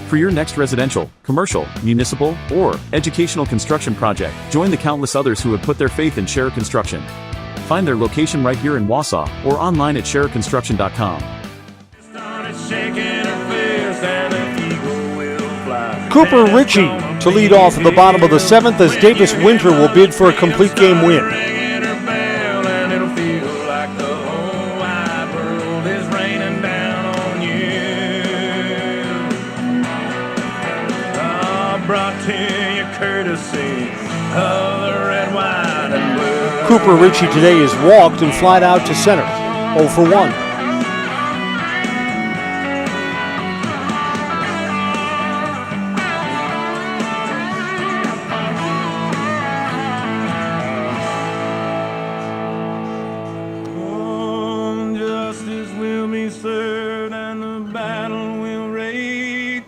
For your next residential, commercial, municipal, or educational construction project, join the countless others who have put their faith in Scherer Construction. Find their location right here in Wausau or online at schererconstruction.com. Cooper Ritchie to lead off in the bottom of the 7th as Davis Winter will bid for a complete game win. Cooper Ritchie today is walked and flied out to center. 0 for 1. Justice will be served and the battle will rage.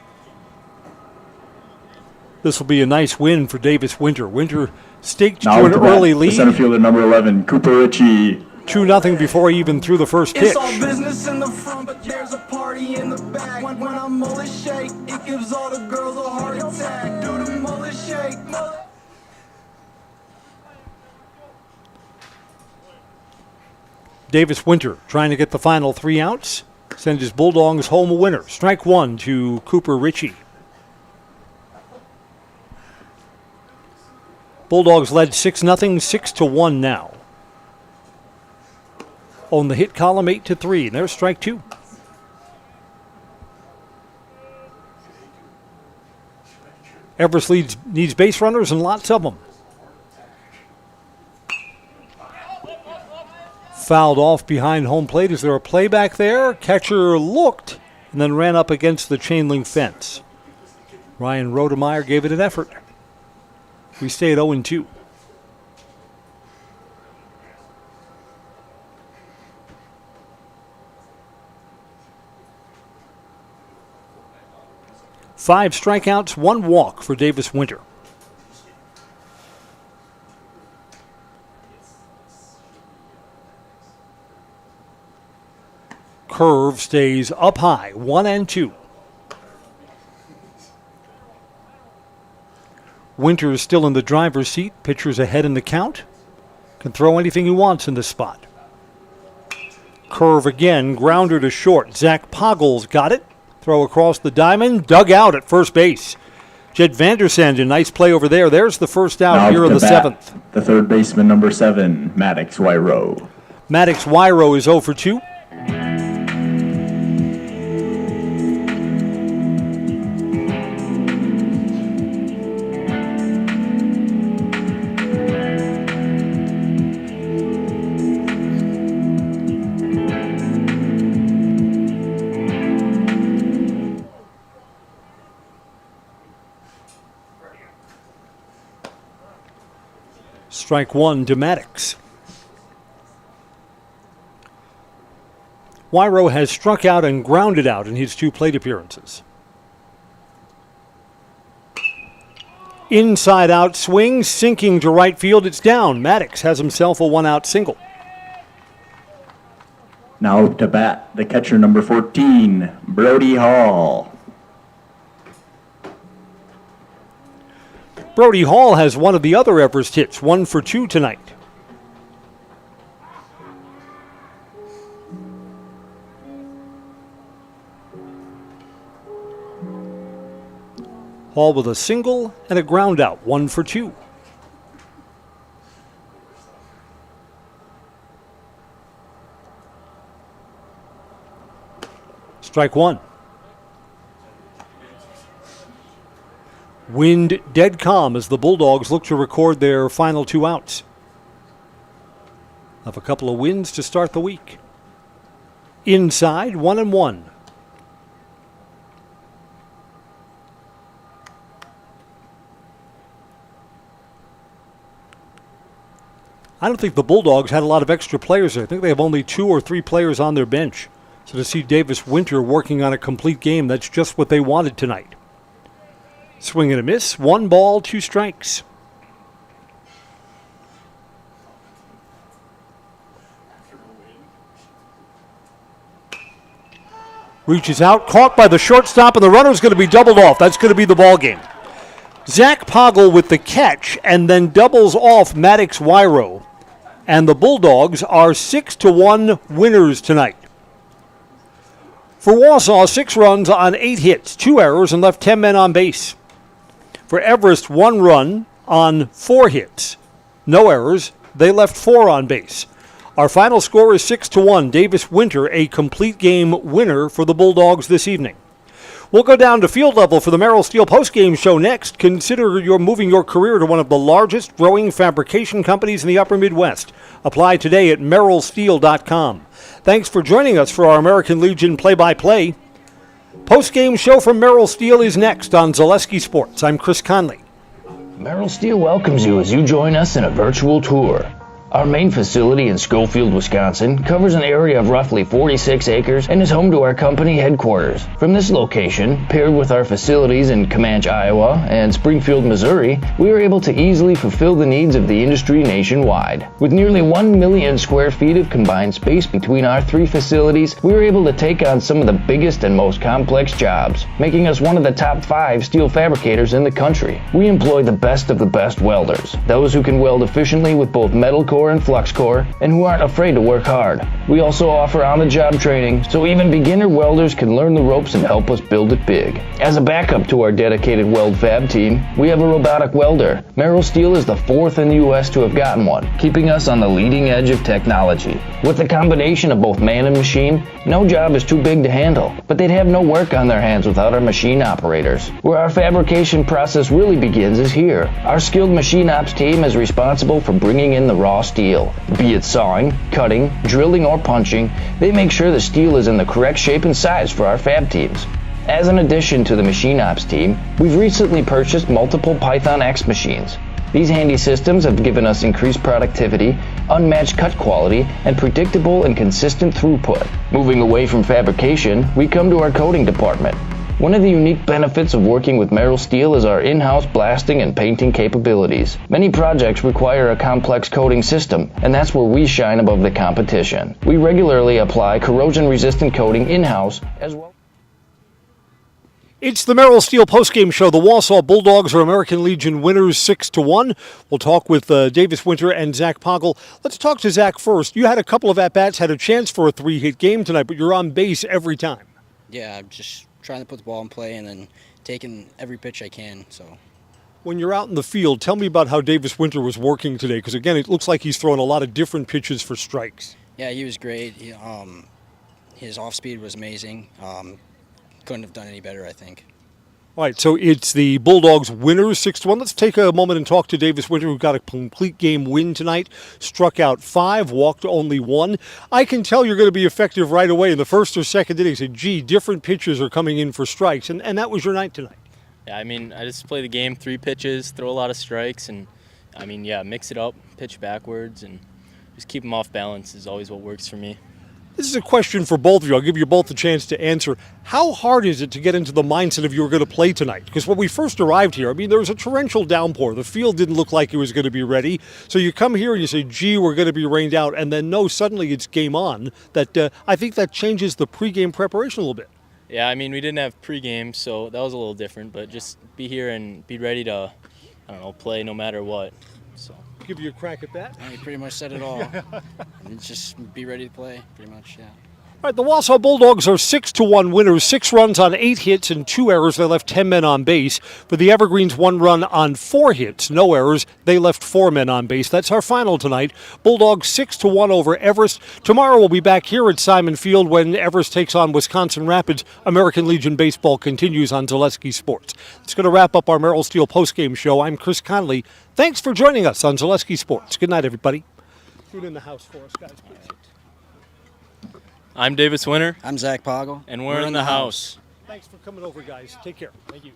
This will be a nice win for Davis Winter. Winter staked Now to an to bat, early the lead. center fielder number 11, Cooper Ritchie. 2-0 before he even threw the first pitch. It's all business in the front, but there's a party in the back. When I mullet shake, it gives all the girls a heart attack. Do the mullet shake. Davis Winter trying to get the final 3 outs. Send his Bulldogs home a winner. Strike 1 to Cooper Ritchie. Bulldogs led 6-0, 6-1 now. On the hit column, 8-3. There's strike 2. Everest needs base runners and lots of them. Fouled off behind home plate. Is there a play back there? Catcher looked and then ran up against the chain link fence. Ryan Rodemeyer gave it an effort. We stay at 0-2. Five strikeouts, 1 walk for Davis Winter. Curve stays up high, 1-2. Winter is still in the driver's seat. Pitcher's ahead in the count. Can throw anything he wants in this spot. Curve again, grounder to short. Zach Poggles got it. Throw across the diamond, dug out at first base. Jed Vandersanden, nice play over there. There's the first out Now here in the to bat, 7th. The third baseman number 7, Maddox Wyro. Maddox Wyro is 0 for 2. Strike 1 to Maddox. Wyro has struck out and grounded out in his 2 plate appearances. Inside out swing, sinking to right field. It's down. Maddox has himself a 1-out single. Now to bat, the catcher number 14, Brody Hall. Brody Hall has one of the other Everest hits, 1 for 2 tonight. Hall with a single and a ground out, 1 for 2. Strike 1. Wind dead calm as the Bulldogs look to record their final 2 outs. Have a couple of wins to start the week. Inside, 1-1. I don't think the Bulldogs had a lot of extra players there. I think they have only 2 or 3 players on their bench. So to see Davis Winter working on a complete game, that's just what they wanted tonight. Swing and a miss. 1 ball, 2 strikes. Reaches out, caught by the shortstop, and the runner's going to be doubled off. That's going to be the ball game. Zach Poggle with the catch and then doubles off Maddox Wyro. And the Bulldogs are 6-1 winners tonight. For Wausau, 6 runs on 8 hits, 2 errors, and left 10 men on base. For Everest, 1 run on 4 hits, no errors. They left 4 on base. Our final score is 6-1. Davis Winter, a complete game winner for the Bulldogs this evening. We'll go down to field level for the Merrill Steel postgame show next. Consider you're moving your career to one of the largest growing fabrication companies in the upper Midwest. Apply today at merrillsteel.com. Thanks for joining us for our American Legion play-by-play. Postgame show from Merrill Steel is next on Zaleski Sports. I'm Chris Conley. Merrill Steel welcomes you as you join us in a virtual tour. Our main facility in Schofield, Wisconsin covers an area of roughly 46 acres and is home to our company headquarters. From this location, paired with our facilities in Comanche, Iowa and Springfield, Missouri, we are able to easily fulfill the needs of the industry nationwide. With nearly 1 million square feet of combined space between our 3 facilities, we are able to take on some of the biggest and most complex jobs, making us one of the top 5 steel fabricators in the country. We employ the best of the best welders, those who can weld efficiently with both metal core and flux core, and who aren't afraid to work hard. We also offer on-the-job training, so even beginner welders can learn the ropes and help us build it big. As a backup to our dedicated weld fab team, we have a robotic welder. Merrill Steel is the 4th in the U.S. to have gotten one, keeping us on the leading edge of technology. With the combination of both man and machine, no job is too big to handle, but they'd have no work on their hands without our machine operators. Where our fabrication process really begins is here. Our skilled machine ops team is responsible for bringing in the raw steel. Be it sawing, cutting, drilling, or punching, they make sure the steel is in the correct shape and size for our fab teams. As an addition to the machine ops team, we've recently purchased multiple Python X machines. These handy systems have given us increased productivity, unmatched cut quality, and predictable and consistent throughput. Moving away from fabrication, we come to our coating department. One of the unique benefits of working with Merrill Steel is our in-house blasting and painting capabilities. Many projects require a complex coating system, and that's where we shine above the competition. We regularly apply corrosion-resistant coating in-house as well. It's the Merrill Steel postgame show. The Wausau Bulldogs are American Legion winners 6-1. We'll talk with Davis Winter and Zach Poggle. Let's talk to Zach first. You had a couple of at-bats, had a chance for a 3-hit game tonight, but you're on base every time. Yeah, I'm just trying to put the ball in play and then taking every pitch I can. So, when you're out in the field, tell me about how Davis Winter was working today, because again, it looks like he's throwing a lot of different pitches for strikes. Yeah, he was great. His off speed was amazing. Couldn't have done any better, I think. All right, so it's the Bulldogs winners 6-1. Let's take a moment and talk to Davis Winter, who got a complete game win tonight. Struck out 5, walked only 1. I can tell you're going to be effective right away. In the first or second inning, said, gee, different pitches are coming in for strikes, and that was your night tonight. Yeah, I mean, I just play the game, 3 pitches, throw a lot of strikes, and I mean, yeah, mix it up, pitch backwards, and just keep them off balance is always what works for me. This is a question for both of you. I'll give you both a chance to answer. How hard is it to get into the mindset of you were going to play tonight? Because when we first arrived here, I mean, there was a torrential downpour. The field didn't look like it was going to be ready. So you come here and you say, gee, we're going to be rained out. And then, no, suddenly it's game on. That I think that changes the pregame preparation a little bit. Yeah, I mean, we didn't have pregame, so that was a little different. But just be here and be ready to, I don't know, play no matter what. So. Give you a crack at that? You pretty much said it all. Just be ready to play, pretty much, yeah. All right, the Wausau Bulldogs are 6-1 winners, 6 runs on 8 hits and 2 errors. They left 10 men on base. For the Evergreens, 1 run on 4 hits, no errors. They left 4 men on base. That's our final tonight. Bulldogs 6-1 over Everest. Tomorrow we'll be back here at Simon Field when Everest takes on Wisconsin Rapids. American Legion Baseball continues on Zaleski Sports. It's going to wrap up our Merrill Steel postgame show. I'm Chris Conley. Thanks for joining us on Zaleski Sports. Good night, everybody. Tune in the house for us, guys, please. I'm Davis Winter. I'm Zach Poggle. And we're in the house. Thanks for coming over, guys. Take care. Thank you.